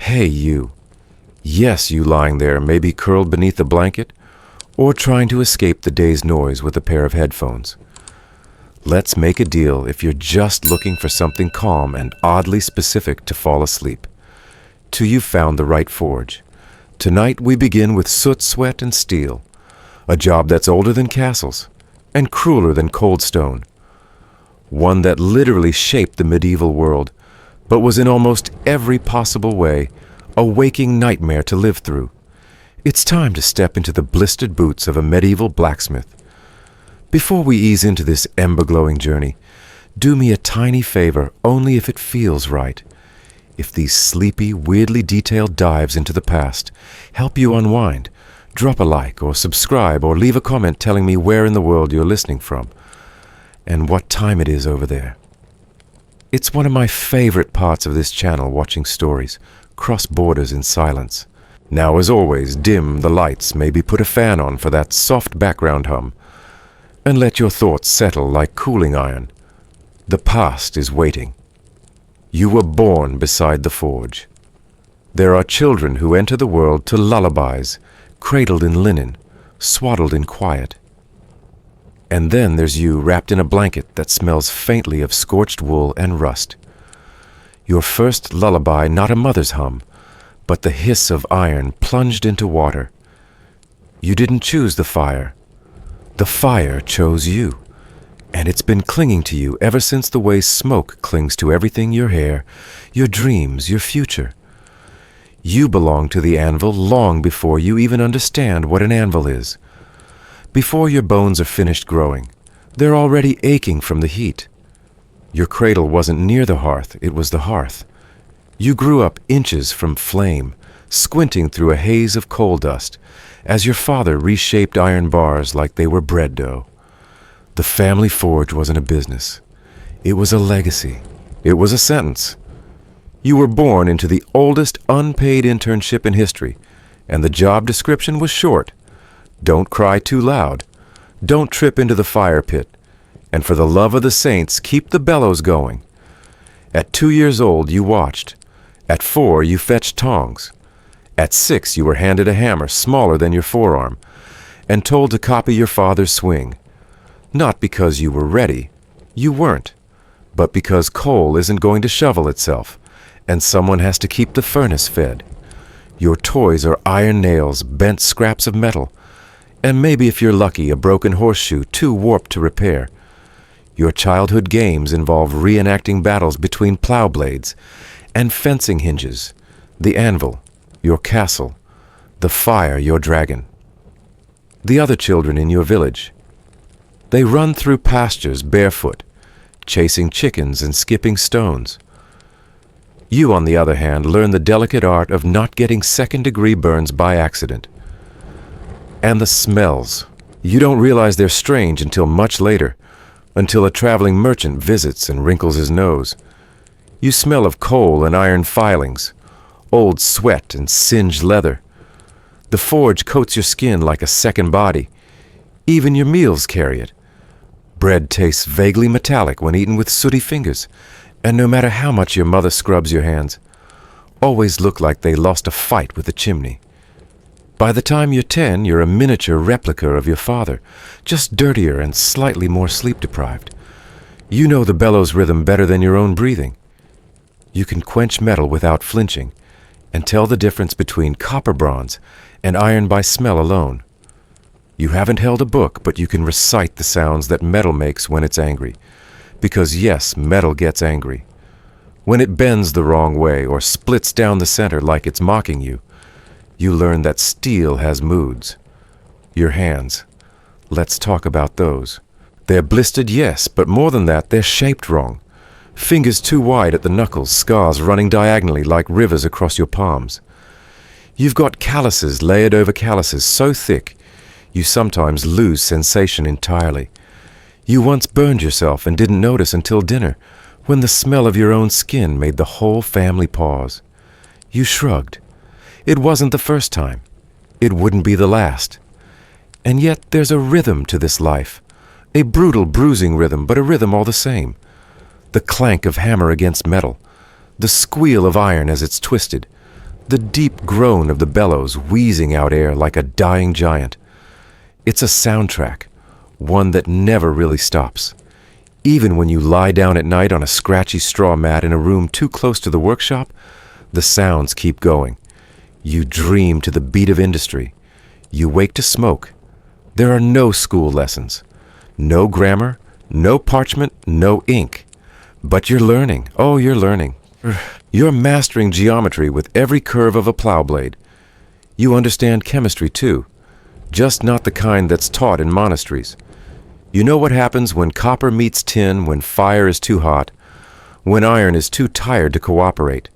Hey, you. Yes, you lying there, maybe curled beneath a blanket, or trying to escape the day's noise with a pair of headphones. Let's make a deal if you're just looking for something calm and oddly specific to fall asleep. Till you've found the right forge. Tonight we begin with soot, sweat, and steel, a job that's older than castles and crueler than cold stone. One that literally shaped the medieval world, but was in almost every possible way a waking nightmare to live through. It's time to step into the blistered boots of a medieval blacksmith. Before we ease into this ember-glowing journey, do me a tiny favor only if it feels right. If these sleepy, weirdly detailed dives into the past help you unwind, drop a like or subscribe or leave a comment telling me where in the world you're listening from and what time it is over there. It's one of my favorite parts of this channel, watching stories cross borders in silence. Now, as always, dim the lights, maybe put a fan on for that soft background hum, and let your thoughts settle like cooling iron. The past is waiting. You were born beside the forge. There are children who enter the world to lullabies, cradled in linen, swaddled in quiet. And then there's you wrapped in a blanket that smells faintly of scorched wool and rust. Your first lullaby, not a mother's hum, but the hiss of iron plunged into water. You didn't choose the fire. The fire chose you. And it's been clinging to you ever since the way smoke clings to everything: your hair, your dreams, your future. You belong to the anvil long before you even understand what an anvil is. Before your bones are finished growing, they're already aching from the heat. Your cradle wasn't near the hearth, it was the hearth. You grew up inches from flame, squinting through a haze of coal dust, as your father reshaped iron bars like they were bread dough. The family forge wasn't a business. It was a legacy. It was a sentence. You were born into the oldest unpaid internship in history, and the job description was short. Don't cry too loud. Don't trip into the fire pit. And for the love of the saints, keep the bellows going. At 2 years old, you watched. At 4, you fetched tongs. At 6, you were handed a hammer smaller than your forearm and told to copy your father's swing. Not because you were ready, you weren't, but because coal isn't going to shovel itself, and someone has to keep the furnace fed. Your toys are iron nails, bent scraps of metal, and maybe if you're lucky, a broken horseshoe too warped to repair. Your childhood games involve reenacting battles between plow blades and fencing hinges, the anvil, your castle, the fire, your dragon. The other children in your village, they run through pastures barefoot, chasing chickens and skipping stones. You, on the other hand, learn the delicate art of not getting second-degree burns by accident. And the smells. You don't realize they're strange until much later, until a traveling merchant visits and wrinkles his nose. You smell of coal and iron filings, old sweat and singed leather. The forge coats your skin like a second body. Even your meals carry it. Bread tastes vaguely metallic when eaten with sooty fingers, and no matter how much your mother scrubs your hands, always look like they lost a fight with the chimney. By the time you're 10, you're a miniature replica of your father, just dirtier and slightly more sleep-deprived. You know the bellows rhythm better than your own breathing. You can quench metal without flinching, and tell the difference between copper bronze and iron by smell alone. You haven't held a book, but you can recite the sounds that metal makes when it's angry. Because yes, metal gets angry. When it bends the wrong way or splits down the center like it's mocking you, you learn that steel has moods. Your hands. Let's talk about those. They're blistered, yes, but more than that, they're shaped wrong. Fingers too wide at the knuckles, scars running diagonally like rivers across your palms. You've got calluses layered over calluses so thick, you sometimes lose sensation entirely. You once burned yourself and didn't notice until dinner, when the smell of your own skin made the whole family pause. You shrugged. It wasn't the first time. It wouldn't be the last. And yet there's a rhythm to this life. A brutal, bruising rhythm, but a rhythm all the same. The clank of hammer against metal. The squeal of iron as it's twisted. the deep groan of the bellows wheezing out air like a dying giant. It's a soundtrack, one that never really stops. Even when you lie down at night on a scratchy straw mat in a room too close to the workshop, the sounds keep going. You dream to the beat of industry. You wake to smoke. There are no school lessons, no grammar, no parchment, no ink. But you're learning. Oh, you're learning. You're mastering geometry with every curve of a plow blade. You understand chemistry too, just not the kind that's taught in monasteries. You know what happens when copper meets tin, when fire is too hot, when iron is too tired to cooperate.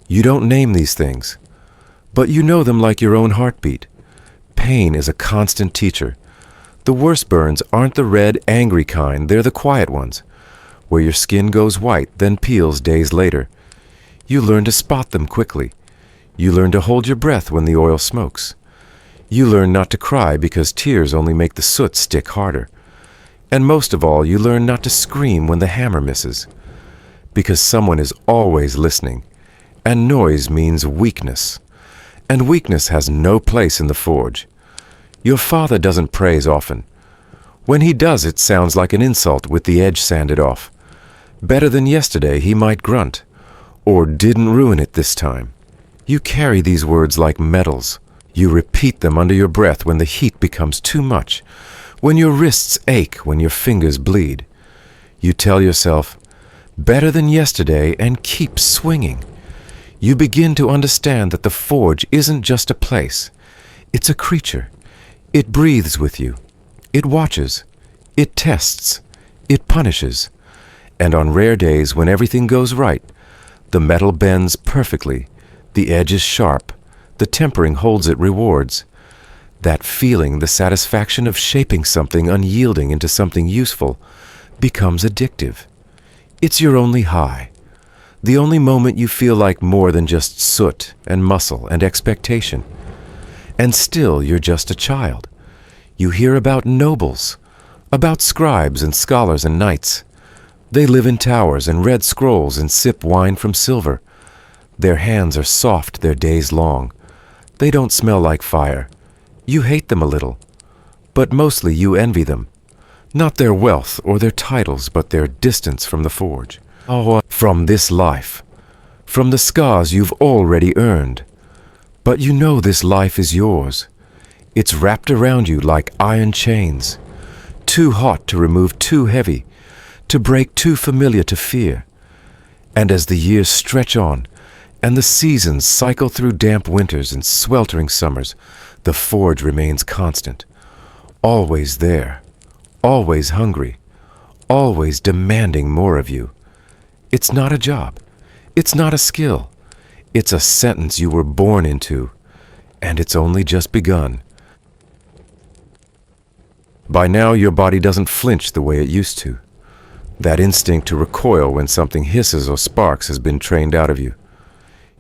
You don't name these things, but you know them like your own heartbeat. Pain is a constant teacher. The worst burns aren't the red, angry kind, they're the quiet ones, where your skin goes white, then peels days later. You learn to spot them quickly. You learn to hold your breath when the oil smokes. You learn not to cry because tears only make the soot stick harder. And most of all, you learn not to scream when the hammer misses, because someone is always listening, and noise means weakness, and weakness has no place in the forge. Your father doesn't praise often. When he does, it sounds like an insult with the edge sanded off. Better than yesterday, he might grunt, or didn't ruin it this time. You carry these words like medals. You repeat them under your breath when the heat becomes too much, when your wrists ache, when your fingers bleed. You tell yourself, better than yesterday, and keep swinging. You begin to understand that the forge isn't just a place. It's a creature. It breathes with you. It watches. It tests. It punishes. And on rare days when everything goes right, the metal bends perfectly, the edge is sharp, the tempering holds it rewards. That feeling, the satisfaction of shaping something unyielding into something useful, becomes addictive. It's your only high, the only moment you feel like more than just soot and muscle and expectation. And still you're just a child. You hear about nobles, about scribes and scholars and knights. They live in towers and read scrolls and sip wine from silver. Their hands are soft their days long. They don't smell like fire. You hate them a little, but mostly you envy them. Not their wealth or their titles, but their distance from the forge. From this life, from the scars you've already earned. But you know this life is yours. It's wrapped around you like iron chains, too hot to remove, too heavy, to break, too familiar to fear. And as the years stretch on, and the seasons cycle through damp winters and sweltering summers, the forge remains constant, always there, always hungry, always demanding more of you. It's not a job. It's not a skill. It's a sentence you were born into, and it's only just begun. By now, your body doesn't flinch the way it used to. That instinct to recoil when something hisses or sparks has been trained out of you.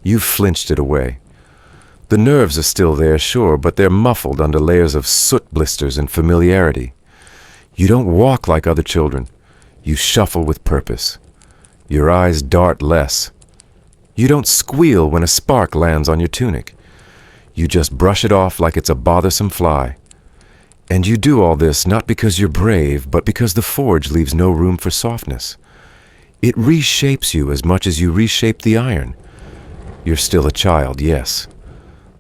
You've flinched it away. The nerves are still there, sure, but they're muffled under layers of soot blisters and familiarity. You don't walk like other children. You shuffle with purpose. Your eyes dart less. You don't squeal when a spark lands on your tunic. You just brush it off like it's a bothersome fly. And you do all this not because you're brave, but because the forge leaves no room for softness. It reshapes you as much as you reshape the iron. You're still a child, yes,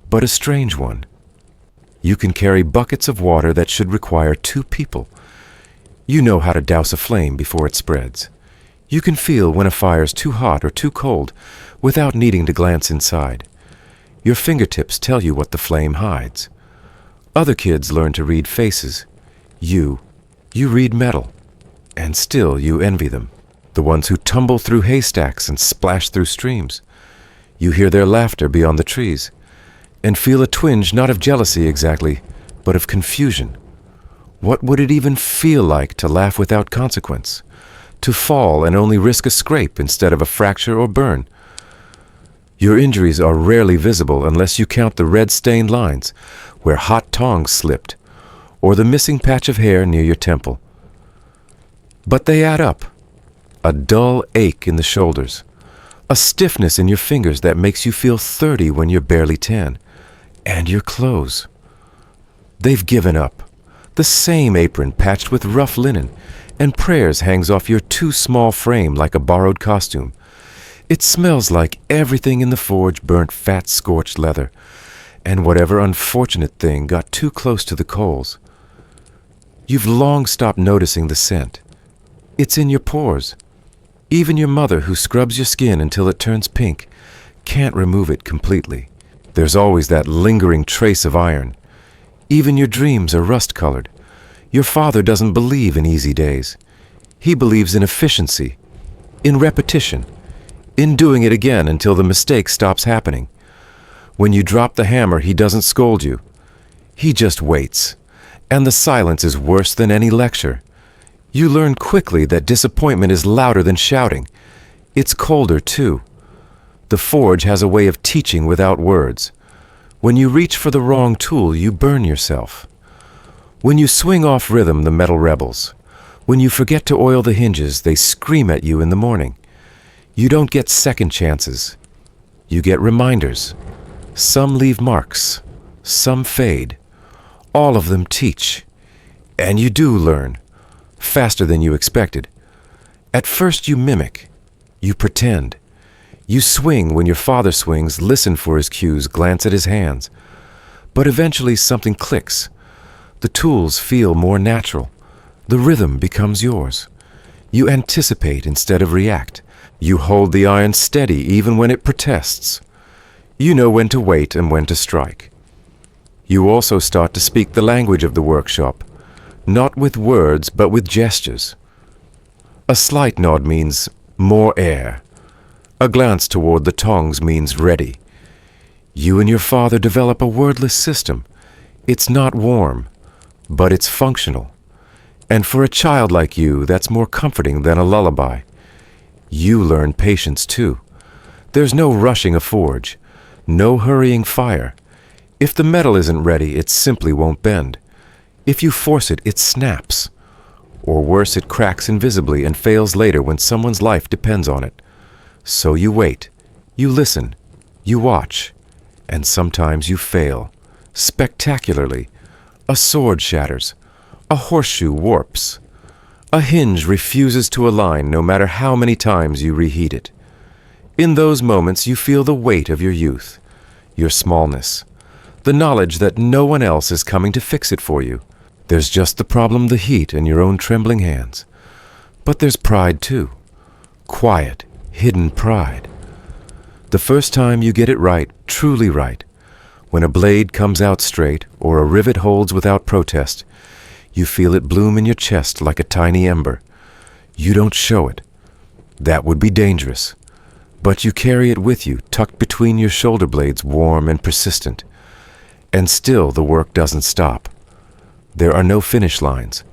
but a strange one. You can carry buckets of water that should require 2 people. You know how to douse a flame before it spreads. You can feel when a fire's too hot or too cold without needing to glance inside. Your fingertips tell you what the flame hides. Other kids learn to read faces. You read metal. And still you envy them. The ones who tumble through haystacks and splash through streams. You hear their laughter beyond the trees, and feel a twinge not of jealousy exactly, but of confusion. What would it even feel like to laugh without consequence? To fall and only risk a scrape instead of a fracture or burn? Your injuries are rarely visible unless you count the red-stained lines where hot tongs slipped, or the missing patch of hair near your temple. But they add up. A dull ache in the shoulders, a stiffness in your fingers that makes you feel 30 when you're barely 10. And your clothes. They've given up. The same apron patched with rough linen, and prayers hangs off your too small frame like a borrowed costume. It smells like everything in the forge burnt fat scorched leather, and whatever unfortunate thing got too close to the coals. You've long stopped noticing the scent. It's in your pores. Even your mother, who scrubs your skin until it turns pink, can't remove it completely. There's always that lingering trace of iron. Even your dreams are rust-colored. Your father doesn't believe in easy days. He believes in efficiency, in repetition, in doing it again until the mistake stops happening. When you drop the hammer, he doesn't scold you. He just waits. And the silence is worse than any lecture. You learn quickly that disappointment is louder than shouting. It's colder, too. The forge has a way of teaching without words. When you reach for the wrong tool, you burn yourself. When you swing off rhythm, the metal rebels. When you forget to oil the hinges, they scream at you in the morning. You don't get second chances. You get reminders. Some leave marks. Some fade. All of them teach. And you do learn. Faster than you expected. At first you mimic. You pretend. You swing when your father swings, listen for his cues, glance at his hands. But eventually something clicks. The tools feel more natural. The rhythm becomes yours. You anticipate instead of react. You hold the iron steady even when it protests. You know when to wait and when to strike. You also start to speak the language of the workshop, not with words but with gestures. A slight nod means more air. A glance toward the tongs means ready. You and your father develop a wordless system. It's not warm, but it's functional. And for a child like you, that's more comforting than a lullaby. You learn patience too. There's no rushing a forge, no hurrying fire. If the metal isn't ready, it simply won't bend. If you force it, it snaps. Or worse, it cracks invisibly and fails later when someone's life depends on it. So you wait, you listen, you watch, and sometimes you fail. Spectacularly. A sword shatters. A horseshoe warps. A hinge refuses to align no matter how many times you reheat it. In those moments you feel the weight of your youth, your smallness, the knowledge that no one else is coming to fix it for you. There's just the problem, the heat, and your own trembling hands. But there's pride too. Quiet, hidden pride. The first time you get it right, truly right, when a blade comes out straight or a rivet holds without protest, you feel it bloom in your chest like a tiny ember. You don't show it. That would be dangerous. But you carry it with you, tucked between your shoulder blades, warm and persistent. And still the work doesn't stop. There are no finish lines,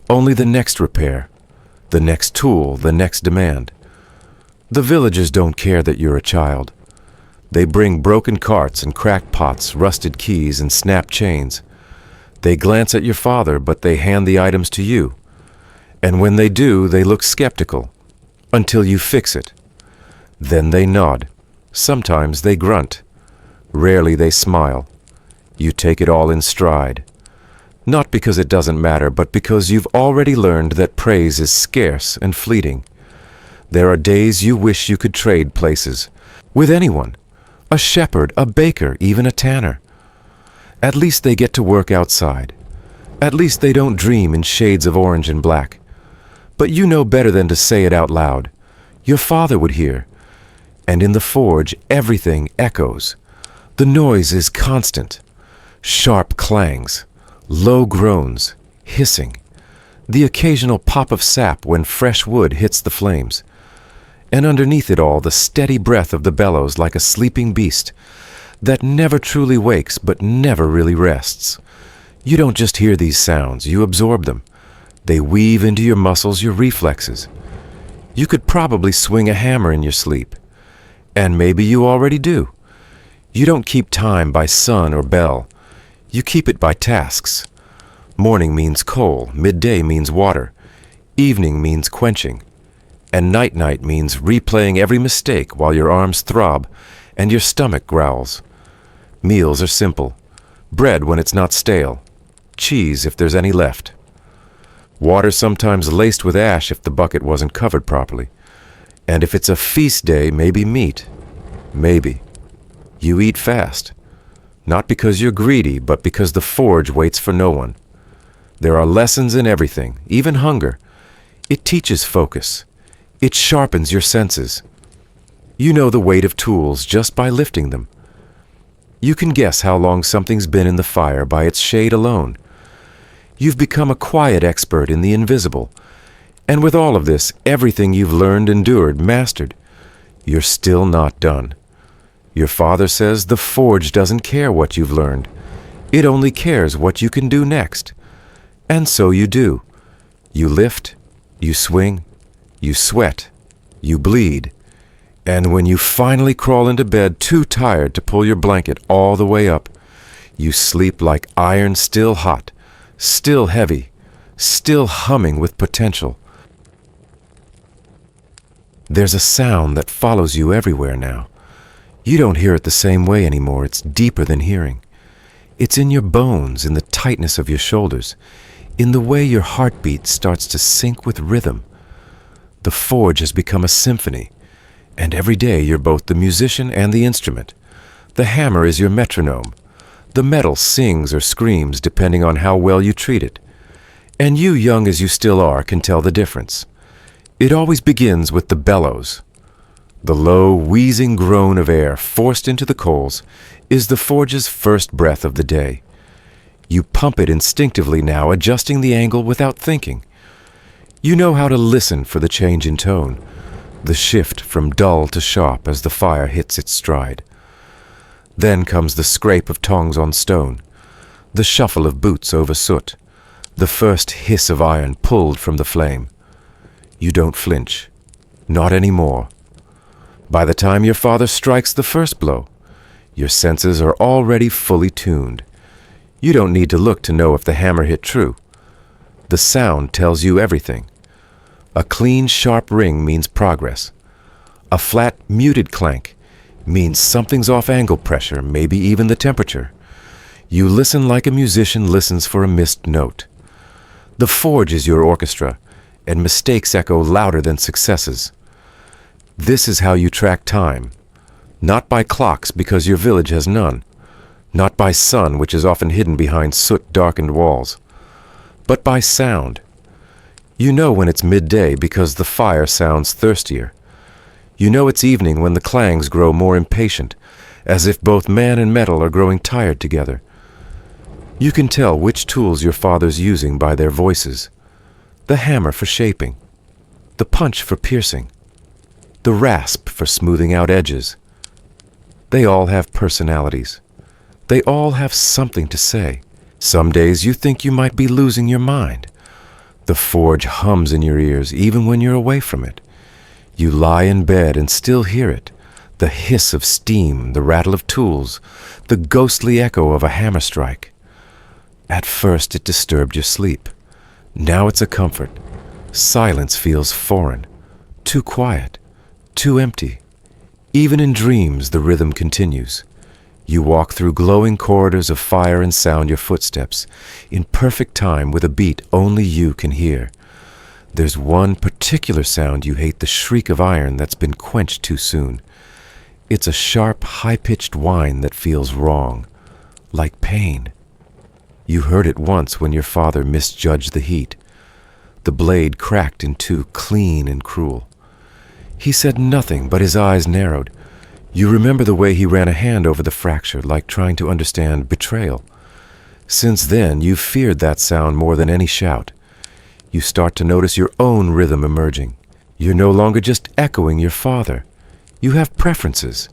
only the next repair, the next tool, the next demand. The villagers don't care that you're a child. They bring broken carts and cracked pots, rusted keys and snapped chains. They glance at your father, but they hand the items to you. And when they do, they look skeptical, until you fix it. Then they nod. Sometimes they grunt. Rarely they smile. You take it all in stride. Not because it doesn't matter, but because you've already learned that praise is scarce and fleeting. There are days you wish you could trade places. With anyone. A shepherd, a baker, even a tanner. At least they get to work outside. At least they don't dream in shades of orange and black. But you know better than to say it out loud. Your father would hear. And in the forge, everything echoes. The noise is constant. Sharp clangs, low groans, hissing. The occasional pop of sap when fresh wood hits the flames. And underneath it all, the steady breath of the bellows like a sleeping beast that never truly wakes but never really rests. You don't just hear these sounds, you absorb them. They weave into your muscles, your reflexes. You could probably swing a hammer in your sleep. And maybe you already do. You don't keep time by sun or bell. You keep it by tasks. Morning means coal, midday means water, evening means quenching, And night-night means replaying every mistake while your arms throb and your stomach growls. Meals are simple. Bread when it's not stale. Cheese if there's any left. Water sometimes laced with ash if the bucket wasn't covered properly. And if it's a feast day, maybe meat. Maybe. You eat fast. Not because you're greedy, but because the forge waits for no one. There are lessons in everything, even hunger. It teaches focus. It sharpens your senses. You know the weight of tools just by lifting them. You can guess how long something's been in the fire by its shade alone. You've become a quiet expert in the invisible. And with all of this, everything you've learned, endured, mastered, you're still not done. Your father says the forge doesn't care what you've learned. It only cares what you can do next. And so you do. You lift, you swing, you sweat, you bleed. And when you finally crawl into bed too tired to pull your blanket all the way up, you sleep like iron still hot, still heavy, still humming with potential. There's a sound that follows you everywhere now. You don't hear it the same way anymore. It's deeper than hearing. It's in your bones, in the tightness of your shoulders, in the way your heartbeat starts to sync with rhythm. The forge has become a symphony, and every day you're both the musician and the instrument. The hammer is your metronome. The metal sings or screams depending on how well you treat it. And you, young as you still are, can tell the difference. It always begins with the bellows. The low, wheezing groan of air forced into the coals is the forge's first breath of the day. You pump it instinctively now, adjusting the angle without thinking. You know how to listen for the change in tone, the shift from dull to sharp as the fire hits its stride. Then comes the scrape of tongs on stone, the shuffle of boots over soot, the first hiss of iron pulled from the flame. You don't flinch. Not anymore. By the time your father strikes the first blow, your senses are already fully tuned. You don't need to look to know if the hammer hit true. The sound tells you everything. A clean, sharp ring means progress. A flat, muted clank means something's off angle pressure, maybe even the temperature. You listen like a musician listens for a missed note. The forge is your orchestra, and mistakes echo louder than successes. This is how you track time. Not by clocks, because your village has none. Not by sun, which is often hidden behind soot-darkened walls. But by sound. You know when it's midday because the fire sounds thirstier. You know it's evening when the clangs grow more impatient, as if both man and metal are growing tired together. You can tell which tools your father's using by their voices. The hammer for shaping. The punch for piercing. The rasp for smoothing out edges. They all have personalities. They all have something to say. Some days you think you might be losing your mind. The forge hums in your ears even when you're away from it. You lie in bed and still hear it. The hiss of steam, the rattle of tools, the ghostly echo of a hammer strike. At first it disturbed your sleep. Now it's a comfort. Silence feels foreign, too quiet, too empty. Even in dreams the rhythm continues. You walk through glowing corridors of fire and sound your footsteps, in perfect time with a beat only you can hear. There's one particular sound you hate, the shriek of iron that's been quenched too soon. It's a sharp, high-pitched whine that feels wrong, like pain. You heard it once when your father misjudged the heat. The blade cracked in two, clean and cruel. He said nothing, but his eyes narrowed. You remember the way he ran a hand over the fracture, like trying to understand betrayal. Since then, you've feared that sound more than any shout. You start to notice your own rhythm emerging. You're no longer just echoing your father. You have preferences.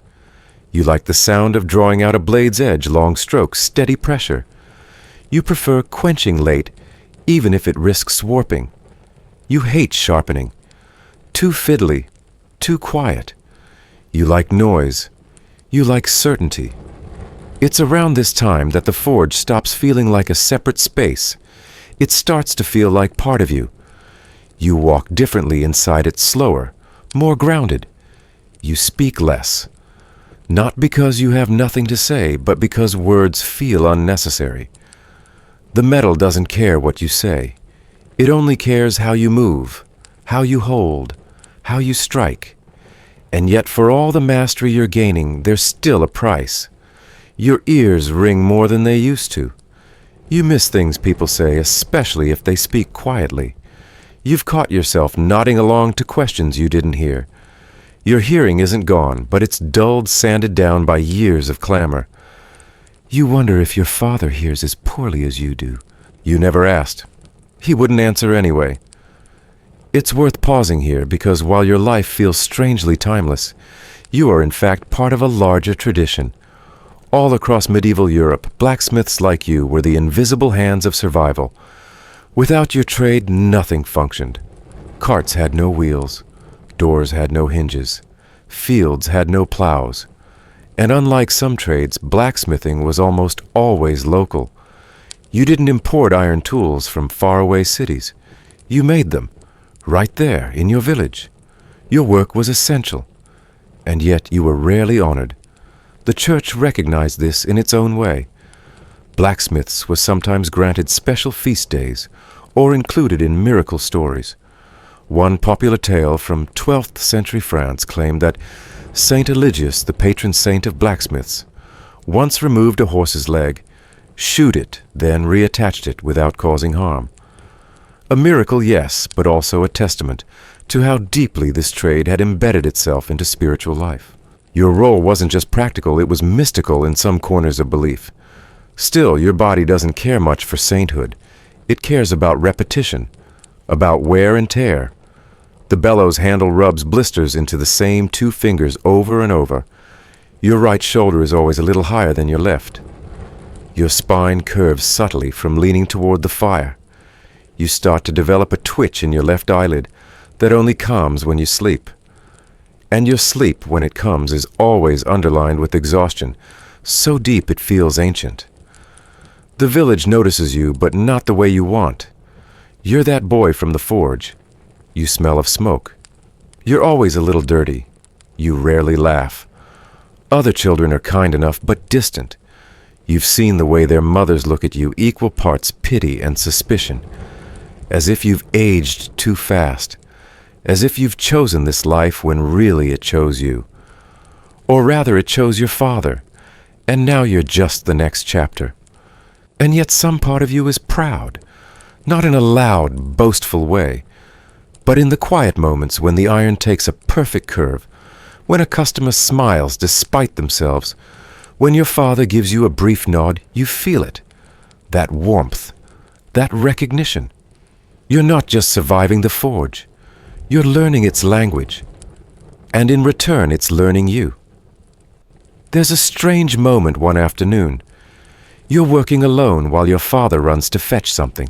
You like the sound of drawing out a blade's edge, long strokes, steady pressure. You prefer quenching late, even if it risks warping. You hate sharpening. Too fiddly, too quiet. You like noise. You like certainty. It's around this time that the forge stops feeling like a separate space. It starts to feel like part of you. You walk differently inside it, slower, more grounded. You speak less. Not because you have nothing to say, but because words feel unnecessary. The metal doesn't care what you say. It only cares how you move, how you hold, how you strike. And yet for all the mastery you're gaining, there's still a price. Your ears ring more than they used to. You miss things people say, especially if they speak quietly. You've caught yourself nodding along to questions you didn't hear. Your hearing isn't gone, but it's dulled, sanded down by years of clamor. You wonder if your father hears as poorly as you do. You never asked. He wouldn't answer anyway. It's worth pausing here because while your life feels strangely timeless, you are in fact part of a larger tradition. All across medieval Europe, blacksmiths like you were the invisible hands of survival. Without your trade, nothing functioned. Carts had no wheels. Doors had no hinges. Fields had no plows. And unlike some trades, blacksmithing was almost always local. You didn't import iron tools from faraway cities. You made them, right there in your village. Your work was essential, and yet you were rarely honored. The church recognized this in its own way. Blacksmiths were sometimes granted special feast days or included in miracle stories. One popular tale from 12th century France claimed that Saint Eligius, the patron saint of blacksmiths, once removed a horse's leg, shoot it, then reattached it without causing harm. A miracle, yes, but also a testament to how deeply this trade had embedded itself into spiritual life. Your role wasn't just practical, it was mystical in some corners of belief. Still, your body doesn't care much for sainthood. It cares about repetition, about wear and tear. The bellows handle rubs blisters into the same 2 fingers over and over. Your right shoulder is always a little higher than your left. Your spine curves subtly from leaning toward the fire. You start to develop a twitch in your left eyelid that only calms when you sleep. And your sleep, when it comes, is always underlined with exhaustion, so deep it feels ancient. The village notices you, but not the way you want. You're that boy from the forge. You smell of smoke. You're always a little dirty. You rarely laugh. Other children are kind enough, but distant. You've seen the way their mothers look at you, equal parts pity and suspicion, as if you've aged too fast, as if you've chosen this life when really it chose you. Or rather, it chose your father, and now you're just the next chapter. And yet some part of you is proud, not in a loud, boastful way, but in the quiet moments when the iron takes a perfect curve, when a customer smiles despite themselves, when your father gives you a brief nod, you feel it. That warmth, that recognition. You're not just surviving the forge. You're learning its language. And in return, it's learning you. There's a strange moment one afternoon. You're working alone while your father runs to fetch something.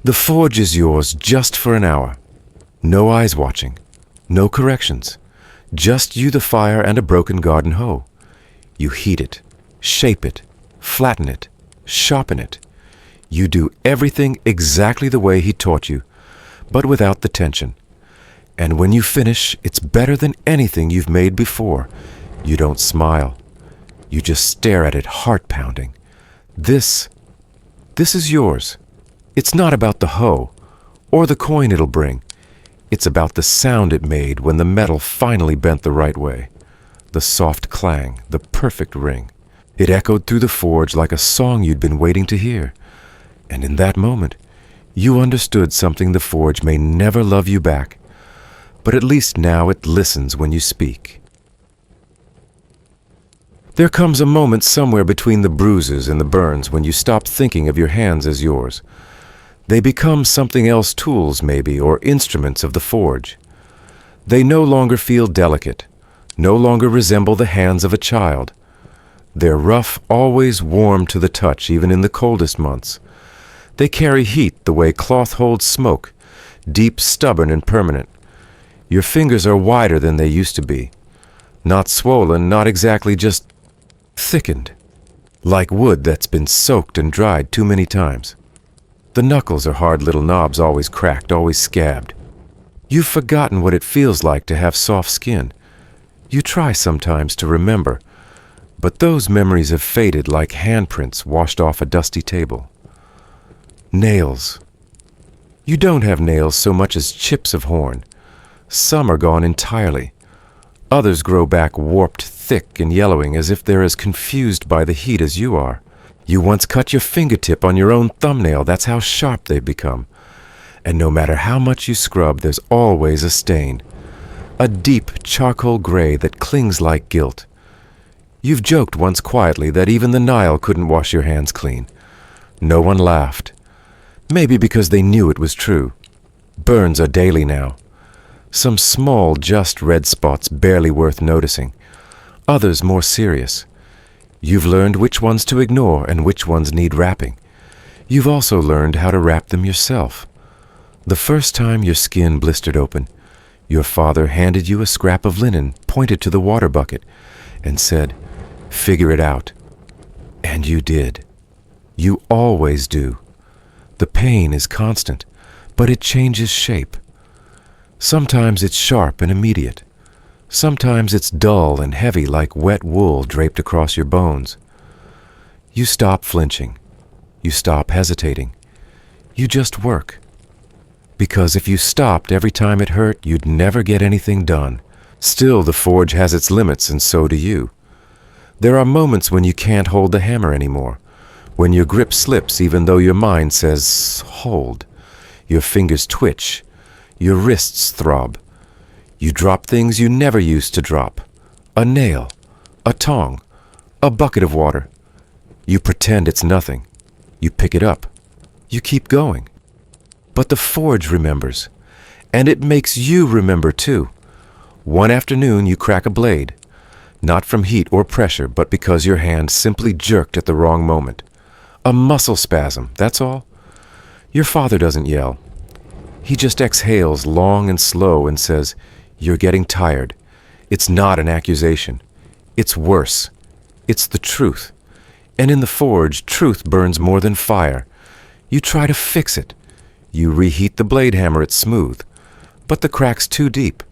The forge is yours just for an hour. No eyes watching, no corrections. Just you, the fire, and a broken garden hoe. You heat it, shape it, flatten it, sharpen it. You do everything exactly the way he taught you, but without the tension. And when you finish, it's better than anything you've made before. You don't smile. You just stare at it, heart-pounding. This is yours. It's not about the hoe or the coin it'll bring. It's about the sound it made when the metal finally bent the right way. The soft clang, the perfect ring. It echoed through the forge like a song you'd been waiting to hear. And in that moment, you understood something the forge may never love you back, but at least now it listens when you speak. There comes a moment somewhere between the bruises and the burns when you stop thinking of your hands as yours. They become something else, tools maybe, or instruments of the forge. They no longer feel delicate, no longer resemble the hands of a child. They're rough, always warm to the touch, even in the coldest months. They carry heat the way cloth holds smoke, deep, stubborn, and permanent. Your fingers are wider than they used to be. Not swollen, not exactly just thickened, like wood that's been soaked and dried too many times. The knuckles are hard little knobs, always cracked, always scabbed. You've forgotten what it feels like to have soft skin. You try sometimes to remember, but those memories have faded like handprints washed off a dusty table. Nails. You don't have nails so much as chips of horn. Some are gone entirely. Others grow back warped, thick, and yellowing as if they're as confused by the heat as you are. You once cut your fingertip on your own thumbnail, that's how sharp they've become. And no matter how much you scrub, there's always a stain. A deep charcoal gray that clings like guilt. You've joked once quietly that even the Nile couldn't wash your hands clean. No one laughed. Maybe because they knew it was true. Burns are daily now. Some small, just red spots barely worth noticing. Others more serious. You've learned which ones to ignore and which ones need wrapping. You've also learned how to wrap them yourself. The first time your skin blistered open, your father handed you a scrap of linen, pointed to the water bucket, and said, "Figure it out." And you did. You always do. The pain is constant, but it changes shape. Sometimes it's sharp and immediate. Sometimes it's dull and heavy like wet wool draped across your bones. You stop flinching. You stop hesitating. You just work. Because if you stopped every time it hurt, you'd never get anything done. Still, the forge has its limits, and so do you. There are moments when you can't hold the hammer anymore, when your grip slips even though your mind says, "Hold." Your fingers twitch. Your wrists throb. You drop things you never used to drop. A nail, a tong, a bucket of water. You pretend it's nothing. You pick it up. You keep going. But the forge remembers, and it makes you remember too. One afternoon you crack a blade, not from heat or pressure, but because your hand simply jerked at the wrong moment. A muscle spasm, that's all. Your father doesn't yell. He just exhales long and slow and says, "You're getting tired." It's not an accusation. It's worse. It's the truth. And in the forge, truth burns more than fire. You try to fix it. You reheat the blade, hammer it smooth. But the crack's too deep.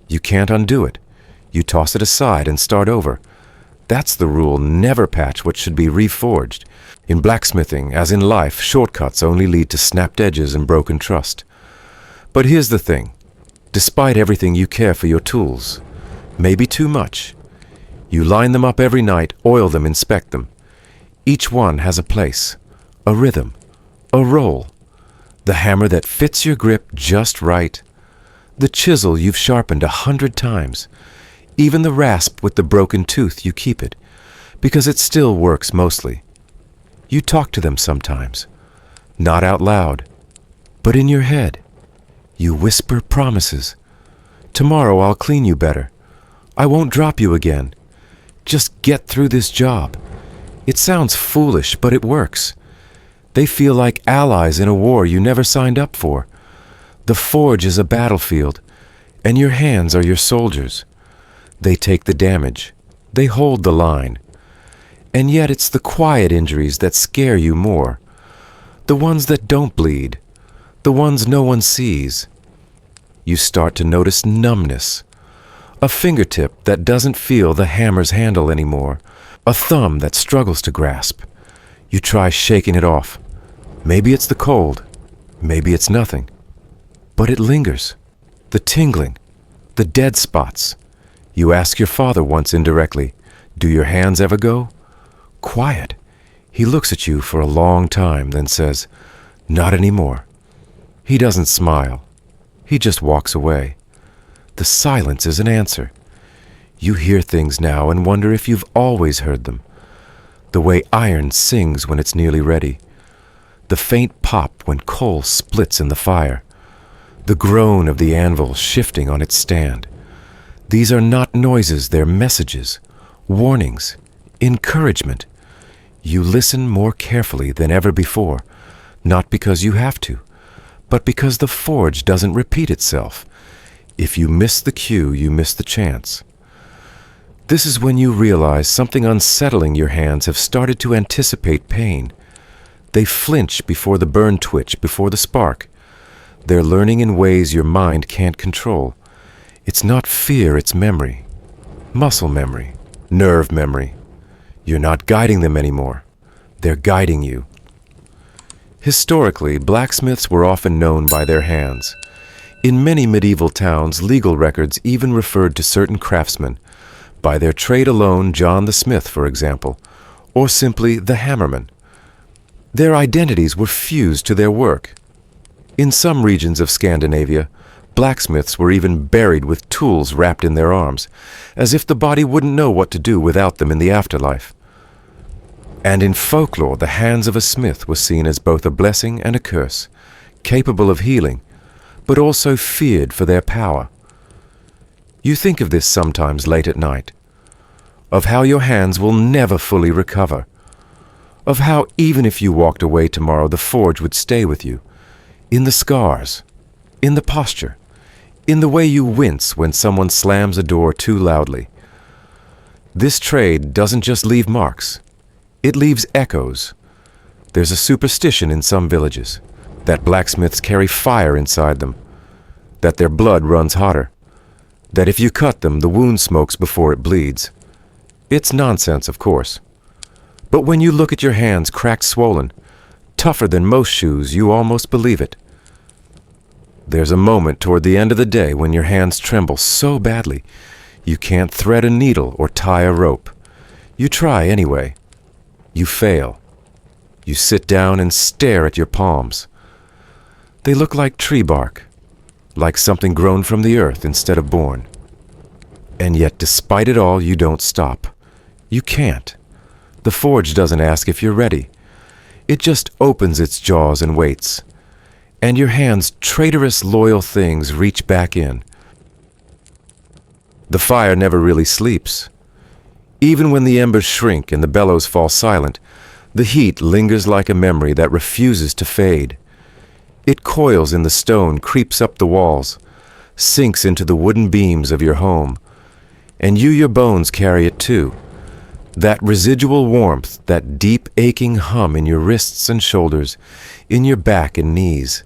You can't undo it. You toss it aside and start over. That's the rule. Never patch what should be reforged. In blacksmithing, as in life, shortcuts only lead to snapped edges and broken trust. But here's the thing. Despite everything, you care for your tools. Maybe too much. You line them up every night, oil them, inspect them. Each one has a place, a rhythm, a role. The hammer that fits your grip just right. The chisel you've sharpened 100 times. Even the rasp with the broken tooth, you keep it, because it still works mostly. You talk to them sometimes, not out loud, but in your head. You whisper promises. "Tomorrow I'll clean you better. I won't drop you again. Just get through this job." It sounds foolish, but it works. They feel like allies in a war you never signed up for. The forge is a battlefield, and your hands are your soldiers. They take the damage. They hold the line. And yet it's the quiet injuries that scare you more. The ones that don't bleed. The ones no one sees. You start to notice numbness. A fingertip that doesn't feel the hammer's handle anymore. A thumb that struggles to grasp. You try shaking it off. Maybe it's the cold. Maybe it's nothing. But it lingers. The tingling. The dead spots. You ask your father once indirectly, "Do your hands ever go?" Quiet. He looks at you for a long time, then says, "Not anymore." He doesn't smile. He just walks away. The silence is an answer. You hear things now and wonder if you've always heard them. The way iron sings when it's nearly ready. The faint pop when coal splits in the fire. The groan of the anvil shifting on its stand. These are not noises, they're messages, warnings, encouragement. You listen more carefully than ever before, not because you have to, but because the forge doesn't repeat itself. If you miss the cue, you miss the chance. This is when you realize something unsettling your hands have started to anticipate pain. They flinch before the burn twitch, before the spark. They're learning in ways your mind can't control. It's not fear, it's memory. Muscle memory, nerve memory. You're not guiding them anymore. They're guiding you. Historically, blacksmiths were often known by their hands. In many medieval towns, legal records even referred to certain craftsmen by their trade alone, John the Smith, for example, or simply the hammerman. Their identities were fused to their work. In some regions of Scandinavia, blacksmiths were even buried with tools wrapped in their arms, as if the body wouldn't know what to do without them in the afterlife. And in folklore, the hands of a smith were seen as both a blessing and a curse, capable of healing, but also feared for their power. You think of this sometimes late at night, of how your hands will never fully recover, of how even if you walked away tomorrow, the forge would stay with you, in the scars, in the posture, in the way you wince when someone slams a door too loudly. This trade doesn't just leave marks. It leaves echoes. There's a superstition in some villages that blacksmiths carry fire inside them, that their blood runs hotter, that if you cut them, the wound smokes before it bleeds. It's nonsense, of course. But when you look at your hands cracked swollen, tougher than most shoes, you almost believe it. There's a moment toward the end of the day when your hands tremble so badly you can't thread a needle or tie a rope. You try anyway. You fail. You sit down and stare at your palms. They look like tree bark, like something grown from the earth instead of born. And yet, despite it all, you don't stop. You can't. The forge doesn't ask if you're ready. It just opens its jaws and waits. And your hands' traitorous, loyal things reach back in. The fire never really sleeps. Even when the embers shrink and the bellows fall silent, the heat lingers like a memory that refuses to fade. It coils in the stone, creeps up the walls, sinks into the wooden beams of your home. And your bones carry it too. That residual warmth, that deep aching hum in your wrists and shoulders, in your back and knees.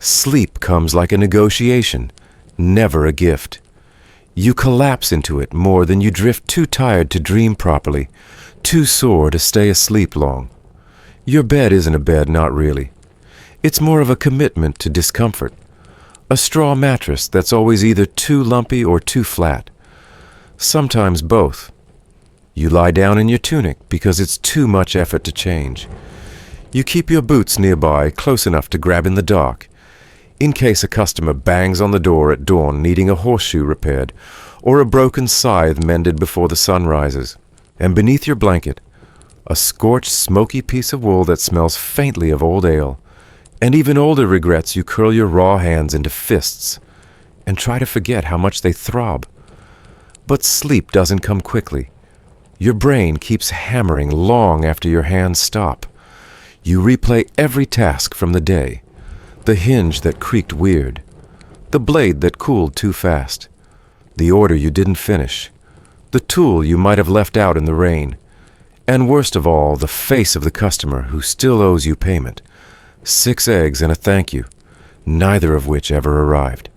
Sleep comes like a negotiation, never a gift. You collapse into it more than you drift too tired to dream properly, too sore to stay asleep long. Your bed isn't a bed, not really. It's more of a commitment to discomfort. A straw mattress that's always either too lumpy or too flat. Sometimes both. You lie down in your tunic because it's too much effort to change. You keep your boots nearby, close enough to grab in the dark, in case a customer bangs on the door at dawn needing a horseshoe repaired or a broken scythe mended before the sun rises. And beneath your blanket, a scorched, smoky piece of wool that smells faintly of old ale. And even older regrets, you curl your raw hands into fists and try to forget how much they throb. But sleep doesn't come quickly. Your brain keeps hammering long after your hands stop. You replay every task from the day. The hinge that creaked weird. The blade that cooled too fast. The order you didn't finish. The tool you might have left out in the rain. And worst of all, the face of the customer who still owes you payment. 6 eggs and a thank you, neither of which ever arrived.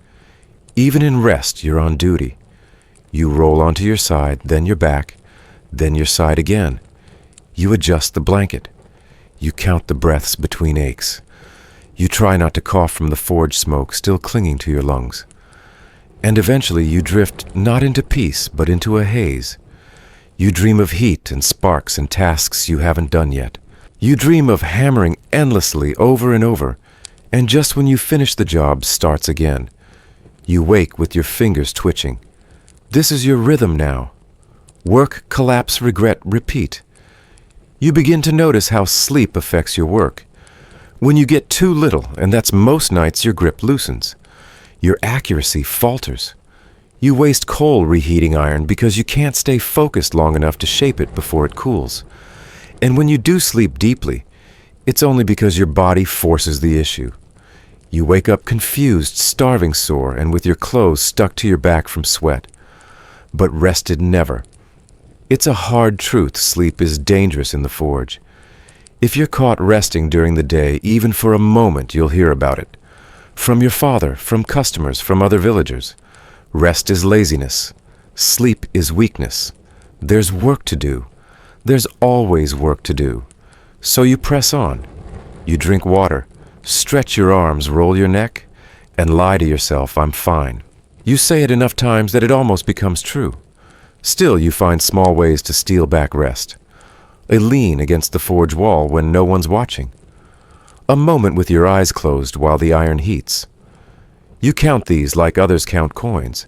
Even in rest, you're on duty. You roll onto your side, then your back, then your side again. You adjust the blanket. You count the breaths between aches. You try not to cough from the forge smoke still clinging to your lungs. And eventually you drift not into peace, but into a haze. You dream of heat and sparks and tasks you haven't done yet. You dream of hammering endlessly over and over, and just when you finish the job, starts again. You wake with your fingers twitching. This is your rhythm now. Work, collapse, regret, repeat. You begin to notice how sleep affects your work. When you get too little, and that's most nights, your grip loosens. Your accuracy falters. You waste coal reheating iron because you can't stay focused long enough to shape it before it cools. And when you do sleep deeply, it's only because your body forces the issue. You wake up confused, starving sore, and with your clothes stuck to your back from sweat. But rested never. It's a hard truth sleep is dangerous in the forge. If you're caught resting during the day, even for a moment, you'll hear about it. From your father, from customers, from other villagers. Rest is laziness. Sleep is weakness. There's work to do. There's always work to do. So you press on. You drink water, stretch your arms, roll your neck, and lie to yourself, I'm fine. You say it enough times that it almost becomes true. Still, you find small ways to steal back rest. A lean against the forge wall when no one's watching. A moment with your eyes closed while the iron heats. You count these like others count coins.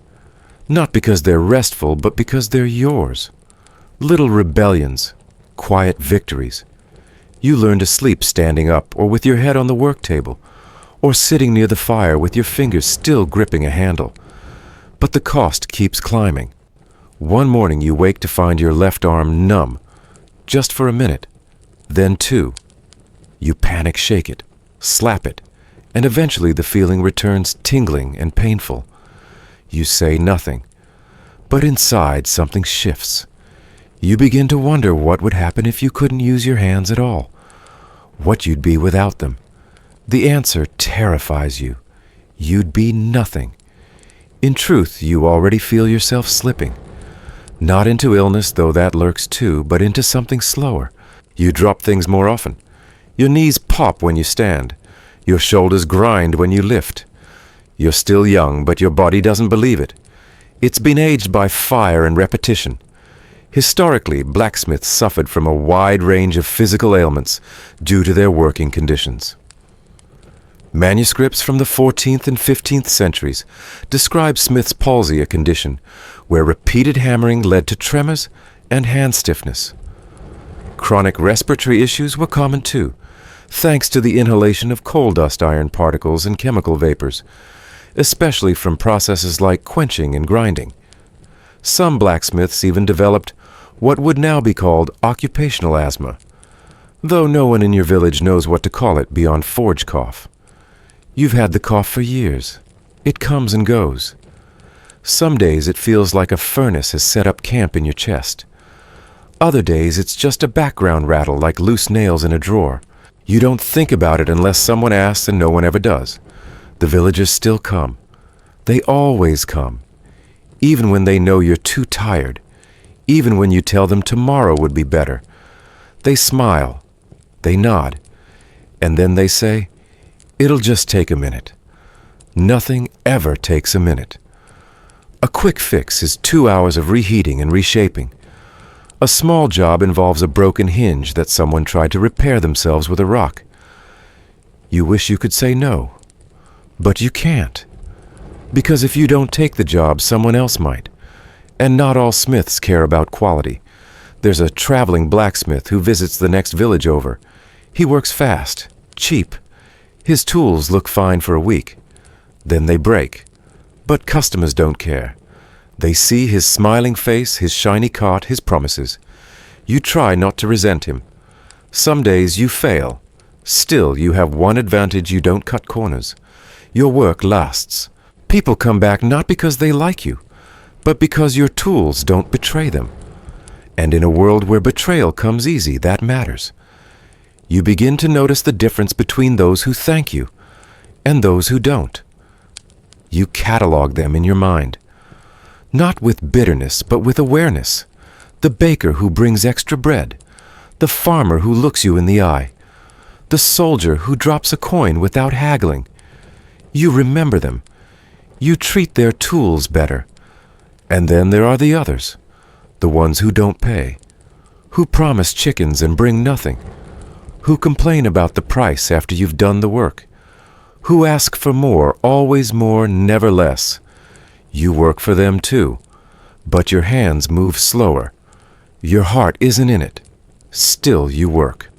Not because they're restful, but because they're yours. Little rebellions, quiet victories. You learn to sleep standing up or with your head on the work table, or sitting near the fire with your fingers still gripping a handle. But the cost keeps climbing. One morning you wake to find your left arm numb, just for a minute, then two. You panic shake it, slap it, and eventually the feeling returns tingling and painful. You say nothing, but inside something shifts. You begin to wonder what would happen if you couldn't use your hands at all, what you'd be without them. The answer terrifies you. You'd be nothing. In truth, you already feel yourself slipping. Not into illness, though that lurks too, but into something slower. You drop things more often. Your knees pop when you stand. Your shoulders grind when you lift. You're still young, but your body doesn't believe it. It's been aged by fire and repetition. Historically, blacksmiths suffered from a wide range of physical ailments due to their working conditions. Manuscripts from the 14th and 15th centuries describe Smith's palsy, a condition where repeated hammering led to tremors and hand stiffness. Chronic respiratory issues were common too, thanks to the inhalation of coal dust iron particles and chemical vapors, especially from processes like quenching and grinding. Some blacksmiths even developed what would now be called occupational asthma, though no one in your village knows what to call it beyond forge cough. You've had the cough for years. It comes and goes. Some days it feels like a furnace has set up camp in your chest. Other days it's just a background rattle like loose nails in a drawer. You don't think about it unless someone asks, and no one ever does. The villagers still come. They always come. Even when they know you're too tired. Even when you tell them tomorrow would be better. They smile. They nod. And then they say, "It'll just take a minute." Nothing ever takes a minute. A quick fix is 2 hours of reheating and reshaping. A small job involves a broken hinge that someone tried to repair themselves with a rock. You wish you could say no, but you can't. Because if you don't take the job, someone else might. And not all smiths care about quality. There's a traveling blacksmith who visits the next village over. He works fast, cheap. His tools look fine for a week. Then they break. But customers don't care. They see his smiling face, his shiny cart, his promises. You try not to resent him. Some days you fail. Still, you have one advantage: you don't cut corners. Your work lasts. People come back not because they like you, but because your tools don't betray them. And in a world where betrayal comes easy, that matters. You begin to notice the difference between those who thank you and those who don't. You catalog them in your mind. Not with bitterness, but with awareness. The baker who brings extra bread. The farmer who looks you in the eye. The soldier who drops a coin without haggling. You remember them. You treat their tools better. And then there are the others. The ones who don't pay. Who promise chickens and bring nothing. Who complain about the price after you've done the work. Who ask for more, always more, never less. You work for them too, but your hands move slower. Your heart isn't in it. Still you work.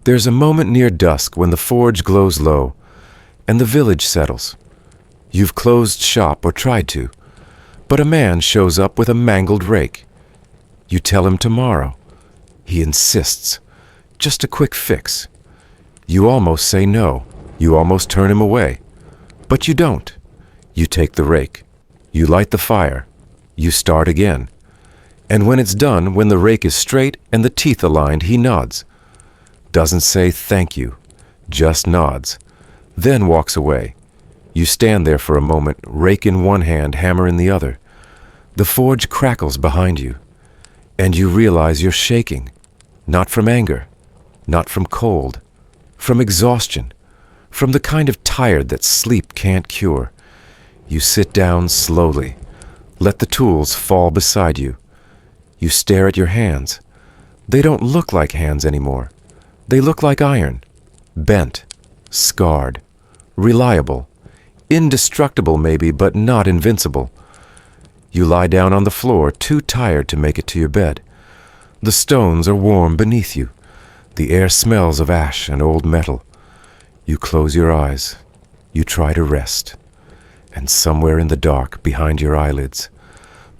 There's a moment near dusk when the forge glows low and the village settles. You've closed shop or tried to, but a man shows up with a mangled rake. You tell him tomorrow. He insists. Just a quick fix. You almost say no. You almost turn him away. But you don't. You take the rake. You light the fire. You start again. And when it's done, when the rake is straight and the teeth aligned, he nods. doesn't say thank you, just nods, then walks away. You stand there for a moment, rake in one hand, hammer in the other. The forge crackles behind you, and you realize you're shaking, not from anger, not from cold, from exhaustion, from the kind of tired that sleep can't cure. You sit down slowly, let the tools fall beside you. You stare at your hands. They don't look like hands anymore. They look like iron, bent, scarred, reliable, indestructible maybe, but not invincible. You lie down on the floor, too tired to make it to your bed. The stones are warm beneath you. The air smells of ash and old metal. You close your eyes. You try to rest. And somewhere in the dark, behind your eyelids,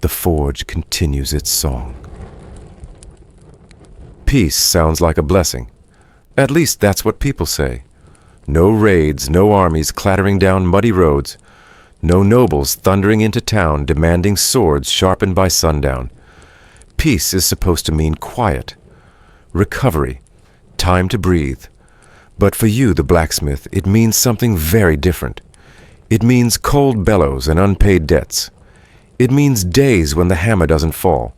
the forge continues its song. Peace sounds like a blessing. At least that's what people say. No raids, no armies clattering down muddy roads, no nobles thundering into town demanding swords sharpened by sundown. Peace is supposed to mean quiet, recovery, time to breathe. But for you, the blacksmith, it means something very different. It means cold bellows and unpaid debts. It means days when the hammer doesn't fall.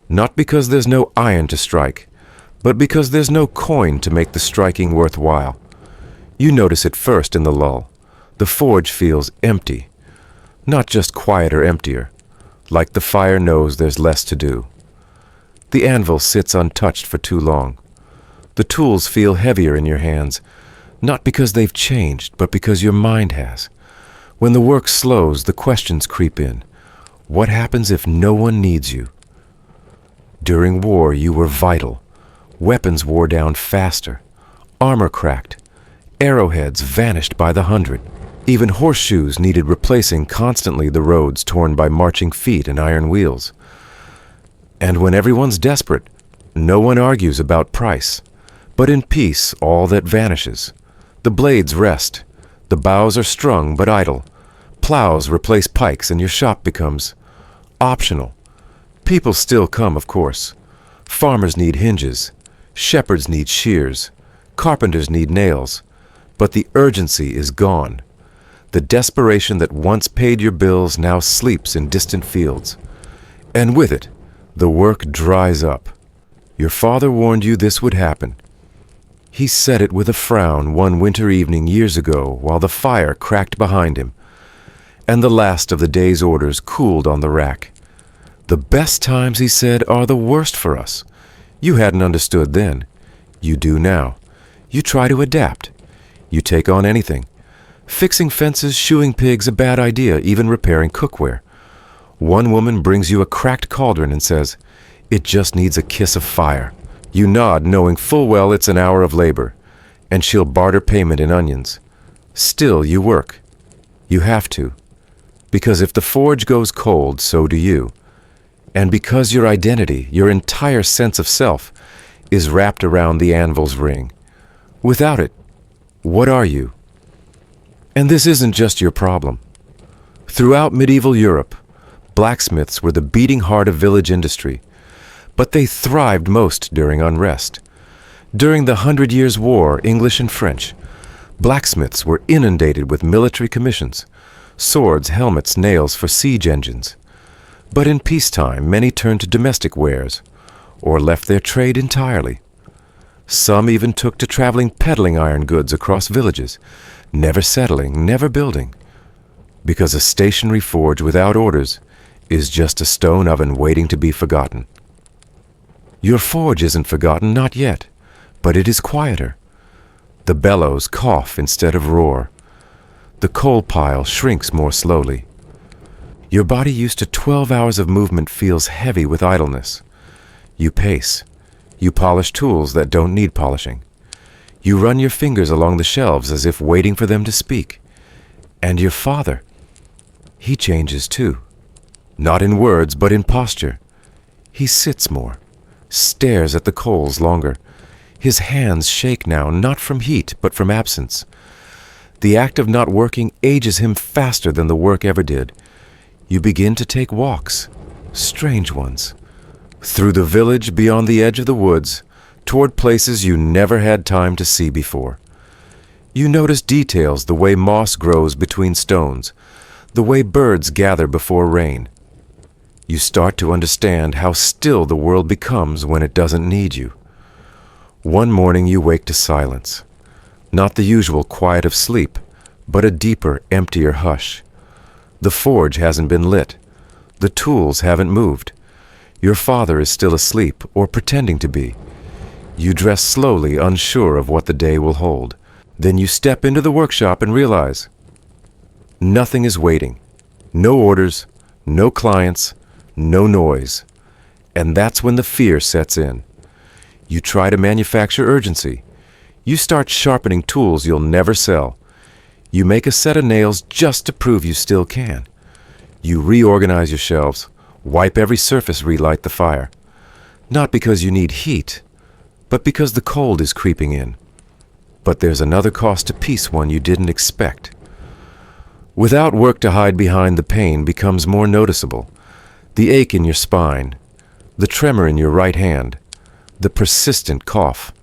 Not because there's no iron to strike, but because there's no coin to make the striking worthwhile. You notice it first in the lull. The forge feels empty. Not just quieter, emptier. Like the fire knows there's less to do. The anvil sits untouched for too long. The tools feel heavier in your hands, not because they've changed, but because your mind has. When the work slows, the questions creep in. What happens if no one needs you? During war, you were vital. Weapons wore down faster. Armor cracked. Arrowheads vanished by the hundred. Even horseshoes needed replacing constantly, the roads torn by marching feet and iron wheels. And when everyone's desperate, no one argues about price. But in peace, all that vanishes. The blades rest. The bows are strung but idle. Plows replace pikes and your shop becomes optional. People still come, of course. Farmers need hinges. Shepherds need shears. Carpenters need nails. But the urgency is gone. The desperation that once paid your bills now sleeps in distant fields. And with it, the work dries up. Your father warned you this would happen. He said it with a frown one winter evening years ago while the fire cracked behind him, and the last of the day's orders cooled on the rack. The best times, he said, are the worst for us. You hadn't understood then. You do now. You try to adapt. You take on anything. Fixing fences, shoeing pigs, a bad idea, even repairing cookware. One woman brings you a cracked cauldron and says, "It just needs a kiss of fire." You nod, knowing full well it's an hour of labor, and she'll barter payment in onions. Still, you work. You have to. Because if the forge goes cold, so do you. And because your identity, your entire sense of self, is wrapped around the anvil's ring. Without it, what are you? And this isn't just your problem. Throughout medieval Europe, blacksmiths were the beating heart of village industry, but they thrived most during unrest. During the 100 Years' War, English and French, blacksmiths were inundated with military commissions, swords, helmets, nails for siege engines. But in peacetime, many turned to domestic wares, or left their trade entirely. Some even took to traveling peddling iron goods across villages, never settling, never building, because a stationary forge without orders is just a stone oven waiting to be forgotten. Your forge isn't forgotten, not yet, but it is quieter. The bellows cough instead of roar. The coal pile shrinks more slowly. Your body used to 12 hours of movement feels heavy with idleness. You pace. You polish tools that don't need polishing. You run your fingers along the shelves as if waiting for them to speak. And your father, he changes too. Not in words, but in posture. He sits more, stares at the coals longer. His hands shake now, not from heat, but from absence. The act of not working ages him faster than the work ever did. You begin to take walks, strange ones. Through the village, beyond the edge of the woods, toward places you never had time to see before. You notice details, the way moss grows between stones, the way birds gather before rain. You start to understand how still the world becomes when it doesn't need you. One morning you wake to silence. Not the usual quiet of sleep, but a deeper, emptier hush. The forge hasn't been lit. The tools haven't moved. Your father is still asleep or pretending to be. You dress slowly, unsure of what the day will hold. Then you step into the workshop and realize nothing is waiting. No orders, no clients, no noise. And that's when the fear sets in. You try to manufacture urgency. You start sharpening tools you'll never sell. You make a set of nails just to prove you still can. You reorganize your shelves, wipe every surface, relight the fire. Not because you need heat, but because the cold is creeping in. But there's another cost to peace, one you didn't expect. Without work to hide behind, the pain becomes more noticeable. The ache in your spine, the tremor in your right hand, the persistent cough.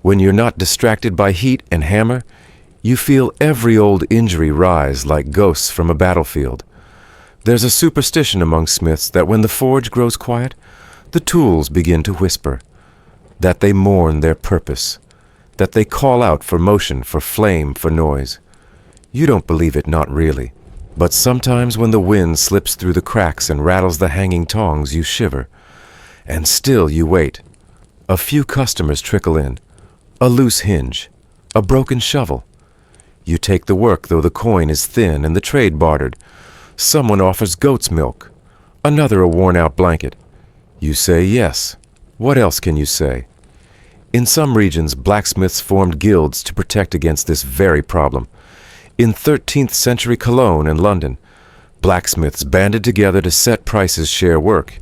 When you're not distracted by heat and hammer, you feel every old injury rise like ghosts from a battlefield. There's a superstition among smiths that when the forge grows quiet, the tools begin to whisper, that they mourn their purpose, that they call out for motion, for flame, for noise. You don't believe it, not really. But sometimes when the wind slips through the cracks and rattles the hanging tongs, you shiver. And still you wait. A few customers trickle in. A loose hinge. A broken shovel. You take the work, though the coin is thin and the trade bartered. Someone offers goat's milk. Another a worn-out blanket. You say yes. What else can you say? In some regions, blacksmiths formed guilds to protect against this very problem. In 13th century Cologne and London, blacksmiths banded together to set prices, share work,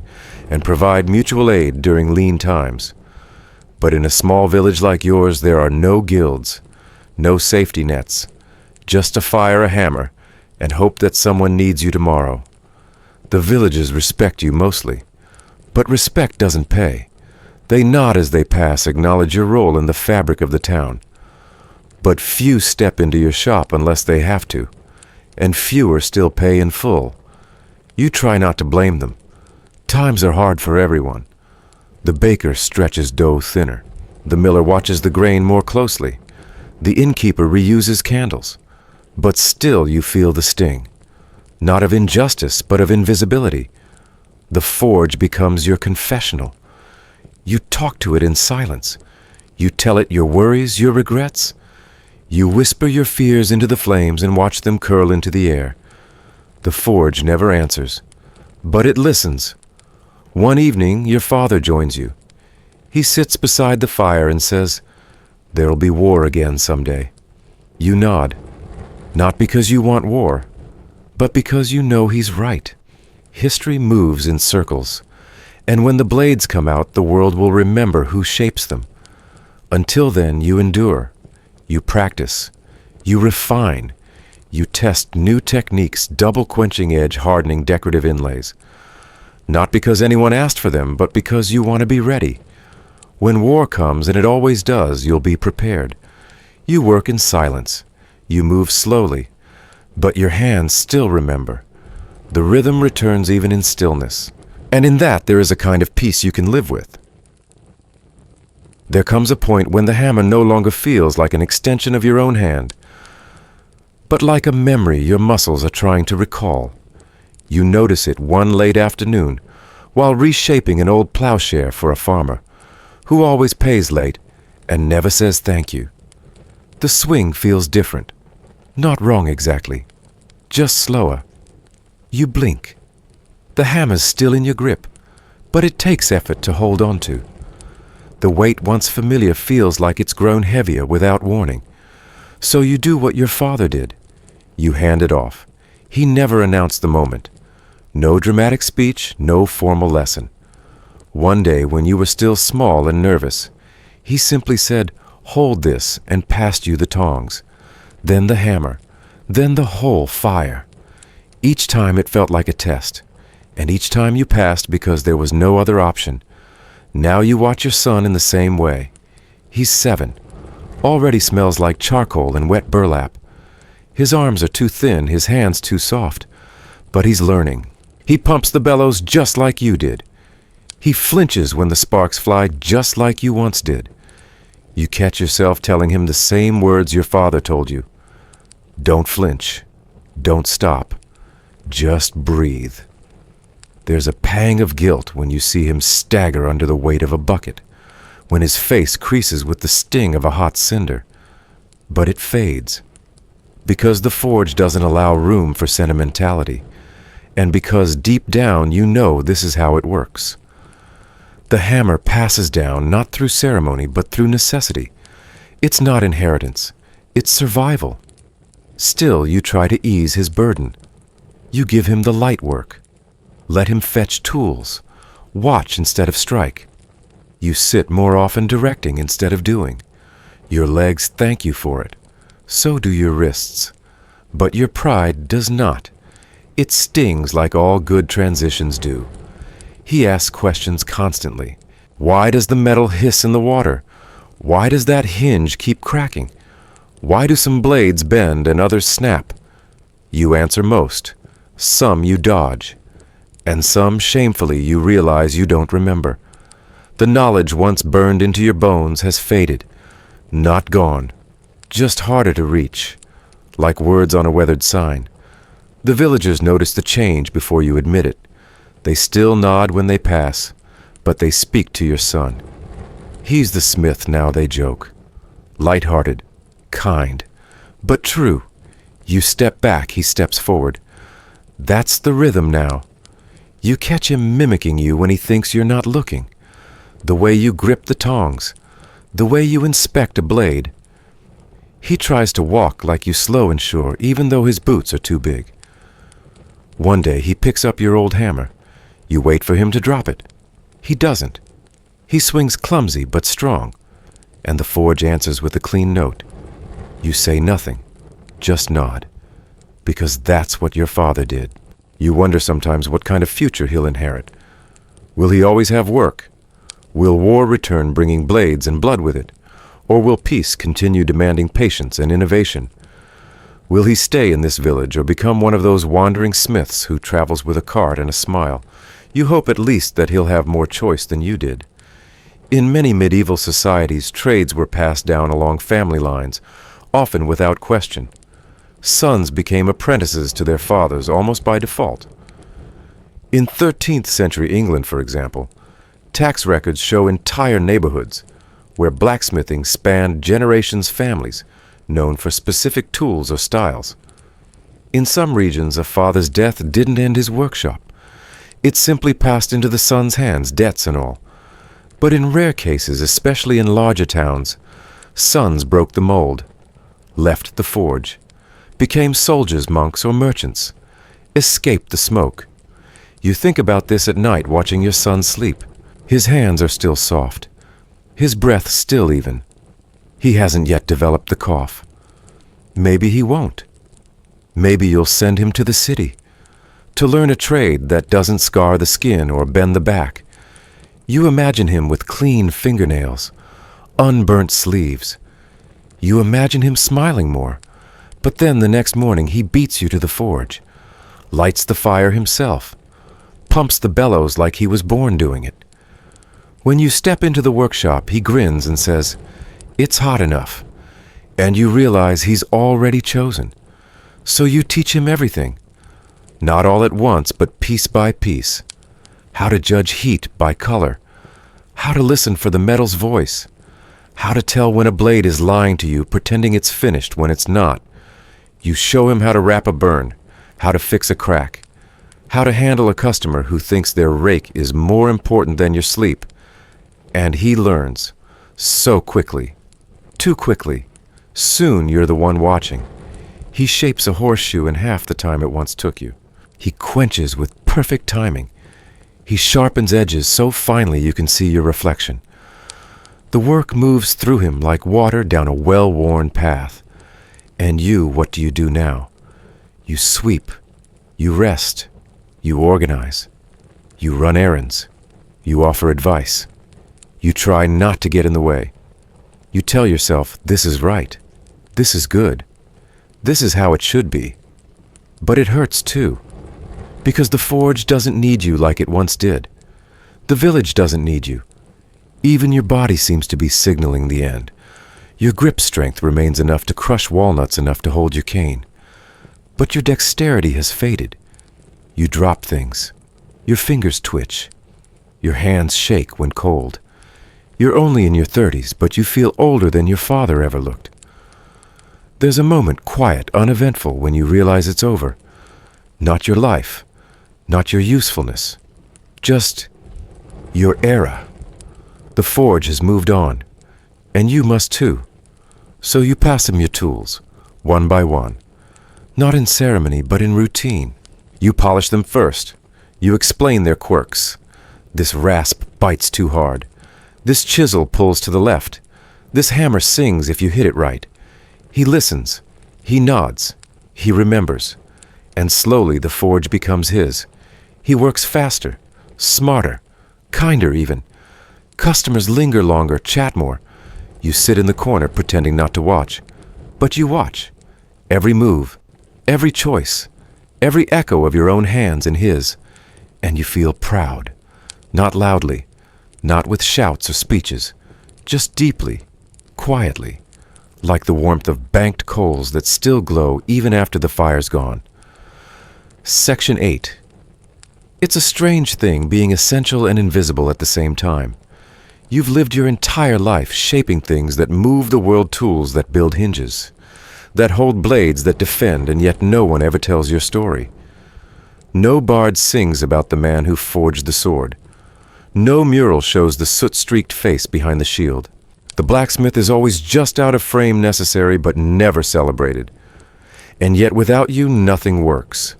and provide mutual aid during lean times. But in a small village like yours, there are no guilds, no safety nets, just to fire a hammer and hope that someone needs you tomorrow. The villagers respect you mostly, but respect doesn't pay. They nod as they pass, acknowledge your role in the fabric of the town. But few step into your shop unless they have to, and fewer still pay in full. You try not to blame them. Times are hard for everyone. The baker stretches dough thinner. The miller watches the grain more closely. The innkeeper reuses candles. But still you feel the sting, not of injustice, but of invisibility. The forge becomes your confessional. You talk to it in silence. You tell it your worries, your regrets. You whisper your fears into the flames and watch them curl into the air. The forge never answers, but it listens. One evening, your father joins you. He sits beside the fire and says, "There'll be war again someday." You nod, not because you want war, but because you know he's right. History moves in circles, and when the blades come out, the world will remember who shapes them. Until then, you endure. You practice, you refine, you test new techniques, double quenching edge, hardening decorative inlays. Not because anyone asked for them, but because you want to be ready. When war comes, and it always does, you'll be prepared. You work in silence, you move slowly, but your hands still remember. The rhythm returns even in stillness, and in that there is a kind of peace you can live with. There comes a point when the hammer no longer feels like an extension of your own hand, but like a memory your muscles are trying to recall. You notice it one late afternoon while reshaping an old plowshare for a farmer who always pays late and never says thank you. The swing feels different. Not wrong exactly, just slower. You blink. The hammer's still in your grip, but it takes effort to hold on to. The weight once familiar feels like it's grown heavier without warning. So you do what your father did. You hand it off. He never announced the moment. No dramatic speech, no formal lesson. One day, when you were still small and nervous, he simply said, "Hold this," and passed you the tongs. Then the hammer. Then the whole fire. Each time it felt like a test. And each time you passed because there was no other option. Now you watch your son in the same way. He's 7, already smells like charcoal and wet burlap. His arms are too thin, his hands too soft, but he's learning. He pumps the bellows just like you did. He flinches when the sparks fly just like you once did. You catch yourself telling him the same words your father told you. Don't flinch. Don't stop. Just breathe. There's a pang of guilt when you see him stagger under the weight of a bucket, when his face creases with the sting of a hot cinder. But it fades, because the forge doesn't allow room for sentimentality, and because deep down you know this is how it works. The hammer passes down not through ceremony but through necessity. It's not inheritance, it's survival. Still, you try to ease his burden. You give him the light work. Let him fetch tools. Watch instead of strike. You sit more often directing instead of doing. Your legs thank you for it. So do your wrists. But your pride does not. It stings like all good transitions do. He asks questions constantly. Why does the metal hiss in the water? Why does that hinge keep cracking? Why do some blades bend and others snap? You answer most. Some you dodge. And some shamefully you realize you don't remember. The knowledge once burned into your bones has faded. Not gone. Just harder to reach. Like words on a weathered sign. The villagers notice the change before you admit it. They still nod when they pass, but they speak to your son. He's the smith now, they joke. Light-hearted, kind, but true. You step back, he steps forward. That's the rhythm now. You catch him mimicking you when he thinks you're not looking. The way you grip the tongs, the way you inspect a blade. He tries to walk like you slow and sure, even though his boots are too big. One day he picks up your old hammer. You wait for him to drop it. He doesn't. He swings clumsy but strong, and the forge answers with a clean note. You say nothing, just nod, because that's what your father did. You wonder sometimes what kind of future he'll inherit. Will he always have work? Will war return bringing blades and blood with it? Or will peace continue demanding patience and innovation? Will he stay in this village or become one of those wandering smiths who travels with a cart and a smile? You hope at least that he'll have more choice than you did. In many medieval societies, trades were passed down along family lines, often without question. Sons became apprentices to their fathers almost by default. In 13th century England, for example, tax records show entire neighborhoods where blacksmithing spanned generations' families, known for specific tools or styles. In some regions, a father's death didn't end his workshop. It simply passed into the son's hands, debts and all. But in rare cases, especially in larger towns, sons broke the mold, left the forge, became soldiers, monks, or merchants, escaped the smoke. You think about this at night watching your son sleep. His hands are still soft, his breath still even. He hasn't yet developed the cough. Maybe he won't. Maybe you'll send him to the city to learn a trade that doesn't scar the skin or bend the back. You imagine him with clean fingernails, unburnt sleeves. You imagine him smiling more, but then the next morning he beats you to the forge, lights the fire himself, pumps the bellows like he was born doing it. When you step into the workshop, he grins and says, "It's hot enough," and you realize he's already chosen. So you teach him everything, not all at once, but piece by piece. How to judge heat by color, how to listen for the metal's voice, how to tell when a blade is lying to you, pretending it's finished when it's not. You show him how to wrap a burn, how to fix a crack, how to handle a customer who thinks their rake is more important than your sleep. And he learns, so quickly, too quickly. Soon you're the one watching. He shapes a horseshoe in half the time it once took you. He quenches with perfect timing. He sharpens edges so finely you can see your reflection. The work moves through him like water down a well-worn path. And you, what do you do now? You sweep, you rest, you organize, you run errands, you offer advice, You try not to get in the way. You tell yourself, this is right. This is good. This is how it should be. But it hurts too, because the forge doesn't need you like it once did. The village doesn't need you. Even your body seems to be signaling the end. Your grip strength remains enough to crush walnuts enough to hold your cane. But your dexterity has faded. You drop things. Your fingers twitch. Your hands shake when cold. You're only in your 30s, but you feel older than your father ever looked. There's a moment, quiet, uneventful, when you realize it's over. Not your life, not your usefulness, just your era. The forge has moved on, and you must too. So you pass them your tools, one by one. Not in ceremony, but in routine. You polish them first. You explain their quirks. This rasp bites too hard. This chisel pulls to the left. This hammer sings if you hit it right. He listens. He nods. He remembers. And slowly the forge becomes his. He works faster, smarter, kinder even. Customers linger longer, chat more. You sit in the corner pretending not to watch. But you watch. Every move, every choice, every echo of your own hands in his. And you feel proud. Not loudly, not with shouts or speeches, just deeply, quietly, like the warmth of banked coals that still glow even after the fire's gone. Section 8. It's a strange thing being essential and invisible at the same time. You've lived your entire life shaping things that move the world, tools that build hinges, that hold blades that defend, and yet no one ever tells your story. No bard sings about the man who forged the sword. No mural shows the soot-streaked face behind the shield. The blacksmith is always just out of frame necessary, but never celebrated. And yet without you, nothing works.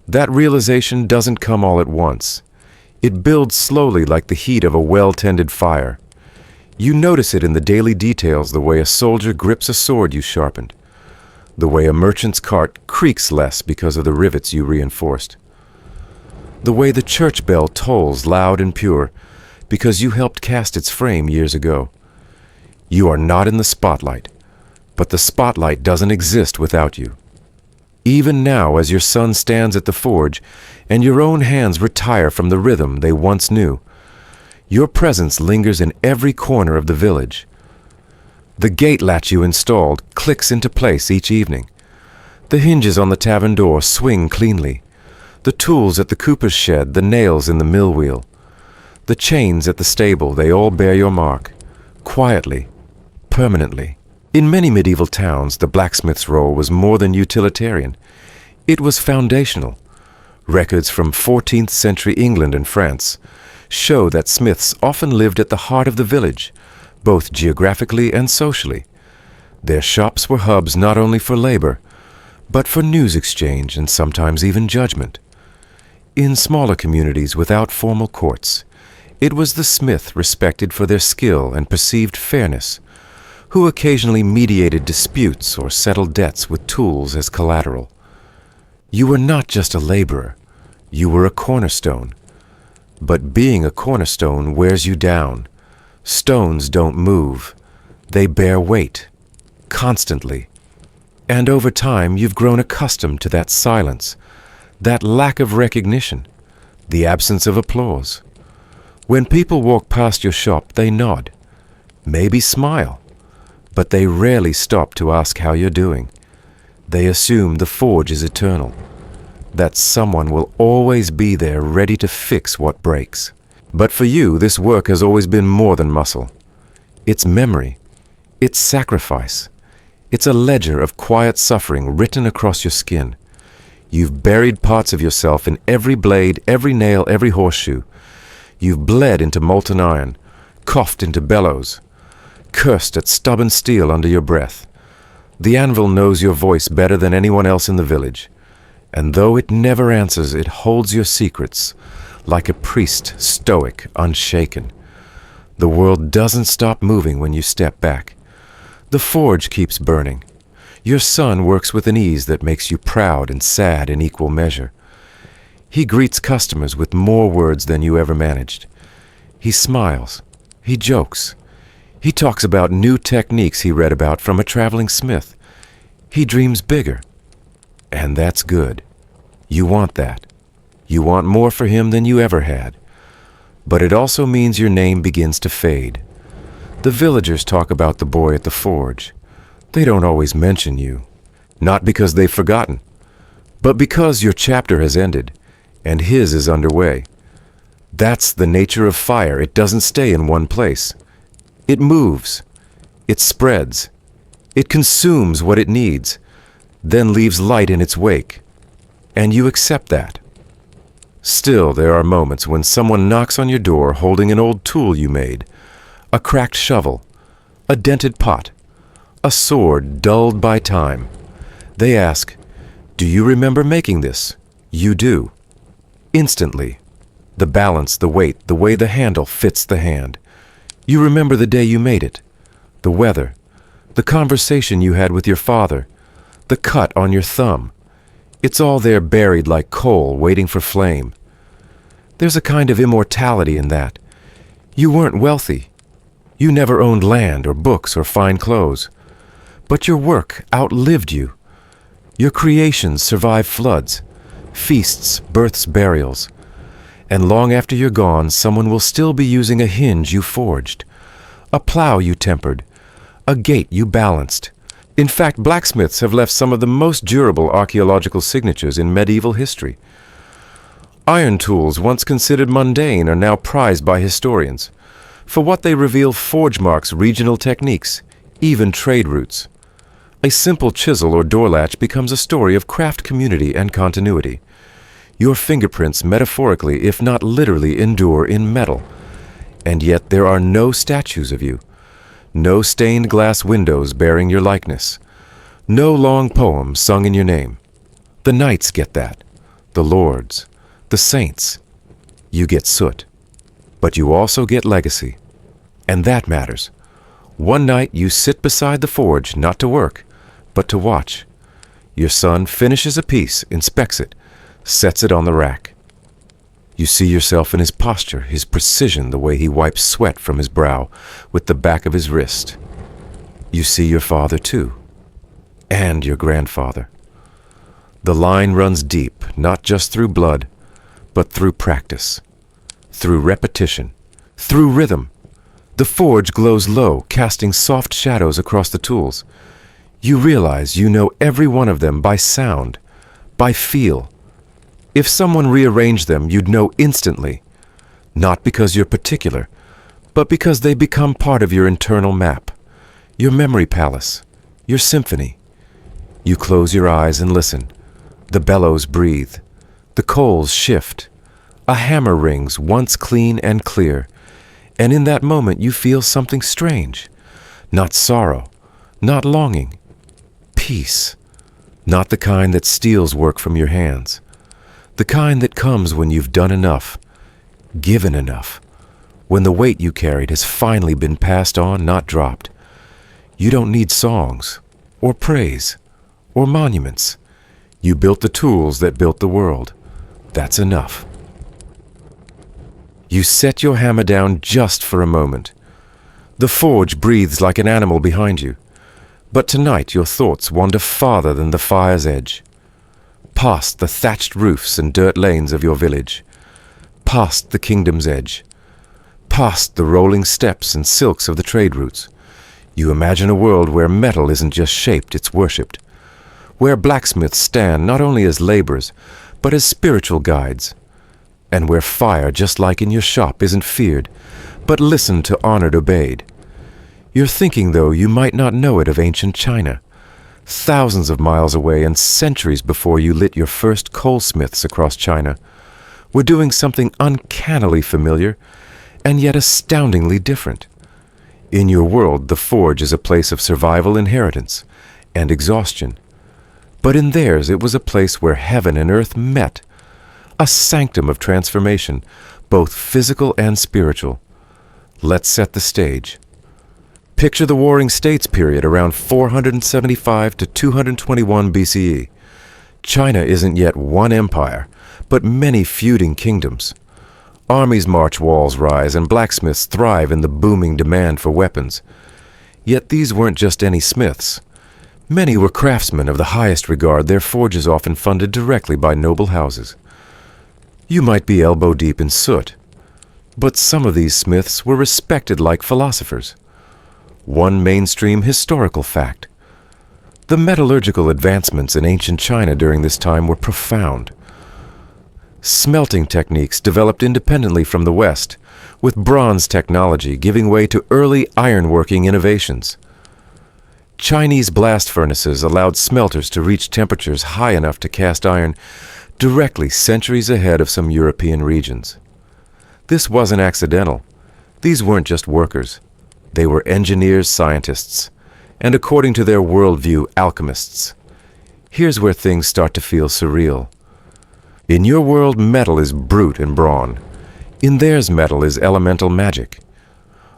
That realization doesn't come all at once. It builds slowly like the heat of a well-tended fire. You notice it in the daily details, the way a soldier grips a sword you sharpened, the way a merchant's cart creaks less because of the rivets you reinforced, the way the church bell tolls loud and pure because you helped cast its frame years ago. You are not in the spotlight, but the spotlight doesn't exist without you. Even now, as your son stands at the forge and your own hands retire from the rhythm they once knew, your presence lingers in every corner of the village. The gate latch you installed clicks into place each evening. The hinges on the tavern door swing cleanly. The tools at the cooper's shed, the nails in the mill wheel, the chains at the stable, they all bear your mark, quietly, permanently. In many medieval towns, the blacksmith's role was more than utilitarian. It was foundational. Records from 14th century England and France show that smiths often lived at the heart of the village, both geographically and socially. Their shops were hubs not only for labor, but for news exchange and sometimes even judgment. In smaller communities without formal courts, it was the smith respected for their skill and perceived fairness, who occasionally mediated disputes or settled debts with tools as collateral. You were not just a laborer, you were a cornerstone. But being a cornerstone wears you down. Stones don't move. They bear weight, constantly. And over time, you've grown accustomed to that silence, that lack of recognition, the absence of applause. When people walk past your shop, they nod, maybe smile, but they rarely stop to ask how you're doing. They assume the forge is eternal, that someone will always be there ready to fix what breaks. But for you, this work has always been more than muscle. It's memory. It's sacrifice. It's a ledger of quiet suffering written across your skin. You've buried parts of yourself in every blade, every nail, every horseshoe. You've bled into molten iron, coughed into bellows, cursed at stubborn steel under your breath. The anvil knows your voice better than anyone else in the village, and though it never answers, it holds your secrets, like a priest, stoic, unshaken. The world doesn't stop moving when you step back. The forge keeps burning. Your son works with an ease that makes you proud and sad in equal measure. He greets customers with more words than you ever managed. He smiles. He jokes. He talks about new techniques he read about from a traveling smith. He dreams bigger. And that's good. You want that. You want more for him than you ever had. But it also means your name begins to fade. The villagers talk about the boy at the forge. They don't always mention you. Not because they've forgotten, but because your chapter has ended and his is underway. That's the nature of fire. It doesn't stay in one place. It moves. It spreads. It consumes what it needs, then leaves light in its wake. And you accept that. Still, there are moments when someone knocks on your door holding an old tool you made, a cracked shovel, a dented pot, a sword dulled by time. They ask, "Do you remember making this?" You do. Instantly. The balance, the weight, the way the handle fits the hand. You remember the day you made it, the weather, the conversation you had with your father, the cut on your thumb. It's all there buried like coal waiting for flame. There's a kind of immortality in that. You weren't wealthy. You never owned land or books or fine clothes. But your work outlived you. Your creations survived floods, feasts, births, burials. And long after you're gone, someone will still be using a hinge you forged, a plow you tempered, a gate you balanced. In fact, blacksmiths have left some of the most durable archaeological signatures in medieval history. Iron tools, once considered mundane, are now prized by historians for what they reveal: forge marks, regional techniques, even trade routes. A simple chisel or door latch becomes a story of craft community and continuity. Your fingerprints, metaphorically, if not literally, endure in metal. And yet there are no statues of you, no stained glass windows bearing your likeness, no long poems sung in your name. The knights get that, the lords, the saints. You get soot, but you also get legacy. And that matters. One night you sit beside the forge, not to work, but to watch. Your son finishes a piece, inspects it, sets it on the rack. You see yourself in his posture, his precision, the way he wipes sweat from his brow with the back of his wrist. You see your father too, and your grandfather. The line runs deep, not just through blood, but through practice, through repetition, through rhythm. The forge glows low, casting soft shadows across the tools. You realize you know every one of them by sound, by feel. If someone rearranged them, you'd know instantly, not because you're particular, but because they become part of your internal map, your memory palace, your symphony. You close your eyes and listen. The bellows breathe. The coals shift. A hammer rings, once clean and clear. And in that moment you feel something strange. Not sorrow, not longing. Peace. Not the kind that steals work from your hands. The kind that comes when you've done enough, given enough, when the weight you carried has finally been passed on, not dropped. You don't need songs, or praise, or monuments. You built the tools that built the world. That's enough. You set your hammer down just for a moment. The forge breathes like an animal behind you. But tonight your thoughts wander farther than the fire's edge. Past the thatched roofs and dirt lanes of your village. Past the kingdom's edge. Past the rolling steps and silks of the trade routes. You imagine a world where metal isn't just shaped, it's worshipped. Where blacksmiths stand not only as laborers, but as spiritual guides. And where fire, just like in your shop, isn't feared, but listened to, honored, obeyed. You're thinking, though, you might not know it, of ancient China, thousands of miles away and centuries before you lit your first coalsmiths across China. We're doing something uncannily familiar, and yet astoundingly different. In your world, the forge is a place of survival, inheritance, and exhaustion. But in theirs, it was a place where heaven and earth met, a sanctum of transformation, both physical and spiritual. Let's set the stage. Picture the Warring States period around 475 to 221 BCE. China isn't yet one empire, but many feuding kingdoms. Armies march, walls rise, and blacksmiths thrive in the booming demand for weapons. Yet these weren't just any smiths. Many were craftsmen of the highest regard, their forges often funded directly by noble houses. You might be elbow deep in soot, but some of these smiths were respected like philosophers. One mainstream historical fact: the metallurgical advancements in ancient China during this time were profound. Smelting techniques developed independently from the West, with bronze technology giving way to early ironworking innovations. Chinese blast furnaces allowed smelters to reach temperatures high enough to cast iron directly centuries ahead of some European regions. This wasn't accidental. These weren't just workers. They were engineers, scientists, and according to their worldview, alchemists. Here's where things start to feel surreal. In your world, metal is brute and brawn. In theirs, metal is elemental magic.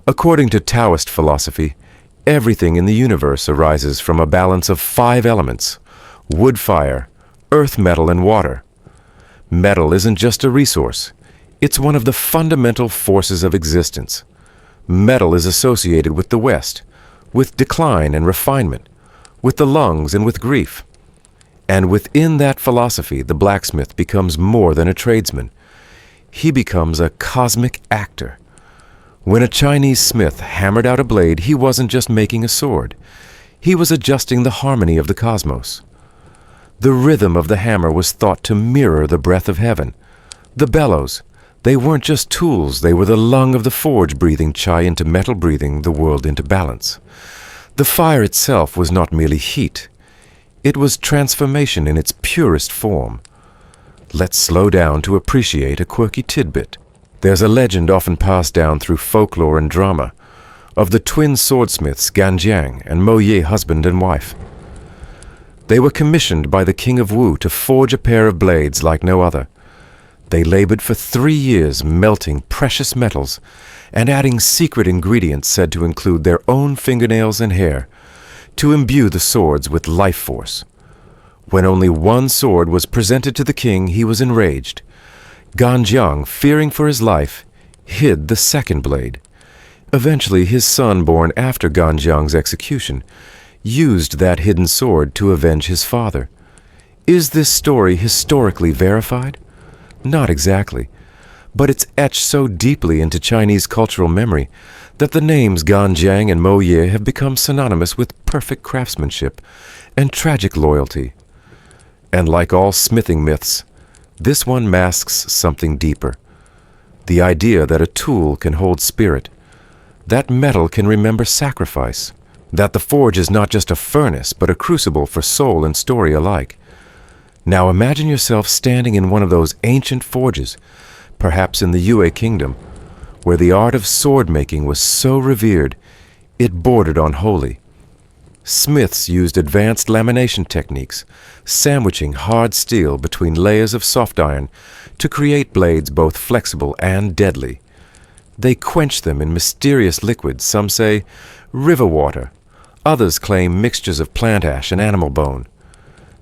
According to Taoist philosophy, everything in the universe arises from a balance of 5 elements: wood, fire, earth, metal, and water. Metal isn't just a resource. It's one of the fundamental forces of existence. Metal is associated with the West, with decline and refinement, with the lungs and with grief. And within that philosophy, the blacksmith becomes more than a tradesman. He becomes a cosmic actor. When a Chinese smith hammered out a blade, he wasn't just making a sword. He was adjusting the harmony of the cosmos. The rhythm of the hammer was thought to mirror the breath of heaven. The bellows, they weren't just tools, they were the lung of the forge, breathing chi into metal, breathing the world into balance. The fire itself was not merely heat. It was transformation in its purest form. Let's slow down to appreciate a quirky tidbit. There's a legend often passed down through folklore and drama of the twin swordsmiths Ganjiang and Mo Ye, husband and wife. They were commissioned by the king of Wu to forge a pair of blades like no other. They labored for 3 years, melting precious metals and adding secret ingredients said to include their own fingernails and hair, to imbue the swords with life force. When only one sword was presented to the king, he was enraged. Ganjiang, fearing for his life, hid the second blade. Eventually, his son, born after Ganjiang's execution, used that hidden sword to avenge his father. Is this story historically verified? Not exactly, but it's etched so deeply into Chinese cultural memory that the names Ganjiang and Mo Ye have become synonymous with perfect craftsmanship and tragic loyalty. And like all smithing myths, this one masks something deeper. The idea that a tool can hold spirit, that metal can remember sacrifice, that the forge is not just a furnace but a crucible for soul and story alike. Now imagine yourself standing in one of those ancient forges, perhaps in the Yue kingdom, where the art of sword making was so revered it bordered on holy. Smiths used advanced lamination techniques, sandwiching hard steel between layers of soft iron to create blades both flexible and deadly. They quenched them in mysterious liquids, some say river water, others claim mixtures of plant ash and animal bone.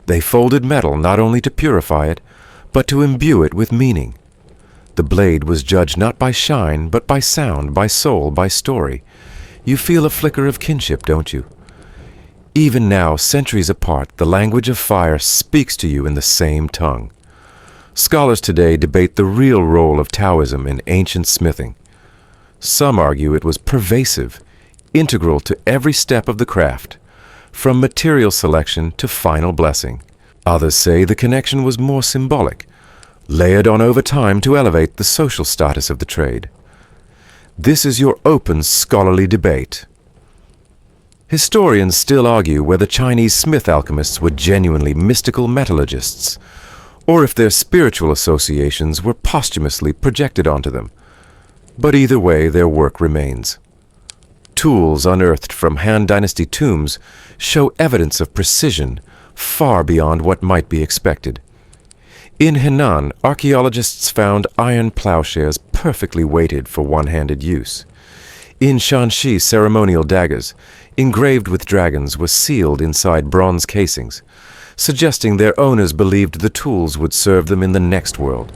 They folded metal not only to purify it, but to imbue it with meaning. The blade was judged not by shine, but by sound, by soul, by story. You feel a flicker of kinship, don't you? Even now, centuries apart, the language of fire speaks to you in the same tongue. Scholars today debate the real role of Taoism in ancient smithing. Some argue it was pervasive, integral to every step of the craft, from material selection to final blessing. Others say the connection was more symbolic, layered on over time to elevate the social status of the trade. This is your open scholarly debate. Historians still argue whether Chinese smith alchemists were genuinely mystical metallurgists, or if their spiritual associations were posthumously projected onto them. But either way, their work remains. Tools unearthed from Han Dynasty tombs show evidence of precision far beyond what might be expected. In Henan, archaeologists found iron plowshares perfectly weighted for one-handed use. In Shanxi, ceremonial daggers, engraved with dragons, were sealed inside bronze casings, suggesting their owners believed the tools would serve them in the next world.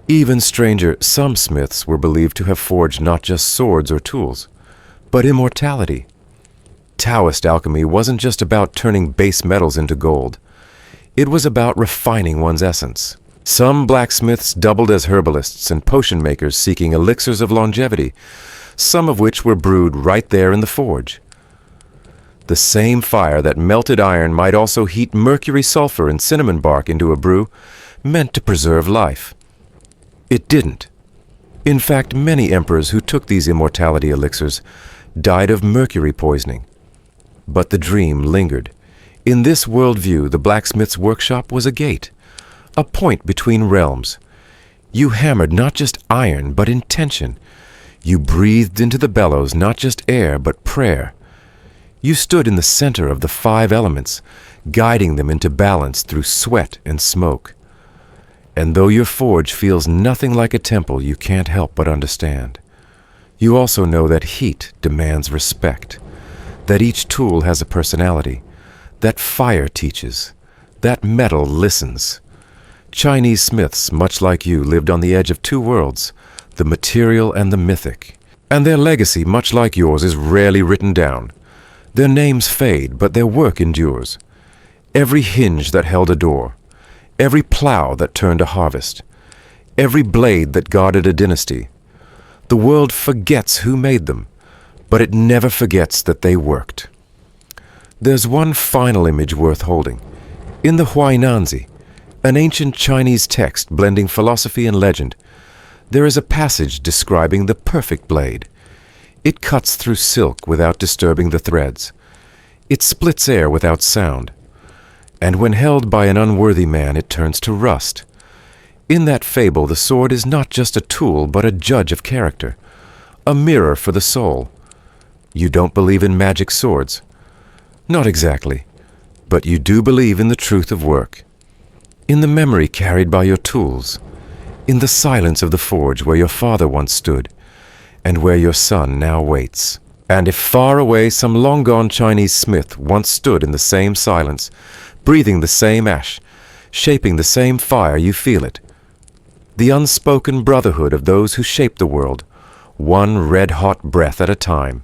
Even stranger, some smiths were believed to have forged not just swords or tools, but immortality. Taoist alchemy wasn't just about turning base metals into gold. It was about refining one's essence. Some blacksmiths doubled as herbalists and potion makers seeking elixirs of longevity, some of which were brewed right there in the forge. The same fire that melted iron might also heat mercury, sulfur, and cinnamon bark into a brew meant to preserve life. It didn't. In fact, many emperors who took these immortality elixirs died of mercury poisoning. But the dream lingered. In this worldview, the blacksmith's workshop was a gate, a point between realms. You hammered not just iron, but intention. You breathed into the bellows not just air, but prayer. You stood in the center of the 5 elements, guiding them into balance through sweat and smoke. And though your forge feels nothing like a temple, you can't help but understand. You also know that heat demands respect, that each tool has a personality, that fire teaches, that metal listens. Chinese smiths, much like you, lived on the edge of 2 worlds, the material and the mythic. And their legacy, much like yours, is rarely written down. Their names fade, but their work endures. Every hinge that held a door, every plow that turned a harvest, every blade that guarded a dynasty. The world forgets who made them, but it never forgets that they worked. There's one final image worth holding. In the Huainanzi, an ancient Chinese text blending philosophy and legend, there is a passage describing the perfect blade. It cuts through silk without disturbing the threads. It splits air without sound. And when held by an unworthy man, it turns to rust. In that fable, the sword is not just a tool, but a judge of character, a mirror for the soul. You don't believe in magic swords? Not exactly, but you do believe in the truth of work, in the memory carried by your tools, in the silence of the forge where your father once stood, and where your son now waits. And if far away some long-gone Chinese smith once stood in the same silence, breathing the same ash, shaping the same fire, you feel it. The unspoken brotherhood of those who shape the world, one red-hot breath at a time.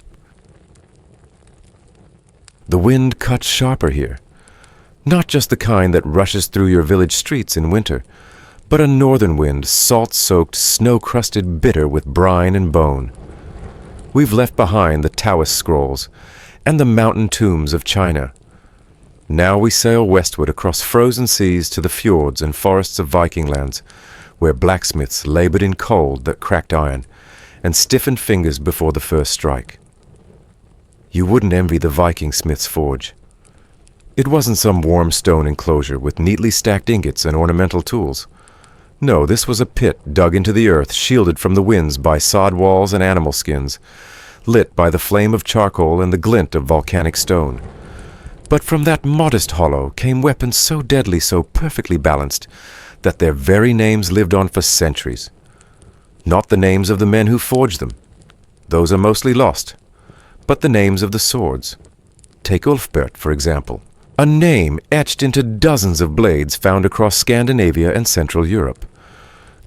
The wind cuts sharper here, not just the kind that rushes through your village streets in winter, but a northern wind, salt-soaked, snow-crusted, bitter with brine and bone. We've left behind the Taoist scrolls and the mountain tombs of China. Now we sail westward across frozen seas to the fjords and forests of Viking lands, where blacksmiths labored in cold that cracked iron and stiffened fingers before the first strike. You wouldn't envy the Viking smith's forge. It wasn't some warm stone enclosure with neatly stacked ingots and ornamental tools. No, this was a pit dug into the earth, shielded from the winds by sod walls and animal skins, lit by the flame of charcoal and the glint of volcanic stone. But from that modest hollow came weapons so deadly, so perfectly balanced, that their very names lived on for centuries. Not the names of the men who forged them. Those are mostly lost. But the names of the swords. Take Ulfbert, for example. A name etched into dozens of blades found across Scandinavia and Central Europe.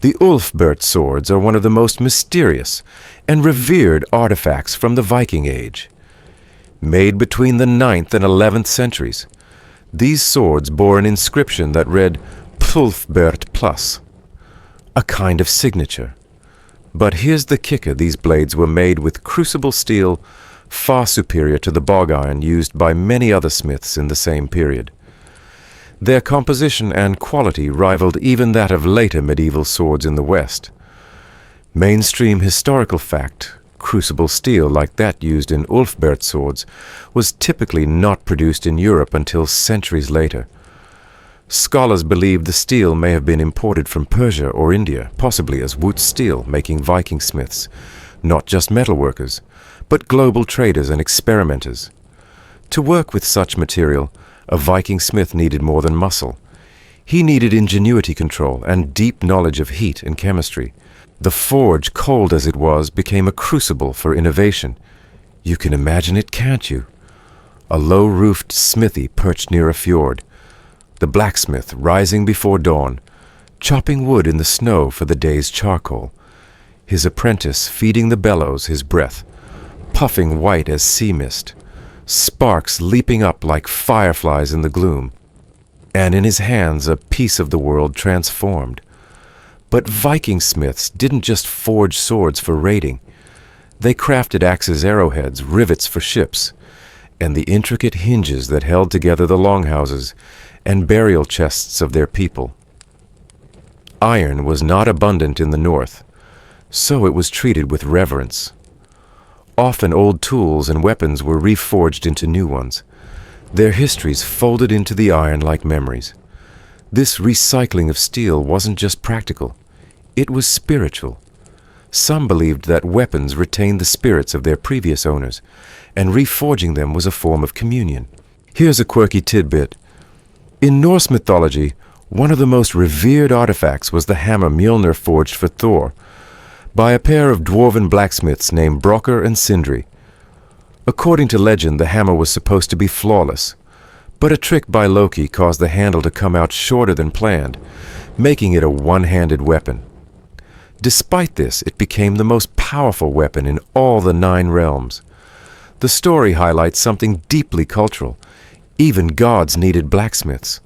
The Ulfbert swords are one of the most mysterious and revered artifacts from the Viking Age. Made between the 9th and 11th centuries, these swords bore an inscription that read Ulfbert Plus, a kind of signature. But here's the kicker: these blades were made with crucible steel far superior to the bog iron used by many other smiths in the same period. Their composition and quality rivaled even that of later medieval swords in the West. Mainstream historical fact: crucible steel like that used in Ulfbert swords was typically not produced in Europe until centuries later. Scholars believe the steel may have been imported from Persia or India, possibly as wootz steel, making Viking smiths, not just metalworkers, but global traders and experimenters. To work with such material, a Viking smith needed more than muscle. He needed ingenuity control and deep knowledge of heat and chemistry. The forge, cold as it was, became a crucible for innovation. You can imagine it, can't you? A low-roofed smithy perched near a fjord. The blacksmith rising before dawn, chopping wood in the snow for the day's charcoal, his apprentice feeding the bellows his breath, puffing white as sea mist, sparks leaping up like fireflies in the gloom, and in his hands a piece of the world transformed. But Viking smiths didn't just forge swords for raiding. They crafted axes, arrowheads, rivets for ships, and the intricate hinges that held together the longhouses and burial chests of their people. Iron was not abundant in the north, so it was treated with reverence. Often old tools and weapons were reforged into new ones, their histories folded into the iron like memories. This recycling of steel wasn't just practical, it was spiritual. Some believed that weapons retained the spirits of their previous owners, and reforging them was a form of communion. Here's a quirky tidbit. In Norse mythology, one of the most revered artifacts was the hammer Mjolnir forged for Thor by a pair of dwarven blacksmiths named Brokkr and Sindri. According to legend, the hammer was supposed to be flawless, but a trick by Loki caused the handle to come out shorter than planned, making it a one-handed weapon. Despite this, it became the most powerful weapon in all the 9 realms. The story highlights something deeply cultural. Even gods needed blacksmiths.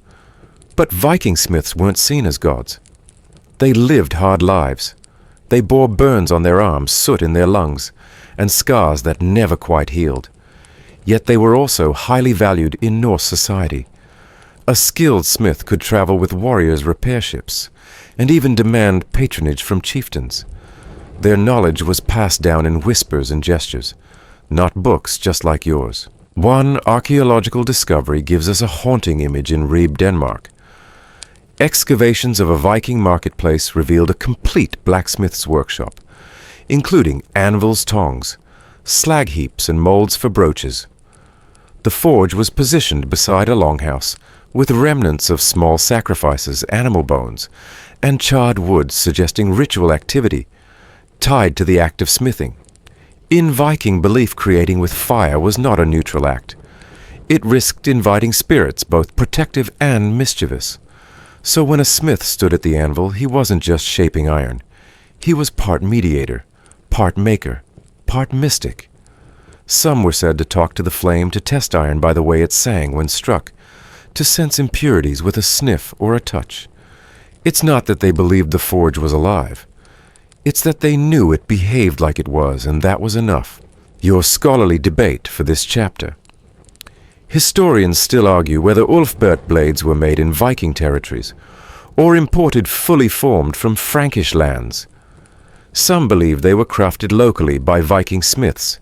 But Viking smiths weren't seen as gods. They lived hard lives. They bore burns on their arms, soot in their lungs, and scars that never quite healed. Yet they were also highly valued in Norse society. A skilled smith could travel with warriors' repair ships, and even demand patronage from chieftains. Their knowledge was passed down in whispers and gestures, not books just like yours. One archaeological discovery gives us a haunting image in Ribe, Denmark. Excavations of a Viking marketplace revealed a complete blacksmith's workshop, including anvils, tongs, slag heaps, and molds for brooches. The forge was positioned beside a longhouse, with remnants of small sacrifices, animal bones, and charred wood suggesting ritual activity tied to the act of smithing. In Viking belief, creating with fire was not a neutral act. It risked inviting spirits, both protective and mischievous. So when a smith stood at the anvil, he wasn't just shaping iron. He was part mediator, part maker, part mystic. Some were said to talk to the flame, to test iron by the way it sang when struck, to sense impurities with a sniff or a touch. It's not that they believed the forge was alive. It's that they knew it behaved like it was, and that was enough. Your scholarly debate for this chapter. Historians still argue whether Ulfberht blades were made in Viking territories or imported fully formed from Frankish lands. Some believe they were crafted locally by Viking smiths,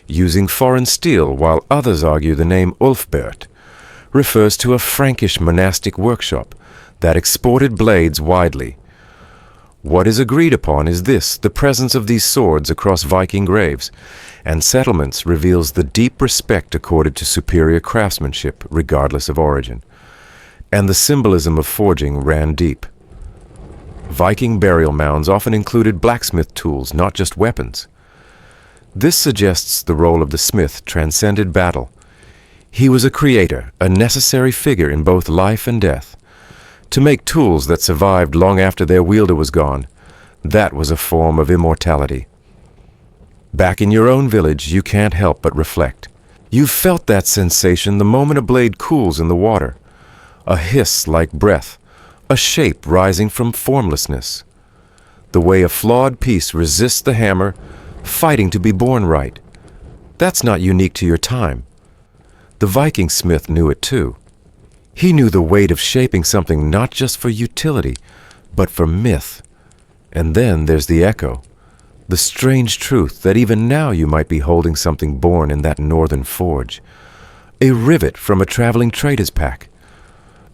using foreign steel, while others argue the name Ulfberht refers to a Frankish monastic workshop that exported blades widely. What is agreed upon is this: the presence of these swords across Viking graves and settlements reveals the deep respect accorded to superior craftsmanship, regardless of origin. And the symbolism of forging ran deep. Viking burial mounds often included blacksmith tools, not just weapons. This suggests the role of the smith transcended battle. He was a creator, a necessary figure in both life and death. To make tools that survived long after their wielder was gone, that was a form of immortality. Back in your own village, you can't help but reflect. You've felt that sensation the moment a blade cools in the water. A hiss like breath, a shape rising from formlessness. The way a flawed piece resists the hammer, fighting to be born right. That's not unique to your time. The Viking smith knew it too. He knew the weight of shaping something not just for utility, but for myth. And then there's the echo, the strange truth that even now you might be holding something born in that northern forge. A rivet from a traveling trader's pack.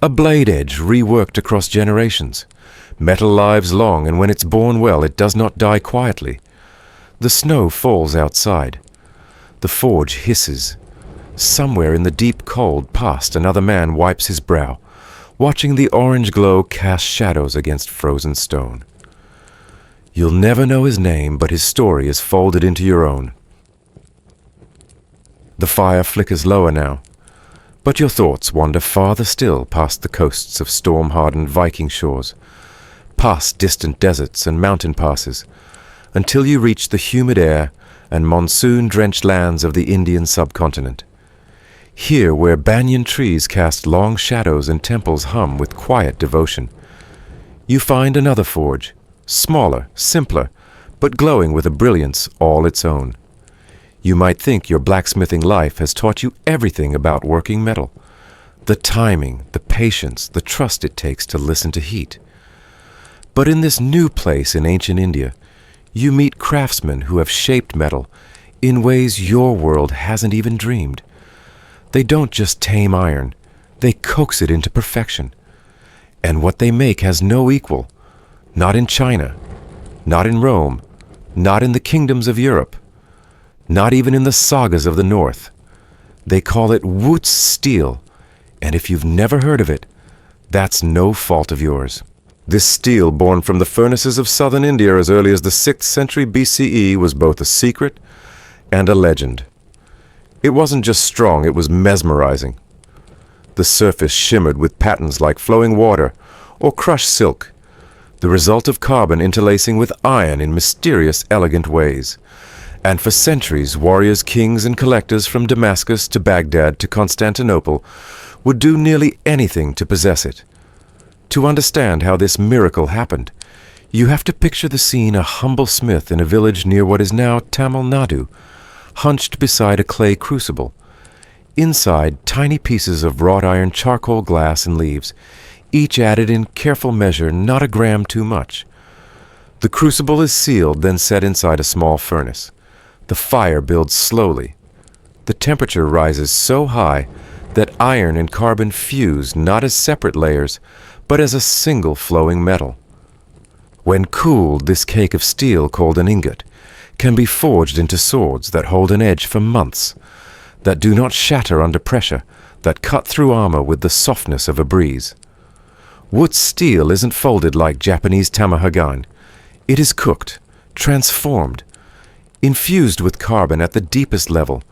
A blade edge reworked across generations. Metal lives long, and when it's born well, it does not die quietly. The snow falls outside. The forge hisses. Somewhere in the deep cold past, another man wipes his brow, watching the orange glow cast shadows against frozen stone. You'll never know his name, but his story is folded into your own. The fire flickers lower now, but your thoughts wander farther still past the coasts of storm-hardened Viking shores, past distant deserts and mountain passes, until you reach the humid air and monsoon-drenched lands of the Indian subcontinent. Here, where banyan trees cast long shadows and temples hum with quiet devotion, you find another forge, smaller, simpler, but glowing with a brilliance all its own. You might think your blacksmithing life has taught you everything about working metal. The timing, the patience, the trust it takes to listen to heat. But in this new place in ancient India, you meet craftsmen who have shaped metal in ways your world hasn't even dreamed. They don't just tame iron, they coax it into perfection. And what they make has no equal, not in China, not in Rome, not in the kingdoms of Europe, not even in the sagas of the North. They call it Wootz steel, and if you've never heard of it, that's no fault of yours. This steel, born from the furnaces of southern India as early as the 6th century BCE, was both a secret and a legend. It wasn't just strong, it was mesmerizing. The surface shimmered with patterns like flowing water or crushed silk, the result of carbon interlacing with iron in mysterious, elegant ways. And for centuries, warriors, kings, and collectors from Damascus to Baghdad to Constantinople would do nearly anything to possess it. To understand how this miracle happened, you have to picture the scene: a humble smith in a village near what is now Tamil Nadu, hunched beside a clay crucible. Inside, tiny pieces of wrought iron, charcoal, glass, and leaves, each added in careful measure, not a gram too much. The crucible is sealed, then set inside a small furnace. The fire builds slowly. The temperature rises so high that iron and carbon fuse not as separate layers, but as a single flowing metal. When cooled, this cake of steel, called an ingot, can be forged into swords that hold an edge for months, that do not shatter under pressure, that cut through armor with the softness of a breeze. Wootz steel isn't folded like Japanese tamahagan. It is cooked, transformed, infused with carbon at the deepest level,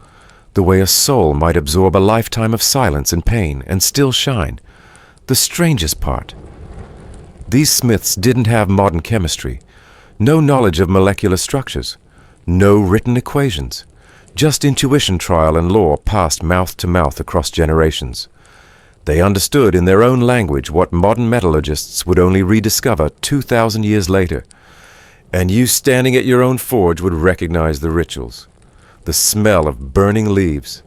the way a soul might absorb a lifetime of silence and pain and still shine. The strangest part: these smiths didn't have modern chemistry, no knowledge of molecular structures, no written equations, just intuition, trial, and law passed mouth to mouth across generations. They understood in their own language what modern metallurgists would only rediscover 2,000 years later. And you standing at your own forge would recognize the rituals, the smell of burning leaves,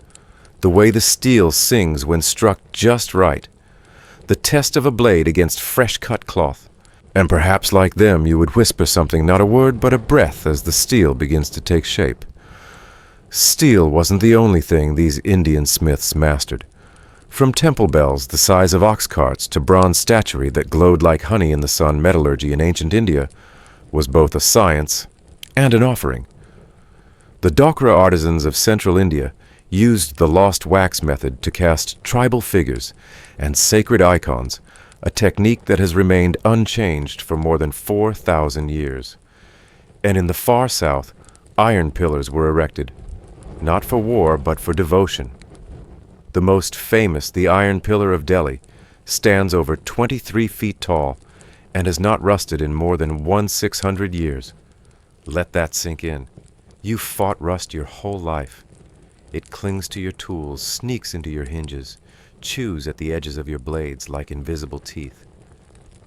the way the steel sings when struck just right, the test of a blade against fresh-cut cloth. And perhaps like them you would whisper something, not a word but a breath, as the steel begins to take shape. Steel wasn't the only thing these Indian smiths mastered. From temple bells the size of ox carts to bronze statuary that glowed like honey in the sun, metallurgy in ancient India was both a science and an offering. The Dokra artisans of central India used the lost wax method to cast tribal figures and sacred icons, a technique that has remained unchanged for more than 4,000 years. And in the far south, iron pillars were erected, not for war but for devotion. The most famous, the Iron Pillar of Delhi, stands over 23 feet tall and has not rusted in more than 1/600 years. Let that sink in. You've fought rust your whole life. It clings to your tools, sneaks into your hinges, chews at the edges of your blades like invisible teeth.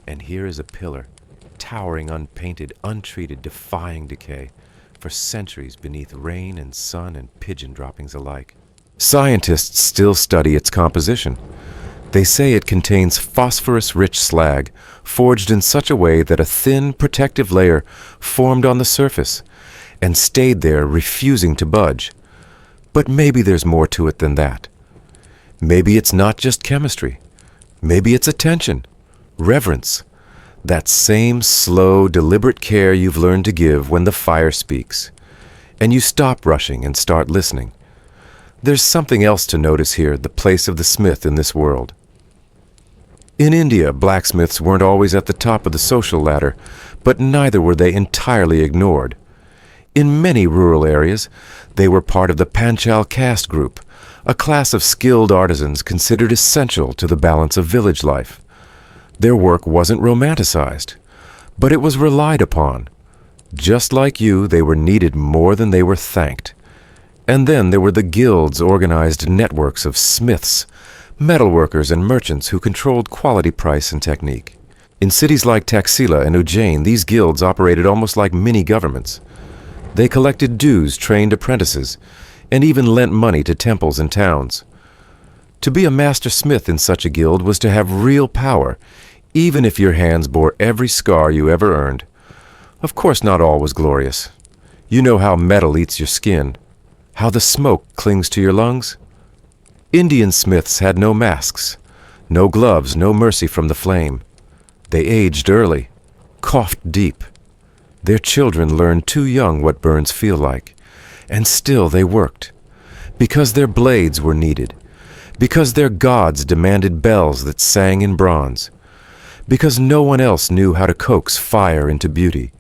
And here is a pillar, towering, unpainted, untreated, defying decay, for centuries beneath rain and sun and pigeon droppings alike. Scientists still study its composition. They say it contains phosphorus-rich slag, forged in such a way that a thin, protective layer formed on the surface and stayed there, refusing to budge. But maybe there's more to it than that. Maybe it's not just chemistry. Maybe it's attention, reverence, that same slow, deliberate care you've learned to give when the fire speaks, and you stop rushing and start listening. There's something else to notice here, the place of the smith in this world. In India, blacksmiths weren't always at the top of the social ladder, but neither were they entirely ignored. In many rural areas, they were part of the Panchal caste group, a class of skilled artisans considered essential to the balance of village life. Their work wasn't romanticized, But it was relied upon. Just like you, they were needed more than they were thanked. And then there were the guilds, organized networks of smiths, metalworkers, and merchants who controlled quality, price, and technique. In cities like Taxila and Ujjain, these guilds operated almost like mini-governments. They collected dues, trained apprentices, and even lent money to temples and towns. To be a master smith in such a guild was to have real power, even if your hands bore every scar you ever earned. Of course, not all was glorious. You know how metal eats your skin, how the smoke clings to your lungs. Indian smiths had no masks, no gloves, no mercy from the flame. They aged early, coughed deep. Their children learned too young what burns feel like, and still they worked, because their blades were needed, because their gods demanded bells that sang in bronze, because no one else knew how to coax fire into beauty.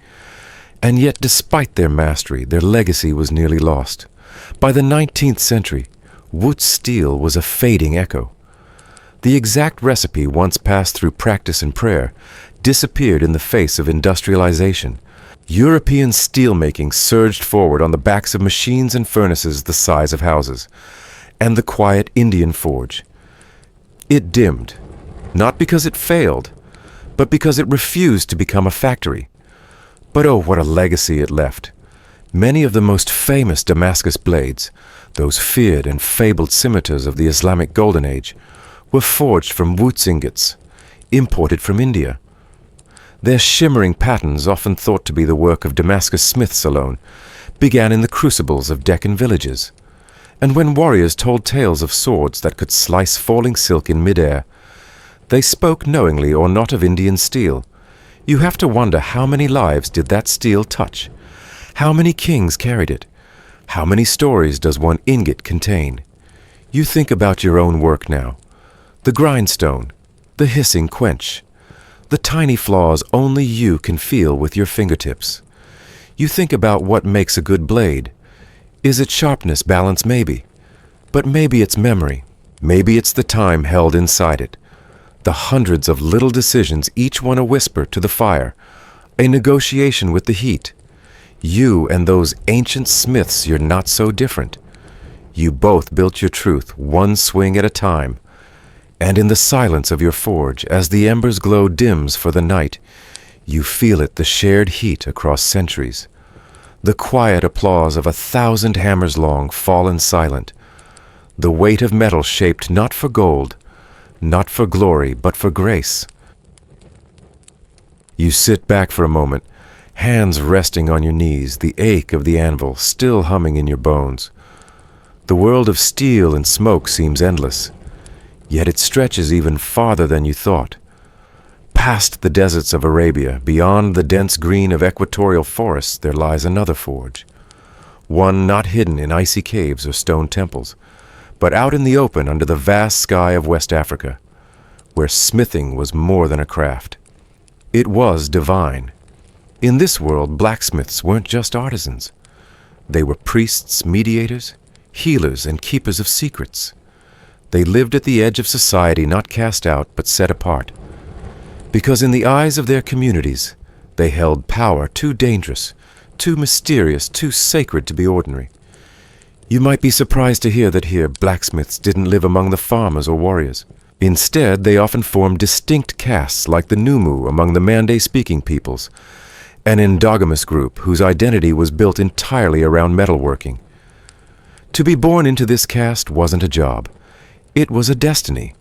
And yet, despite their mastery, their legacy was nearly lost. By the 19th century, Wootz steel was a fading echo. The exact recipe, once passed through practice and prayer, disappeared in the face of industrialization. European steelmaking surged forward on the backs of machines and furnaces the size of houses, and the quiet Indian forge. It dimmed, not because it failed, but because it refused to become a factory. But oh, what a legacy it left. Many of the most famous Damascus blades, those feared and fabled scimitars of the Islamic Golden Age, were forged from Wootz ingots, imported from India. Their shimmering patterns, often thought to be the work of Damascus smiths alone, began in the crucibles of Deccan villages. And when warriors told tales of swords that could slice falling silk in midair, they spoke knowingly or not of Indian steel. You have to wonder how many lives did that steel touch? How many kings carried it? How many stories does one ingot contain? You think about your own work now. The grindstone, the hissing quench, the tiny flaws only you can feel with your fingertips. You think about what makes a good blade. Is it sharpness, balance? Maybe. But maybe it's memory. Maybe it's the time held inside it. The hundreds of little decisions, each one a whisper to the fire, a negotiation with the heat. You and those ancient smiths, you're not so different. You both built your truth, one swing at a time. And in the silence of your forge, as the ember's glow dims for the night, you feel it, the shared heat across centuries. The quiet applause of 1,000 hammers long, fallen silent. The weight of metal shaped not for gold, not for glory, but for grace. You sit back for a moment, hands resting on your knees, the ache of the anvil still humming in your bones. The world of steel and smoke seems endless, yet it stretches even farther than you thought. Past the deserts of Arabia, beyond the dense green of equatorial forests, there lies another forge. One not hidden in icy caves or stone temples, but out in the open under the vast sky of West Africa, where smithing was more than a craft. It was divine. In this world, blacksmiths weren't just artisans. They were priests, mediators, healers, and keepers of secrets. They lived at the edge of society, not cast out, but set apart. Because in the eyes of their communities, they held power too dangerous, too mysterious, too sacred to be ordinary. You might be surprised to hear that here blacksmiths didn't live among the farmers or warriors. Instead, they often formed distinct castes like the Numu among the Mande-speaking peoples, an endogamous group whose identity was built entirely around metalworking. To be born into this caste wasn't a job. It was a destiny.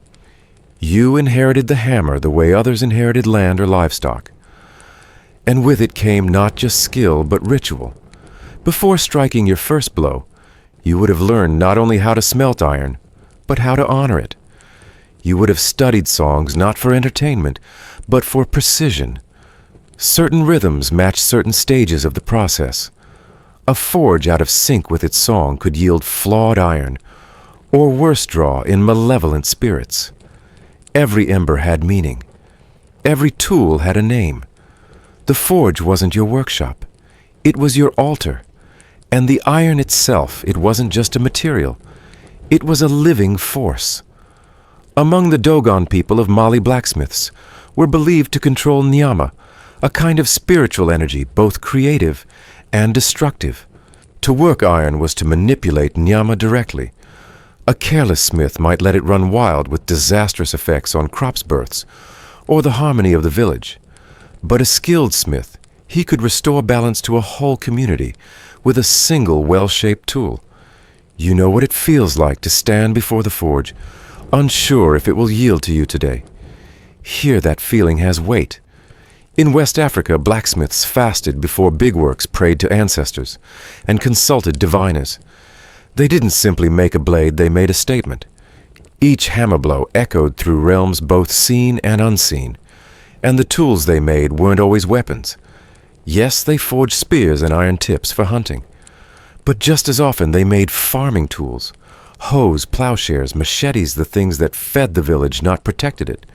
You inherited the hammer the way others inherited land or livestock. And with it came not just skill, but ritual. Before striking your first blow, you would have learned not only how to smelt iron, but how to honor it. You would have studied songs not for entertainment, but for precision. Certain rhythms matched certain stages of the process. A forge out of sync with its song could yield flawed iron, or worse draw in malevolent spirits. Every ember had meaning. Every tool had a name. The forge wasn't your workshop. It was your altar. And the iron itself, it wasn't just a material. It was a living force. Among the Dogon people of Mali blacksmiths were believed to control Nyama, a kind of spiritual energy, both creative and destructive. To work iron was to manipulate nyama directly. A careless smith might let it run wild with disastrous effects on crops' births or the harmony of the village. But a skilled smith, he could restore balance to a whole community with a single well-shaped tool. You know what it feels like to stand before the forge, unsure if it will yield to you today. Here that feeling has weight. In West Africa, blacksmiths fasted before big works, prayed to ancestors, and consulted diviners. They didn't simply make a blade, they made a statement. Each hammer blow echoed through realms both seen and unseen, and the tools they made weren't always weapons. Yes, they forged spears and iron tips for hunting, but just as often they made farming tools, hoes, plowshares, machetes, the things that fed the village, not protected it.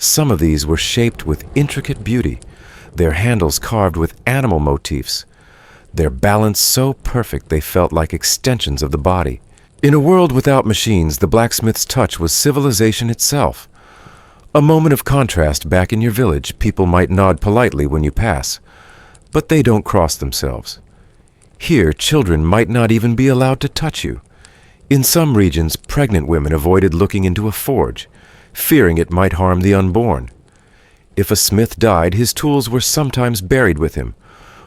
Some of these were shaped with intricate beauty, their handles carved with animal motifs, their balance so perfect they felt like extensions of the body. In a world without machines, the blacksmith's touch was civilization itself. A moment of contrast back in your village, people might nod politely when you pass, but they don't cross themselves. Here, children might not even be allowed to touch you. In some regions, pregnant women avoided looking into a forge, fearing it might harm the unborn. If a smith died, his tools were sometimes buried with him,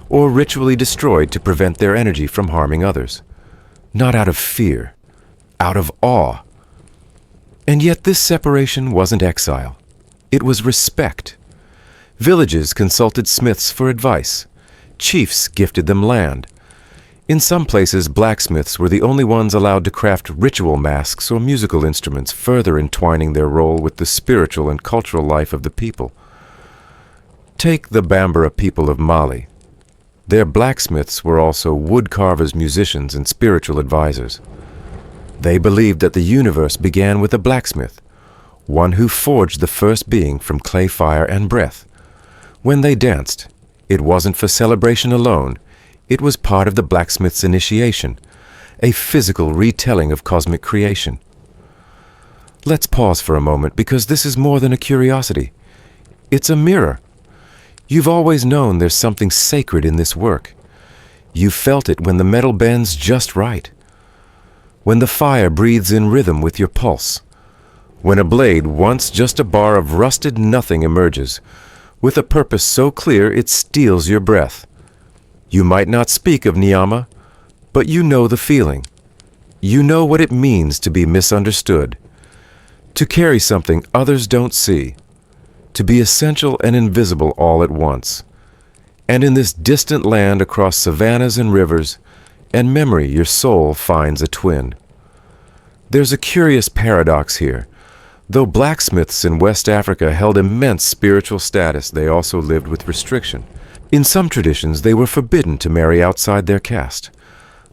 or ritually destroyed to prevent their energy from harming others. Not out of fear, out of awe. And yet this separation wasn't exile. It was respect. Villages consulted smiths for advice. Chiefs gifted them land. In some places, blacksmiths were the only ones allowed to craft ritual masks or musical instruments, further entwining their role with the spiritual and cultural life of the people. Take the Bambara people of Mali. Their blacksmiths were also woodcarvers, musicians, and spiritual advisors. They believed that the universe began with a blacksmith, one who forged the first being from clay, fire, and breath. When they danced, it wasn't for celebration alone. It was part of the blacksmith's initiation, a physical retelling of cosmic creation. Let's pause for a moment, because this is more than a curiosity. It's a mirror. You've always known there's something sacred in this work. You felt it when the metal bends just right, when the fire breathes in rhythm with your pulse, when a blade, once just a bar of rusted nothing, emerges, with a purpose so clear it steals your breath. You might not speak of Nyama, but you know the feeling. You know what it means to be misunderstood, to carry something others don't see, to be essential and invisible all at once. And in this distant land across savannas and rivers and memory, your soul finds a twin. There's a curious paradox here. Though blacksmiths in West Africa held immense spiritual status, they also lived with restriction. In some traditions, they were forbidden to marry outside their caste,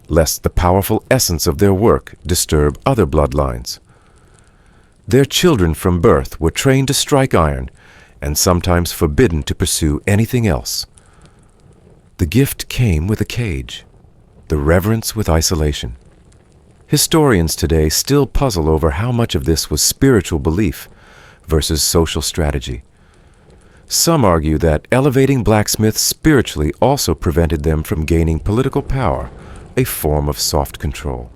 lest the powerful essence of their work disturb other bloodlines. Their children from birth were trained to strike iron, and sometimes forbidden to pursue anything else. The gift came with a cage, the reverence with isolation. Historians today still puzzle over how much of this was spiritual belief versus social strategy. Some argue that elevating blacksmiths spiritually also prevented them from gaining political power, a form of soft control.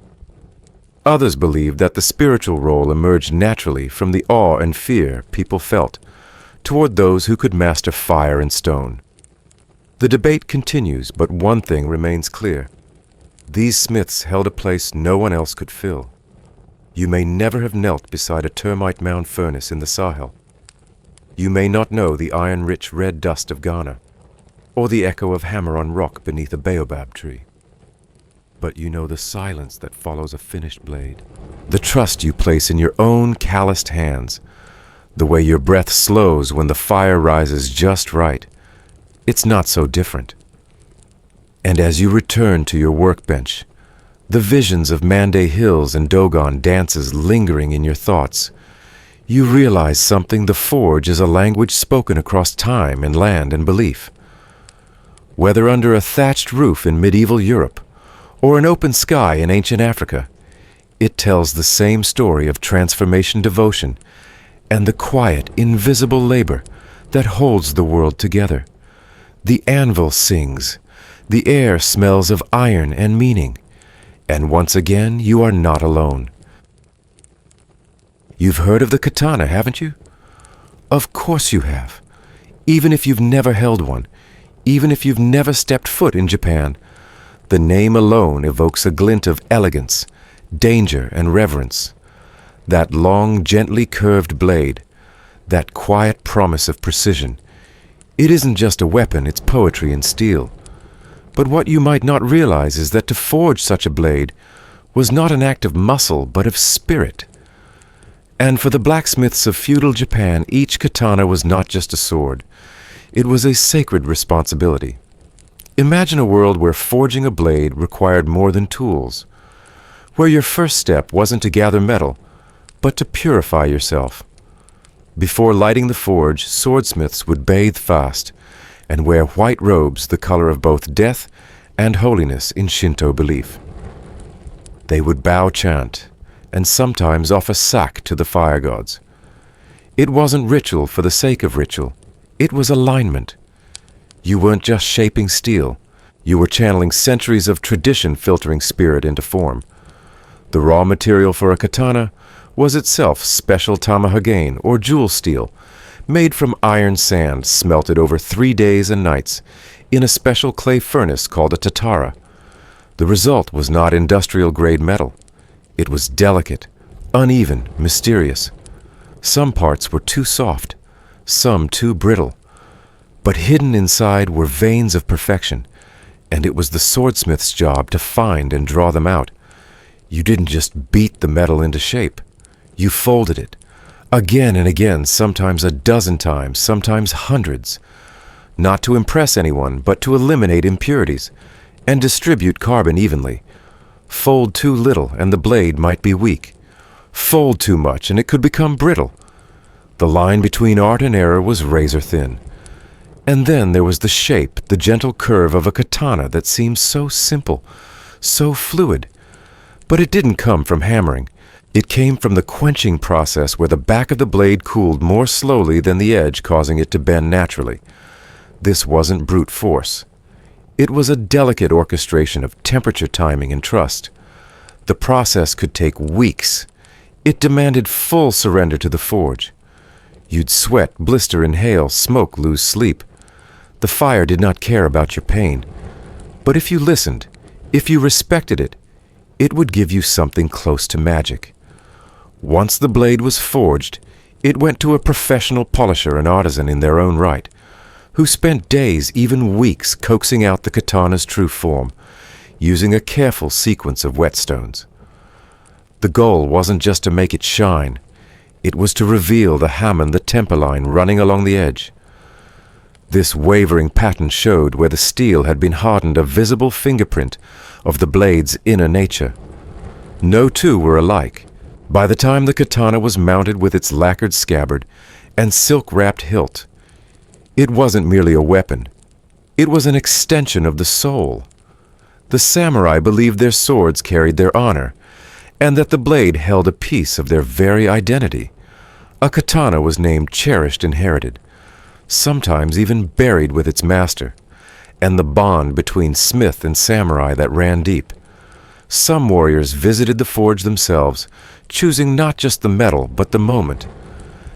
Others believe that the spiritual role emerged naturally from the awe and fear people felt toward those who could master fire and stone. The debate continues, but one thing remains clear. These smiths held a place no one else could fill. You may never have knelt beside a termite mound furnace in the Sahel. You may not know the iron-rich red dust of Ghana, or the echo of hammer on rock beneath a baobab tree. But you know the silence that follows a finished blade, the trust you place in your own calloused hands, the way your breath slows when the fire rises just right. It's not so different. And as you return to your workbench, the visions of Mande Hills and Dogon dances lingering in your thoughts, you realize something: the forge is a language spoken across time and land and belief. Whether under a thatched roof in medieval Europe or an open sky in ancient Africa, it tells the same story of transformation, devotion, and the quiet, invisible labor that holds the world together. The anvil sings. The air smells of iron and meaning. And once again, you are not alone. You've heard of the katana, haven't you? Of course you have. Even if you've never held one, even if you've never stepped foot in Japan, the name alone evokes a glint of elegance, danger, and reverence. That long, gently curved blade, that quiet promise of precision. It isn't just a weapon, it's poetry in steel. But what you might not realize is that to forge such a blade was not an act of muscle, but of spirit. And for the blacksmiths of feudal Japan, each katana was not just a sword. It was a sacred responsibility. Imagine a world where forging a blade required more than tools, where your first step wasn't to gather metal, but to purify yourself. Before lighting the forge, swordsmiths would bathe fast and wear white robes the color of both death and holiness in Shinto belief. They would bow chant and sometimes offer sack to the fire gods. It wasn't ritual for the sake of ritual. It was alignment. You weren't just shaping steel. You were channeling centuries of tradition filtering spirit into form. The raw material for a katana was itself special tamahagane or jewel steel, made from iron sand smelted over 3 days and nights in a special clay furnace called a tatara. The result was not industrial-grade metal. It was delicate, uneven, mysterious. Some parts were too soft, some too brittle. But hidden inside were veins of perfection, and it was the swordsmith's job to find and draw them out. You didn't just beat the metal into shape. You folded it, again and again, sometimes a dozen times, sometimes hundreds. Not to impress anyone, but to eliminate impurities and distribute carbon evenly. Fold too little and the blade might be weak. Fold too much and it could become brittle. The line between art and error was razor thin. And then there was the shape, the gentle curve of a katana that seemed so simple, so fluid. But it didn't come from hammering. It came from the quenching process where the back of the blade cooled more slowly than the edge, causing it to bend naturally. This wasn't brute force. It was a delicate orchestration of temperature timing and trust. The process could take weeks. It demanded full surrender to the forge. You'd sweat, blister, inhale, smoke, lose sleep. The fire did not care about your pain. But if you listened, if you respected it, it would give you something close to magic. Once the blade was forged, it went to a professional polisher and artisan in their own right, who spent days, even weeks, coaxing out the katana's true form, using a careful sequence of whetstones. The goal wasn't just to make it shine. It was to reveal the hammer and the temper line running along the edge. This wavering pattern showed where the steel had been hardened, a visible fingerprint of the blade's inner nature. No two were alike. By the time the katana was mounted with its lacquered scabbard and silk-wrapped hilt, it wasn't merely a weapon. It was an extension of the soul. The samurai believed their swords carried their honor, and that the blade held a piece of their very identity. A katana was named cherished inherited, sometimes even buried with its master, and the bond between smith and samurai that ran deep. Some warriors visited the forge themselves, choosing not just the metal, but the moment.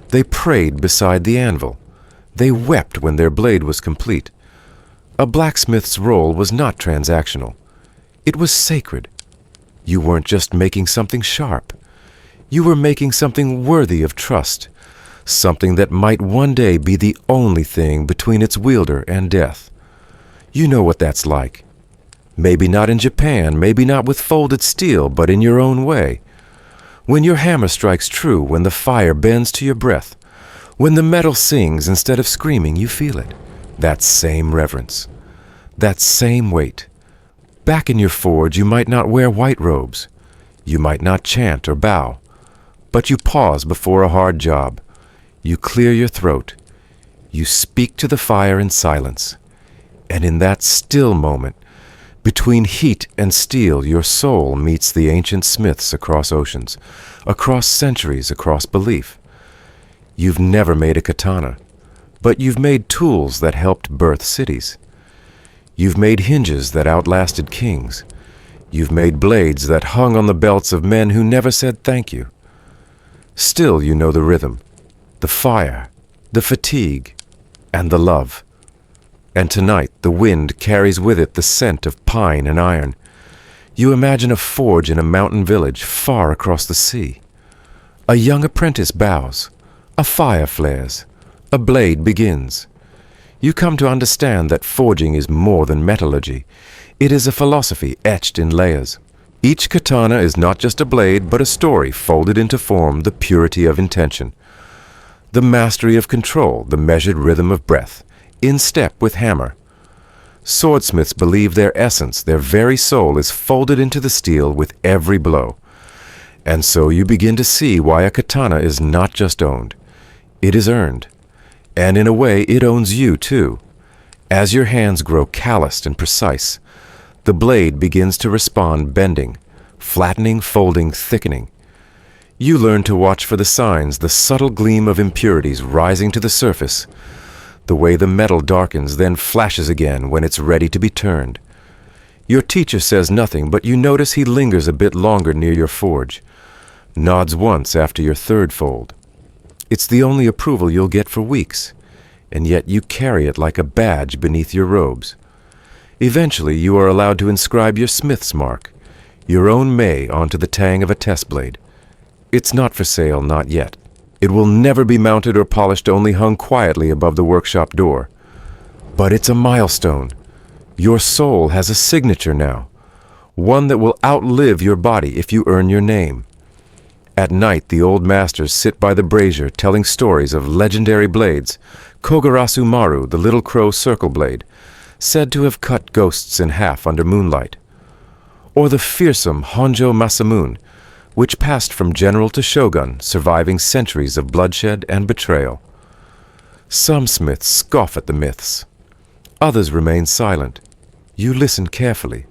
They prayed beside the anvil. They wept when their blade was complete. A blacksmith's role was not transactional. It was sacred. You weren't just making something sharp. You were making something worthy of trust, something that might one day be the only thing between its wielder and death. You know what that's like. Maybe not in Japan, maybe not with folded steel, but in your own way. When your hammer strikes true, when the fire bends to your breath, when the metal sings instead of screaming, you feel it. That same reverence, that same weight. Back in your forge, you might not wear white robes. You might not chant or bow. But you pause before a hard job. You clear your throat. You speak to the fire in silence. And in that still moment, between heat and steel, your soul meets the ancient smiths across oceans, across centuries, across belief. You've never made a katana, But you've made tools that helped birth cities. You've made hinges that outlasted kings. You've made blades that hung on the belts of men who never said thank you. Still you know the rhythm, the fire, the fatigue, and the love. And tonight the wind carries with it the scent of pine and iron. You imagine a forge in a mountain village far across the sea. A young apprentice bows, a fire flares, a blade begins. You come to understand that forging is more than metallurgy. It is a philosophy etched in layers. Each katana is not just a blade, but a story folded into form, the purity of intention, the mastery of control, the measured rhythm of breath, in step with hammer. Swordsmiths believe their essence, their very soul, is folded into the steel with every blow. And so you begin to see why a katana is not just owned. It is earned. And in a way, it owns you too. As your hands grow calloused and precise, the blade begins to respond, bending, flattening, folding, thickening. You learn to watch for the signs, the subtle gleam of impurities rising to the surface, the way the metal darkens, then flashes again when it's ready to be turned. Your teacher says nothing, but you notice he lingers a bit longer near your forge, nods once after your third fold. It's the only approval you'll get for weeks, and yet you carry it like a badge beneath your robes. Eventually, you are allowed to inscribe your smith's mark, your own May, onto the tang of a test blade. It's not for sale, not yet. It will never be mounted or polished, only hung quietly above the workshop door. But it's a milestone. Your soul has a signature now, one that will outlive your body if you earn your name. At night, the old masters sit by the brazier telling stories of legendary blades, Kogarasu Maru, the little crow circle blade, said to have cut ghosts in half under moonlight, or the fearsome Honjo Masamune, which passed from general to shogun, surviving centuries of bloodshed and betrayal. Some smiths scoff at the myths. Others remain silent. You listen carefully,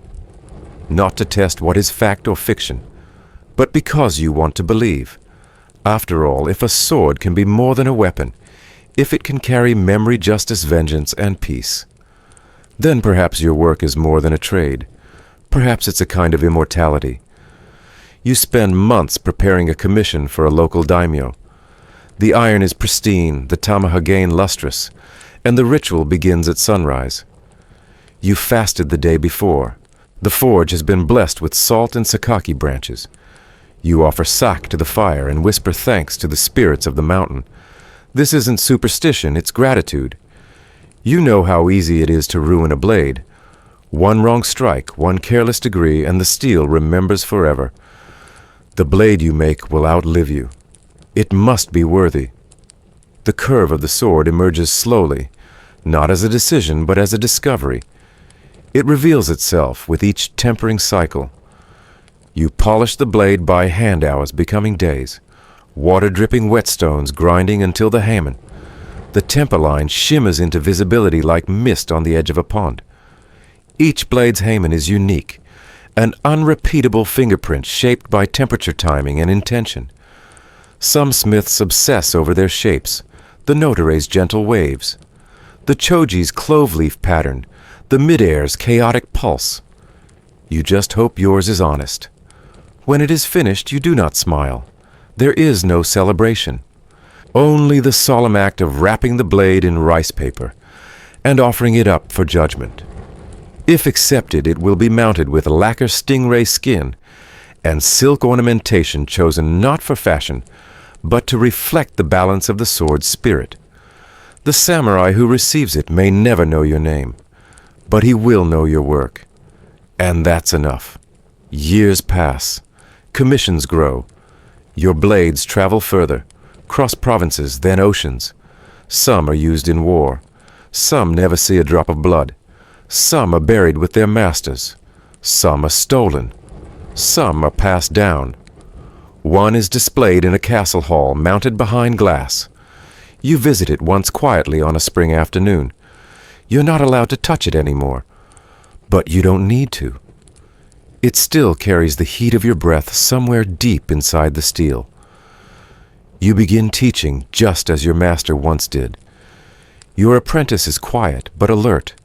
not to test what is fact or fiction, but because you want to believe. After all, if a sword can be more than a weapon, if it can carry memory, justice, vengeance, and peace, then perhaps your work is more than a trade. Perhaps it's a kind of immortality. You spend months preparing a commission for a local daimyo. The iron is pristine, the tamahagane lustrous, and the ritual begins at sunrise. You fasted the day before. The forge has been blessed with salt and sakaki branches. You offer sak to the fire and whisper thanks to the spirits of the mountain. This isn't superstition, it's gratitude. You know how easy it is to ruin a blade. One wrong strike, one careless degree, and the steel remembers forever. The blade you make will outlive you. It must be worthy. The curve of the sword emerges slowly, not as a decision, but as a discovery. It reveals itself with each tempering cycle. You polish the blade by hand hours becoming days, water-dripping whetstones grinding until the hamon. The temper line shimmers into visibility like mist on the edge of a pond. Each blade's hamon is unique, an unrepeatable fingerprint shaped by temperature timing and intention. Some smiths obsess over their shapes, the notare's gentle waves, the choji's cloveleaf pattern, the mid-air's chaotic pulse. You just hope yours is honest. When it is finished, you do not smile. There is no celebration. Only the solemn act of wrapping the blade in rice paper and offering it up for judgment. If accepted, it will be mounted with lacquer stingray skin and silk ornamentation chosen not for fashion, but to reflect the balance of the sword's spirit. The samurai who receives it may never know your name, but he will know your work. And that's enough. Years pass. Commissions grow. Your blades travel further, cross provinces, then oceans. Some are used in war. Some never see a drop of blood. Some are buried with their masters. Some are stolen. Some are passed down. One is displayed in a castle hall mounted behind glass. You visit it once quietly on a spring afternoon. You're not allowed to touch it anymore. But you don't need to. It still carries the heat of your breath somewhere deep inside the steel. You begin teaching just as your master once did. Your apprentice is quiet but alert,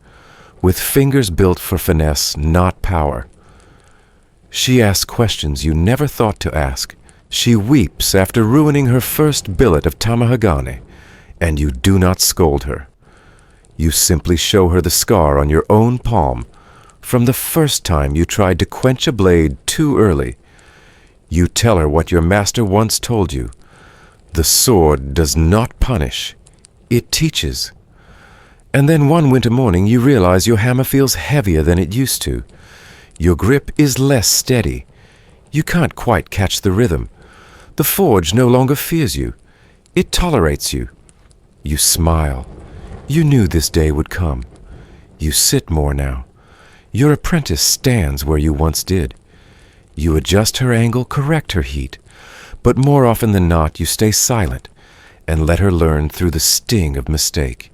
with fingers built for finesse, not power. She asks questions you never thought to ask. She weeps after ruining her first billet of tamahagane, and you do not scold her. You simply show her the scar on your own palm from the first time you tried to quench a blade too early. You tell her what your master once told you. The sword does not punish, it teaches. And then one winter morning you realize your hammer feels heavier than it used to. Your grip is less steady. You can't quite catch the rhythm. The forge no longer fears you. It tolerates you. You smile. You knew this day would come. You sit more now. Your apprentice stands where you once did. You adjust her angle, correct her heat, but more often than not you stay silent and let her learn through the sting of mistake.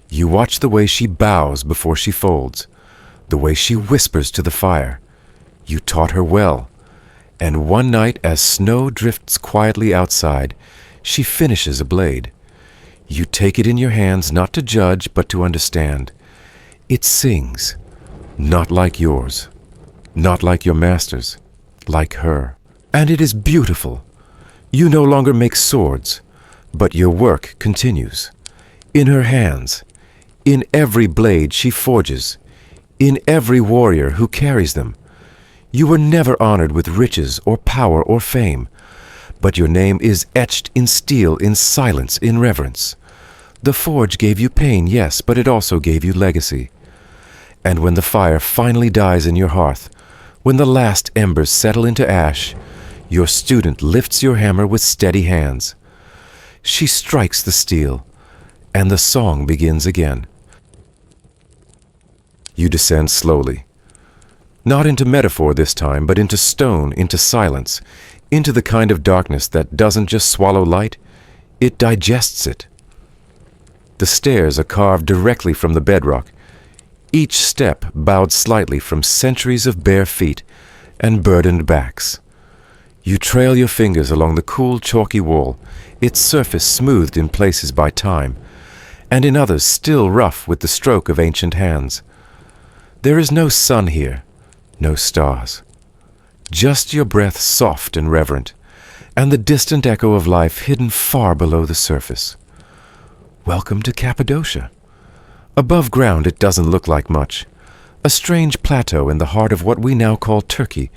You watch the way she bows before she folds, the way she whispers to the fire. You taught her well, and one night as snow drifts quietly outside, she finishes a blade. You take it in your hands not to judge but to understand. It sings, not like yours, not like your master's, like her. And it is beautiful. You no longer make swords, but your work continues. In her hands, in every blade she forges, in every warrior who carries them. You were never honored with riches or power or fame, but your name is etched in steel, in silence, in reverence. The forge gave you pain, yes, but it also gave you legacy. And when the fire finally dies in your hearth, when the last embers settle into ash, your student lifts your hammer with steady hands. She strikes the steel, and the song begins again. You descend slowly. Not into metaphor this time, but into stone, into silence, into the kind of darkness that doesn't just swallow light, it digests it. The stairs are carved directly from the bedrock, each step bowed slightly from centuries of bare feet and burdened backs. You trail your fingers along the cool, chalky wall, its surface smoothed in places by time, and in others still rough with the stroke of ancient hands. There is no sun here, no stars. Just your breath soft and reverent, and the distant echo of life hidden far below the surface. Welcome to Cappadocia. Above ground it doesn't look like much. A strange plateau in the heart of what we now call Turkey,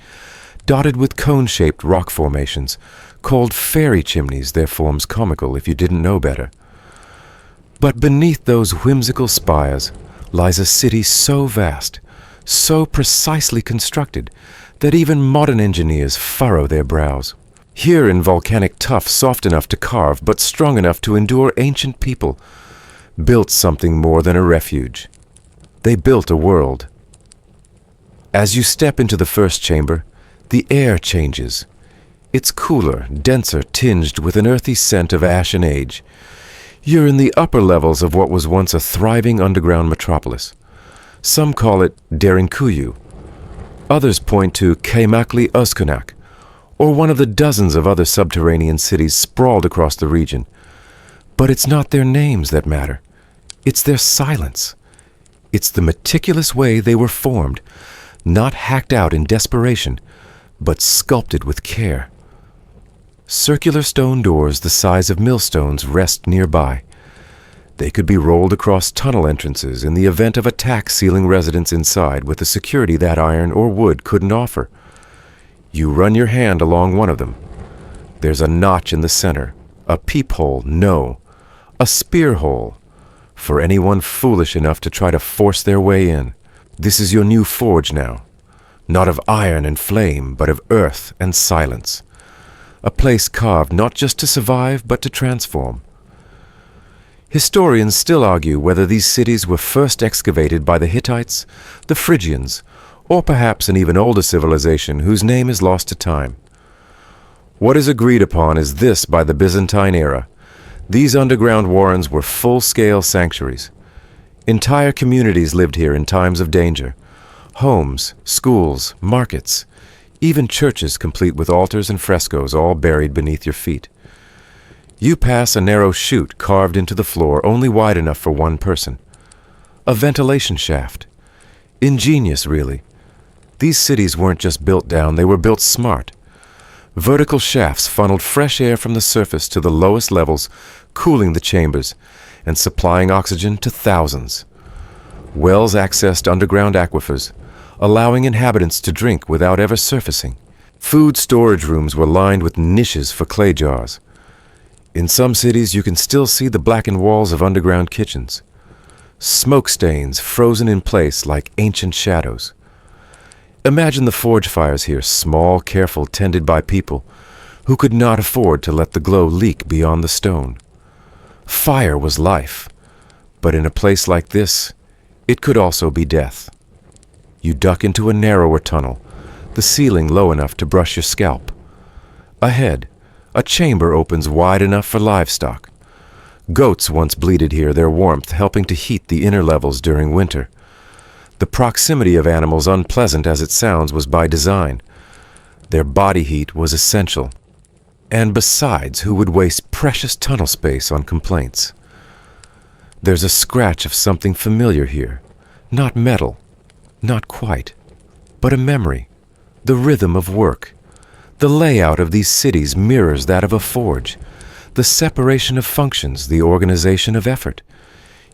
dotted with cone-shaped rock formations, called fairy chimneys, their forms comical if you didn't know better. But beneath those whimsical spires lies a city so vast, so precisely constructed, that even modern engineers furrow their brows. Here in volcanic tuff soft enough to carve, but strong enough to endure ancient people, built something more than a refuge. They built a world. As you step into the first chamber, the air changes. It's cooler, denser, tinged with an earthy scent of ash and age. You're in the upper levels of what was once a thriving underground metropolis. Some call it Derinkuyu. Others point to Kaymakli Özkunak, or one of the dozens of other subterranean cities sprawled across the region. But it's not their names that matter. It's their silence. It's the meticulous way they were formed, not hacked out in desperation, but sculpted with care. Circular stone doors the size of millstones rest nearby. They could be rolled across tunnel entrances in the event of attack, sealing residents inside with a security that iron or wood couldn't offer. You run your hand along one of them. There's a notch in the center, a peephole, no, a spear hole, for anyone foolish enough to try to force their way in. This is your new forge now, not of iron and flame, but of earth and silence. A place carved not just to survive, but to transform. Historians still argue whether these cities were first excavated by the Hittites, the Phrygians, or perhaps an even older civilization whose name is lost to time. What is agreed upon is this: by the Byzantine era, these underground warrens were full-scale sanctuaries. Entire communities lived here in times of danger. Homes, schools, markets, even churches complete with altars and frescoes all buried beneath your feet. You pass a narrow chute carved into the floor only wide enough for one person. A ventilation shaft. Ingenious, really. These cities weren't just built down, they were built smart. Vertical shafts funneled fresh air from the surface to the lowest levels, cooling the chambers and supplying oxygen to thousands. Wells accessed underground aquifers, allowing inhabitants to drink without ever surfacing. Food storage rooms were lined with niches for clay jars. In some cities, you can still see the blackened walls of underground kitchens. Smoke stains frozen in place like ancient shadows. Imagine the forge fires here, small, careful, tended by people who could not afford to let the glow leak beyond the stone. Fire was life, but in a place like this, it could also be death. You duck into a narrower tunnel, the ceiling low enough to brush your scalp. Ahead, a chamber opens wide enough for livestock. Goats once bleated here, their warmth helping to heat the inner levels during winter. The proximity of animals, unpleasant as it sounds, was by design. Their body heat was essential. And besides, who would waste precious tunnel space on complaints? There's a scratch of something familiar here. Not metal, not quite, but a memory, the rhythm of work. The layout of these cities mirrors that of a forge. The separation of functions, the organization of effort.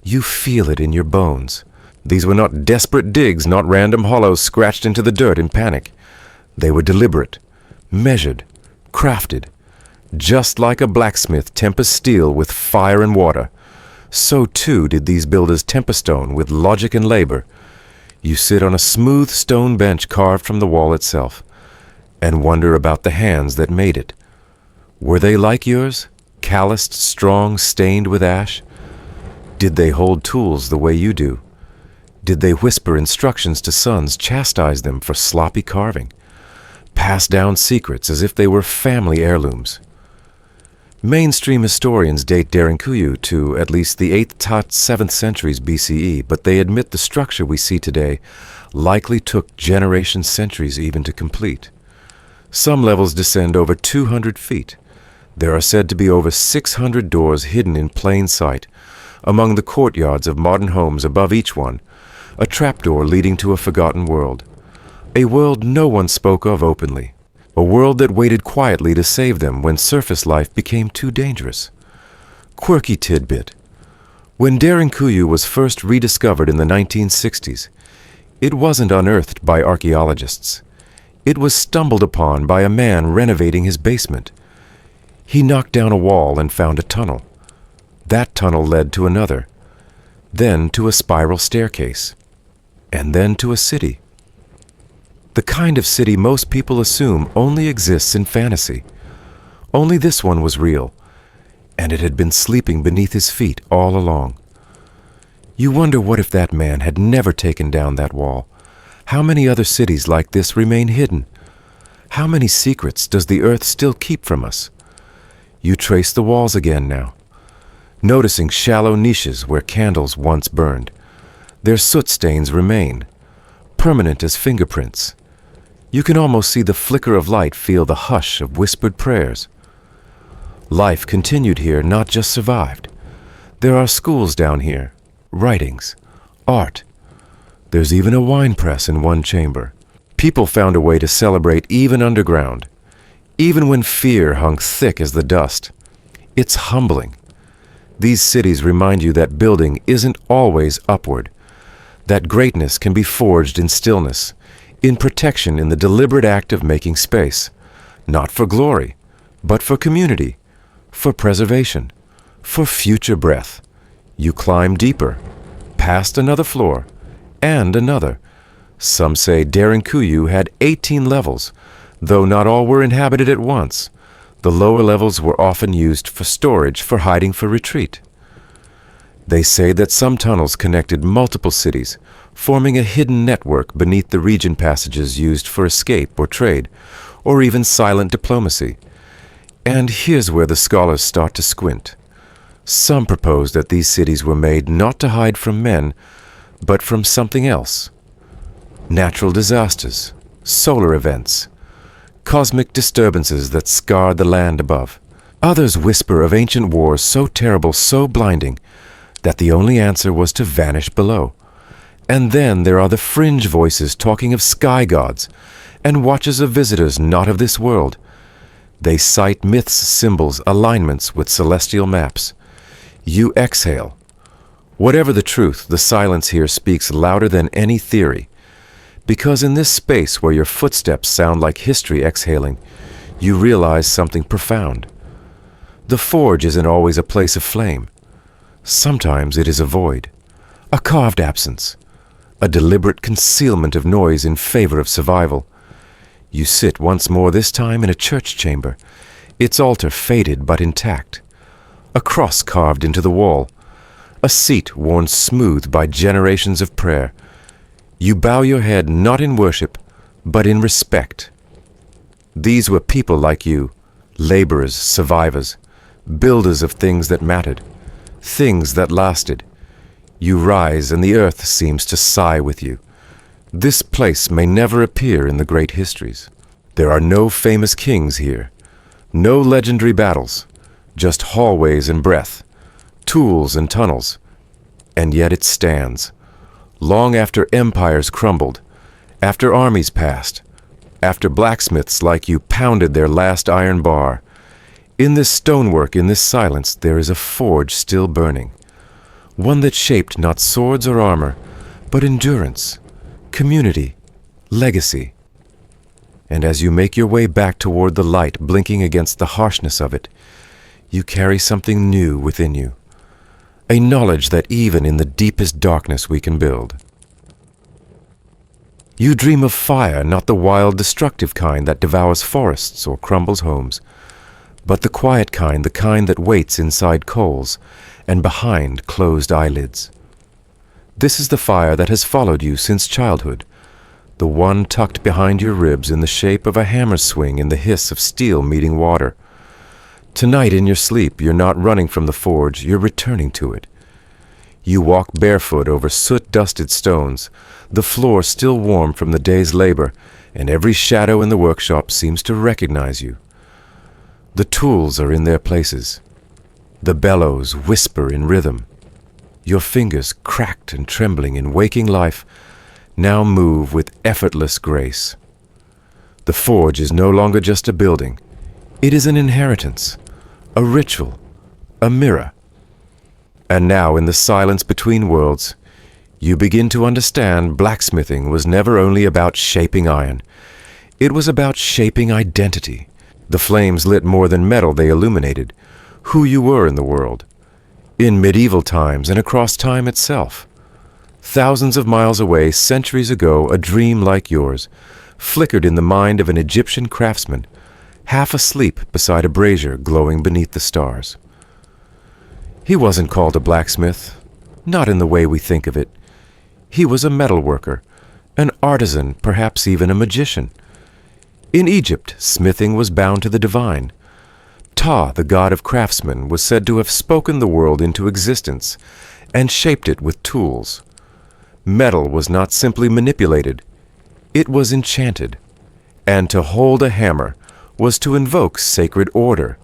You feel it in your bones. These were not desperate digs, not random hollows scratched into the dirt in panic. They were deliberate, measured, crafted. Just like a blacksmith tempers steel with fire and water, so too did these builders temper stone with logic and labor. You sit on a smooth stone bench carved from the wall itself, and wonder about the hands that made it. Were they like yours? Calloused, strong, stained with ash? Did they hold tools the way you do? Did they whisper instructions to sons, chastise them for sloppy carving? Pass down secrets as if they were family heirlooms? Mainstream historians date Derinkuyu to at least the 8th to 7th centuries BCE, but they admit the structure we see today likely took generations, centuries even to complete. Some levels descend over 200 feet. There are said to be over 600 doors hidden in plain sight among the courtyards of modern homes. Above each one, a trapdoor leading to a forgotten world. A world no one spoke of openly. A world that waited quietly to save them when surface life became too dangerous. Quirky tidbit. When Derinkuyu was first rediscovered in the 1960s, it wasn't unearthed by archaeologists. It was stumbled upon by a man renovating his basement. He knocked down a wall and found a tunnel. That tunnel led to another, then to a spiral staircase, and then to a city. The kind of city most people assume only exists in fantasy. Only this one was real, and it had been sleeping beneath his feet all along. You wonder, what if that man had never taken down that wall? How many other cities like this remain hidden? How many secrets does the earth still keep from us? You trace the walls again now, noticing shallow niches where candles once burned. Their soot stains remain, permanent as fingerprints. You can almost see the flicker of light, feel the hush of whispered prayers. Life continued here, not just survived. There are schools down here, writings, art. There's even a wine press in one chamber. People found a way to celebrate even underground, even when fear hung thick as the dust. It's humbling. These cities remind you that building isn't always upward, that greatness can be forged in stillness, in protection, in the deliberate act of making space, not for glory, but for community, for preservation, for future breath. You climb deeper, past another floor, and another. Some say Derinkuyu had 18 levels, though not all were inhabited at once. The lower levels were often used for storage, for hiding, for retreat. They say that some tunnels connected multiple cities, forming a hidden network beneath the region passages used for escape or trade, or even silent diplomacy. And here's where the scholars start to squint. Some propose that these cities were made not to hide from men, but from something else. Natural disasters, solar events, cosmic disturbances that scarred the land above. Others whisper of ancient wars so terrible, so blinding, that the only answer was to vanish below. And then there are the fringe voices talking of sky gods, and watches of visitors not of this world. They cite myths, symbols, alignments with celestial maps. You exhale. Whatever the truth, the silence here speaks louder than any theory. Because in this space where your footsteps sound like history exhaling, you realize something profound. The forge isn't always a place of flame. Sometimes it is a void, a carved absence, a deliberate concealment of noise in favor of survival. You sit once more, this time in a church chamber, its altar faded but intact, a cross carved into the wall, a seat worn smooth by generations of prayer. You bow your head not in worship, but in respect. These were people like you, laborers, survivors, builders of things that mattered, things that lasted. You rise and the earth seems to sigh with you. This place may never appear in the great histories. There are no famous kings here, no legendary battles, just hallways and breath, tools and tunnels. And yet it stands, long after empires crumbled, after armies passed, after blacksmiths like you pounded their last iron bar. In this stonework, in this silence, there is a forge still burning, one that shaped not swords or armor, but endurance, community, legacy. And as you make your way back toward the light blinking against the harshness of it, you carry something new within you, a knowledge that even in the deepest darkness we can build. You dream of fire, not the wild, destructive kind that devours forests or crumbles homes, but the quiet kind, the kind that waits inside coals and behind closed eyelids. This is the fire that has followed you since childhood, the one tucked behind your ribs in the shape of a hammer swing in the hiss of steel meeting water. Tonight in your sleep, you're not running from the forge, you're returning to it. You walk barefoot over soot-dusted stones, the floor still warm from the day's labor, and every shadow in the workshop seems to recognize you. The tools are in their places. The bellows whisper in rhythm. Your fingers, cracked and trembling in waking life, now move with effortless grace. The forge is no longer just a building. It is an inheritance, a ritual, a mirror. And now, in the silence between worlds, you begin to understand blacksmithing was never only about shaping iron. It was about shaping identity. The flames lit more than metal, they illuminated who you were in the world, in medieval times and across time itself. Thousands of miles away, centuries ago, a dream like yours flickered in the mind of an Egyptian craftsman, half asleep beside a brazier glowing beneath the stars. He wasn't called a blacksmith, not in the way we think of it. He was a metal worker, an artisan, perhaps even a magician. In Egypt, smithing was bound to the divine. Ptah, the god of craftsmen, was said to have spoken the world into existence and shaped it with tools. Metal was not simply manipulated, it was enchanted. And to hold a hammer was to invoke sacred order.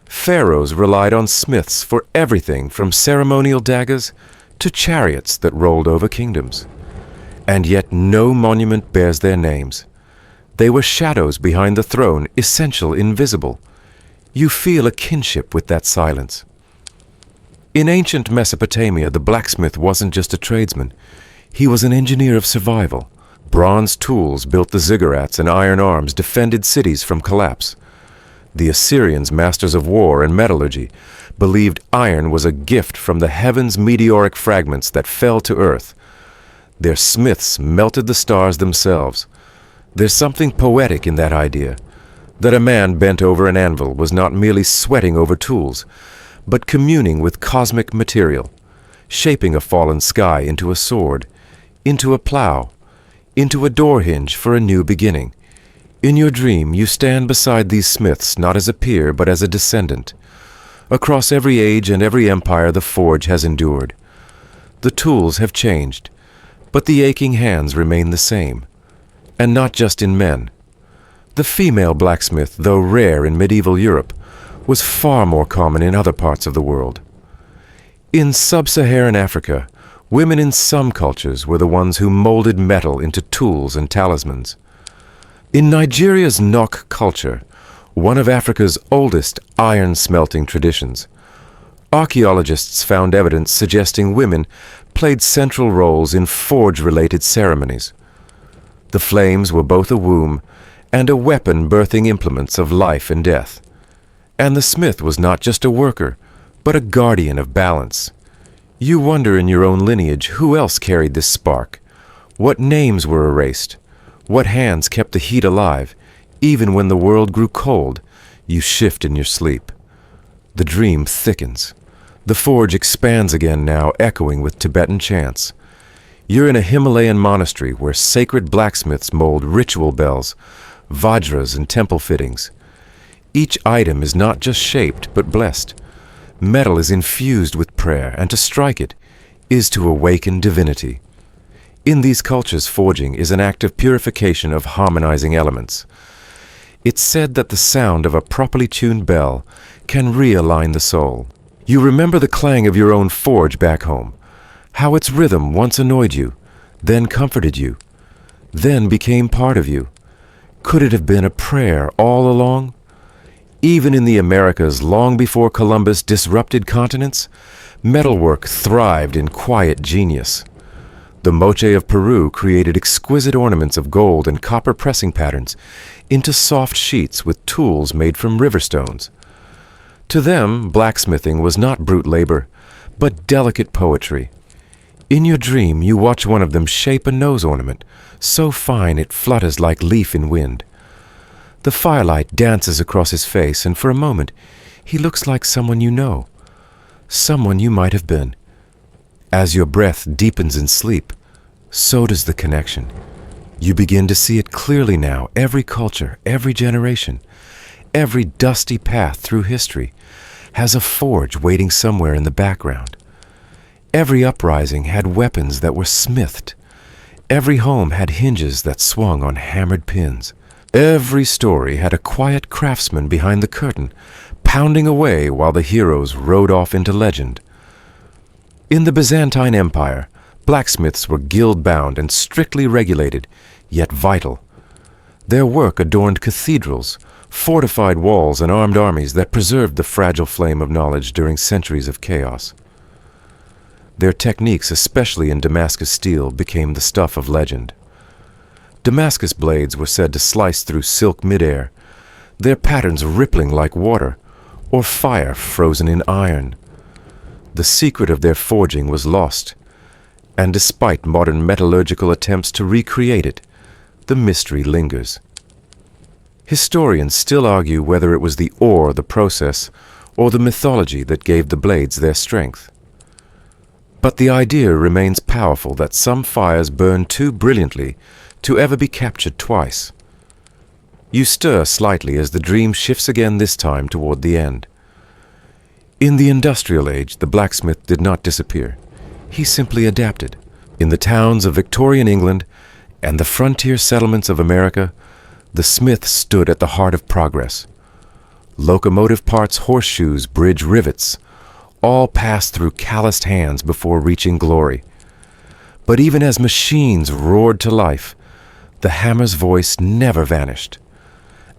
Pharaohs relied on smiths for everything from ceremonial daggers to chariots that rolled over kingdoms. And yet no monument bears their names. They were shadows behind the throne, essential, invisible. You feel a kinship with that silence. In ancient Mesopotamia, the blacksmith wasn't just a tradesman. He was an engineer of survival. Bronze tools built the ziggurats, and iron arms defended cities from collapse. The Assyrians, masters of war and metallurgy, believed iron was a gift from the heavens' meteoric fragments that fell to earth. Their smiths melted the stars themselves. There's something poetic in that idea, that a man bent over an anvil was not merely sweating over tools, but communing with cosmic material, shaping a fallen sky into a sword, into a plow, into a door hinge for a new beginning. In your dream, you stand beside these smiths not as a peer but as a descendant. Across every age and every empire the forge has endured. The tools have changed, but the aching hands remain the same. And not just in men. The female blacksmith, though rare in medieval Europe, was far more common in other parts of the world. In sub-Saharan Africa, women in some cultures were the ones who molded metal into tools and talismans. In Nigeria's Nok culture, one of Africa's oldest iron-smelting traditions, archaeologists found evidence suggesting women played central roles in forge-related ceremonies. The flames were both a womb and a weapon birthing implements of life and death. And the smith was not just a worker, but a guardian of balance. You wonder in your own lineage who else carried this spark, what names were erased, what hands kept the heat alive, even when the world grew cold. You shift in your sleep. The dream thickens. The forge expands again now, echoing with Tibetan chants. You're in a Himalayan monastery where sacred blacksmiths mold ritual bells, vajras, and temple fittings. Each item is not just shaped, but blessed. Metal is infused with prayer, and to strike it is to awaken divinity. In these cultures, forging is an act of purification of harmonizing elements. It's said that the sound of a properly tuned bell can realign the soul. You remember the clang of your own forge back home, how its rhythm once annoyed you, then comforted you, then became part of you. Could it have been a prayer all along? Even in the Americas, long before Columbus disrupted continents, metalwork thrived in quiet genius. The moche of Peru created exquisite ornaments of gold and copper pressing patterns into soft sheets with tools made from river stones. To them, blacksmithing was not brute labor, but delicate poetry. In your dream, you watch one of them shape a nose ornament, so fine it flutters like leaf in wind. The firelight dances across his face, and for a moment, he looks like someone you know, someone you might have been. As your breath deepens in sleep, so does the connection. You begin to see it clearly now, every culture, every generation, every dusty path through history has a forge waiting somewhere in the background. Every uprising had weapons that were smithed. Every home had hinges that swung on hammered pins. Every story had a quiet craftsman behind the curtain, pounding away while the heroes rode off into legend. In the Byzantine Empire, blacksmiths were guild-bound and strictly regulated, yet vital. Their work adorned cathedrals, fortified walls, and armed armies that preserved the fragile flame of knowledge during centuries of chaos. Their techniques, especially in Damascus steel, became the stuff of legend. Damascus blades were said to slice through silk midair, their patterns rippling like water, or fire frozen in iron. The secret of their forging was lost, and despite modern metallurgical attempts to recreate it, the mystery lingers. Historians still argue whether it was the ore, the process, or the mythology that gave the blades their strength. But the idea remains powerful that some fires burn too brilliantly to ever be captured twice. You stir slightly as the dream shifts again, this time toward the end. In the industrial age, the blacksmith did not disappear. He simply adapted. In the towns of Victorian England and the frontier settlements of America, the smith stood at the heart of progress. Locomotive parts, horseshoes, bridge rivets, all passed through calloused hands before reaching glory. But even as machines roared to life, the hammer's voice never vanished.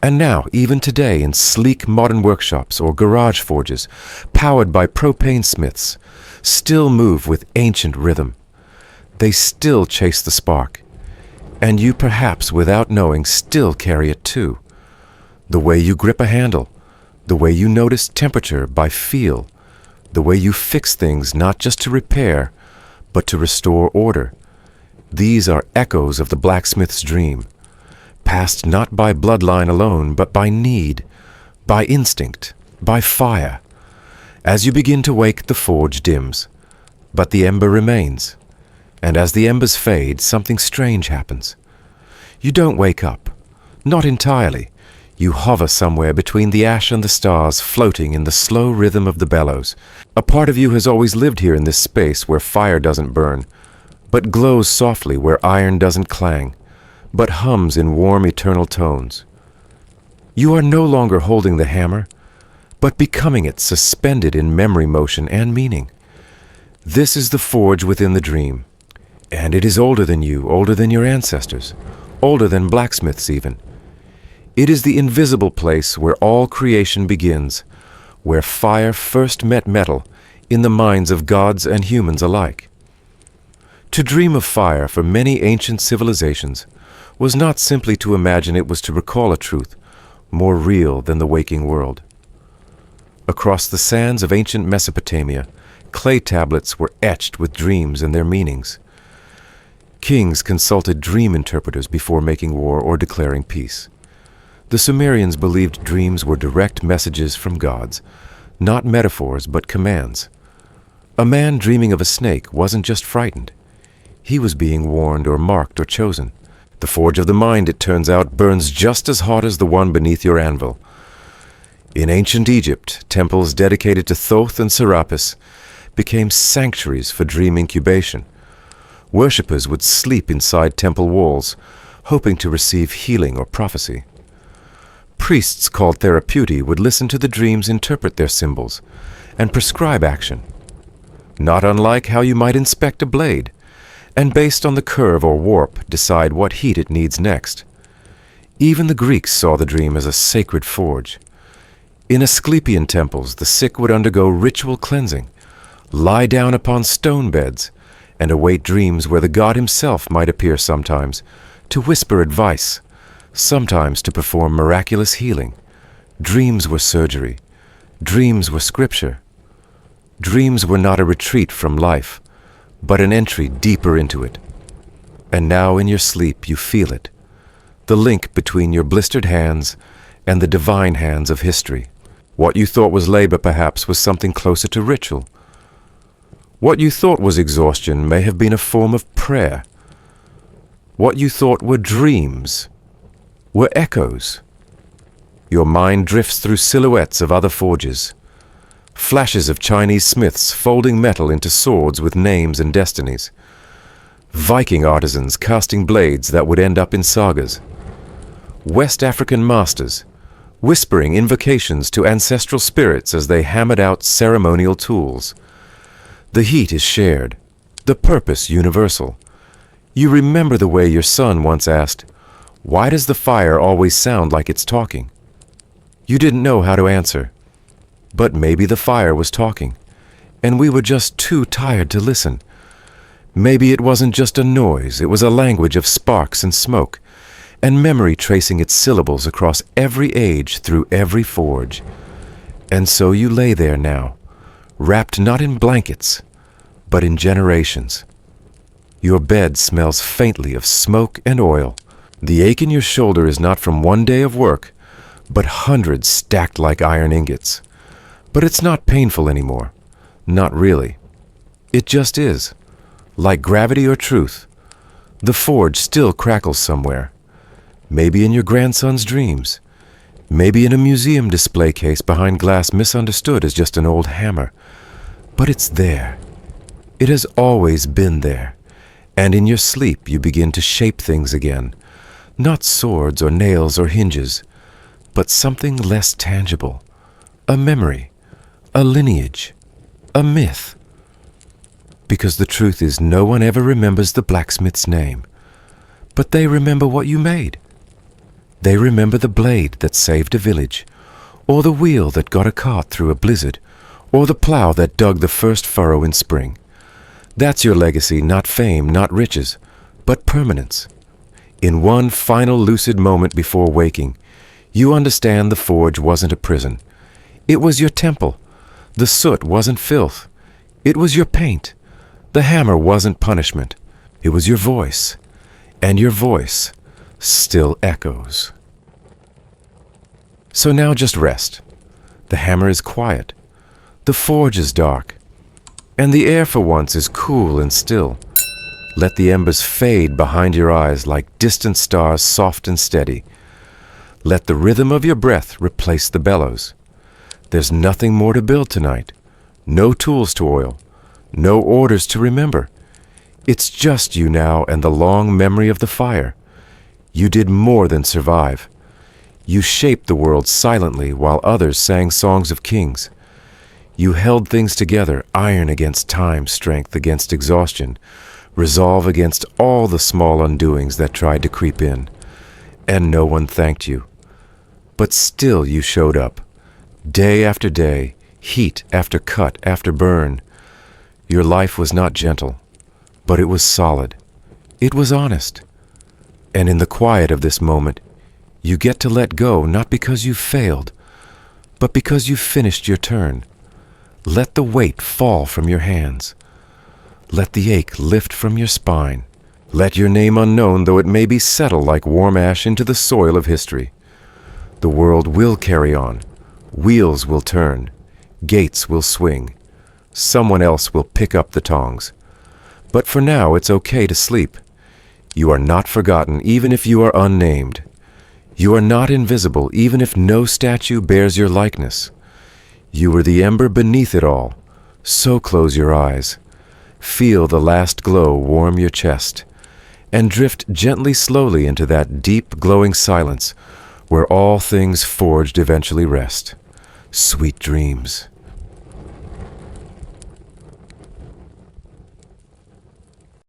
And now, even today, in sleek modern workshops or garage forges, powered by propane smiths, still move with ancient rhythm. They still chase the spark. And you, perhaps without knowing, still carry it too. The way you grip a handle, the way you notice temperature by feel, the way you fix things not just to repair, but to restore order. These are echoes of the blacksmith's dream, passed not by bloodline alone, but by need, by instinct, by fire. As you begin to wake, the forge dims, but the ember remains. And as the embers fade, something strange happens. You don't wake up, not entirely. You hover somewhere between the ash and the stars, floating in the slow rhythm of the bellows. A part of you has always lived here in this space where fire doesn't burn, but glows softly where iron doesn't clang, but hums in warm eternal tones. You are no longer holding the hammer, but becoming it suspended in memory motion and meaning. This is the forge within the dream, and it is older than you, older than your ancestors, older than blacksmiths even. It is the invisible place where all creation begins, where fire first met metal in the minds of gods and humans alike. To dream of fire for many ancient civilizations was not simply to imagine it was to recall a truth more real than the waking world. Across the sands of ancient Mesopotamia, clay tablets were etched with dreams and their meanings. Kings consulted dream interpreters before making war or declaring peace. The Sumerians believed dreams were direct messages from gods, not metaphors but commands. A man dreaming of a snake wasn't just frightened. He was being warned or marked or chosen. The forge of the mind, it turns out, burns just as hot as the one beneath your anvil. In ancient Egypt, temples dedicated to Thoth and Serapis became sanctuaries for dream incubation. Worshippers would sleep inside temple walls, hoping to receive healing or prophecy. Priests called therapeuti would listen to the dreams interpret their symbols and prescribe action, not unlike how you might inspect a blade, and based on the curve or warp decide what heat it needs next. Even the Greeks saw the dream as a sacred forge. In Asclepian temples, the sick would undergo ritual cleansing, lie down upon stone beds, and await dreams where the god himself might appear sometimes to whisper advice, sometimes to perform miraculous healing. Dreams were surgery. Dreams were scripture. Dreams were not a retreat from life, but an entry deeper into it. And now in your sleep you feel it, the link between your blistered hands and the divine hands of history. What you thought was labor perhaps was something closer to ritual. What you thought was exhaustion may have been a form of prayer. What you thought were dreams were echoes. Your mind drifts through silhouettes of other forges, flashes of Chinese smiths folding metal into swords with names and destinies, Viking artisans casting blades that would end up in sagas, West African masters whispering invocations to ancestral spirits as they hammered out ceremonial tools. The heat is shared, the purpose universal. You remember the way your son once asked, "Why does the fire always sound like it's talking?" You didn't know how to answer, but maybe the fire was talking, and we were just too tired to listen. Maybe it wasn't just a noise, it was a language of sparks and smoke, and memory tracing its syllables across every age through every forge. And so you lay there now, wrapped not in blankets, but in generations. Your bed smells faintly of smoke and oil. The ache in your shoulder is not from one day of work, but hundreds stacked like iron ingots. But it's not painful anymore. Not really. It just is. Like gravity or truth. The forge still crackles somewhere. Maybe in your grandson's dreams. Maybe in a museum display case behind glass misunderstood as just an old hammer. But it's there. It has always been there. And in your sleep you begin to shape things again. Not swords or nails or hinges, but something less tangible. A memory, a lineage, a myth. Because the truth is no one ever remembers the blacksmith's name, but they remember what you made. They remember the blade that saved a village, or the wheel that got a cart through a blizzard, or the plow that dug the first furrow in spring. That's your legacy, not fame, not riches, but permanence. In one final lucid moment before waking, you understand the forge wasn't a prison. It was your temple. The soot wasn't filth. It was your paint. The hammer wasn't punishment. It was your voice. And your voice still echoes. So now just rest. The hammer is quiet. The forge is dark. And the air for once is cool and still. Let the embers fade behind your eyes like distant stars, soft and steady. Let the rhythm of your breath replace the bellows. There's nothing more to build tonight. No tools to oil. No orders to remember. It's just you now and the long memory of the fire. You did more than survive. You shaped the world silently while others sang songs of kings. You held things together, iron against time, strength against exhaustion, resolve against all the small undoings that tried to creep in. And no one thanked you. But still you showed up, day after day, heat after cut after burn. Your life was not gentle, but it was solid. It was honest. And in the quiet of this moment, you get to let go not because you've failed, but because you've finished your turn. Let the weight fall from your hands. Let the ache lift from your spine. Let your name unknown, though it may be, settle like warm ash into the soil of history. The world will carry on. Wheels will turn. Gates will swing. Someone else will pick up the tongs. But for now, it's okay to sleep. You are not forgotten, even if you are unnamed. You are not invisible, even if no statue bears your likeness. You were the ember beneath it all, so close your eyes. Feel the last glow warm your chest, and drift gently slowly into that deep glowing silence where all things forged eventually rest. Sweet dreams.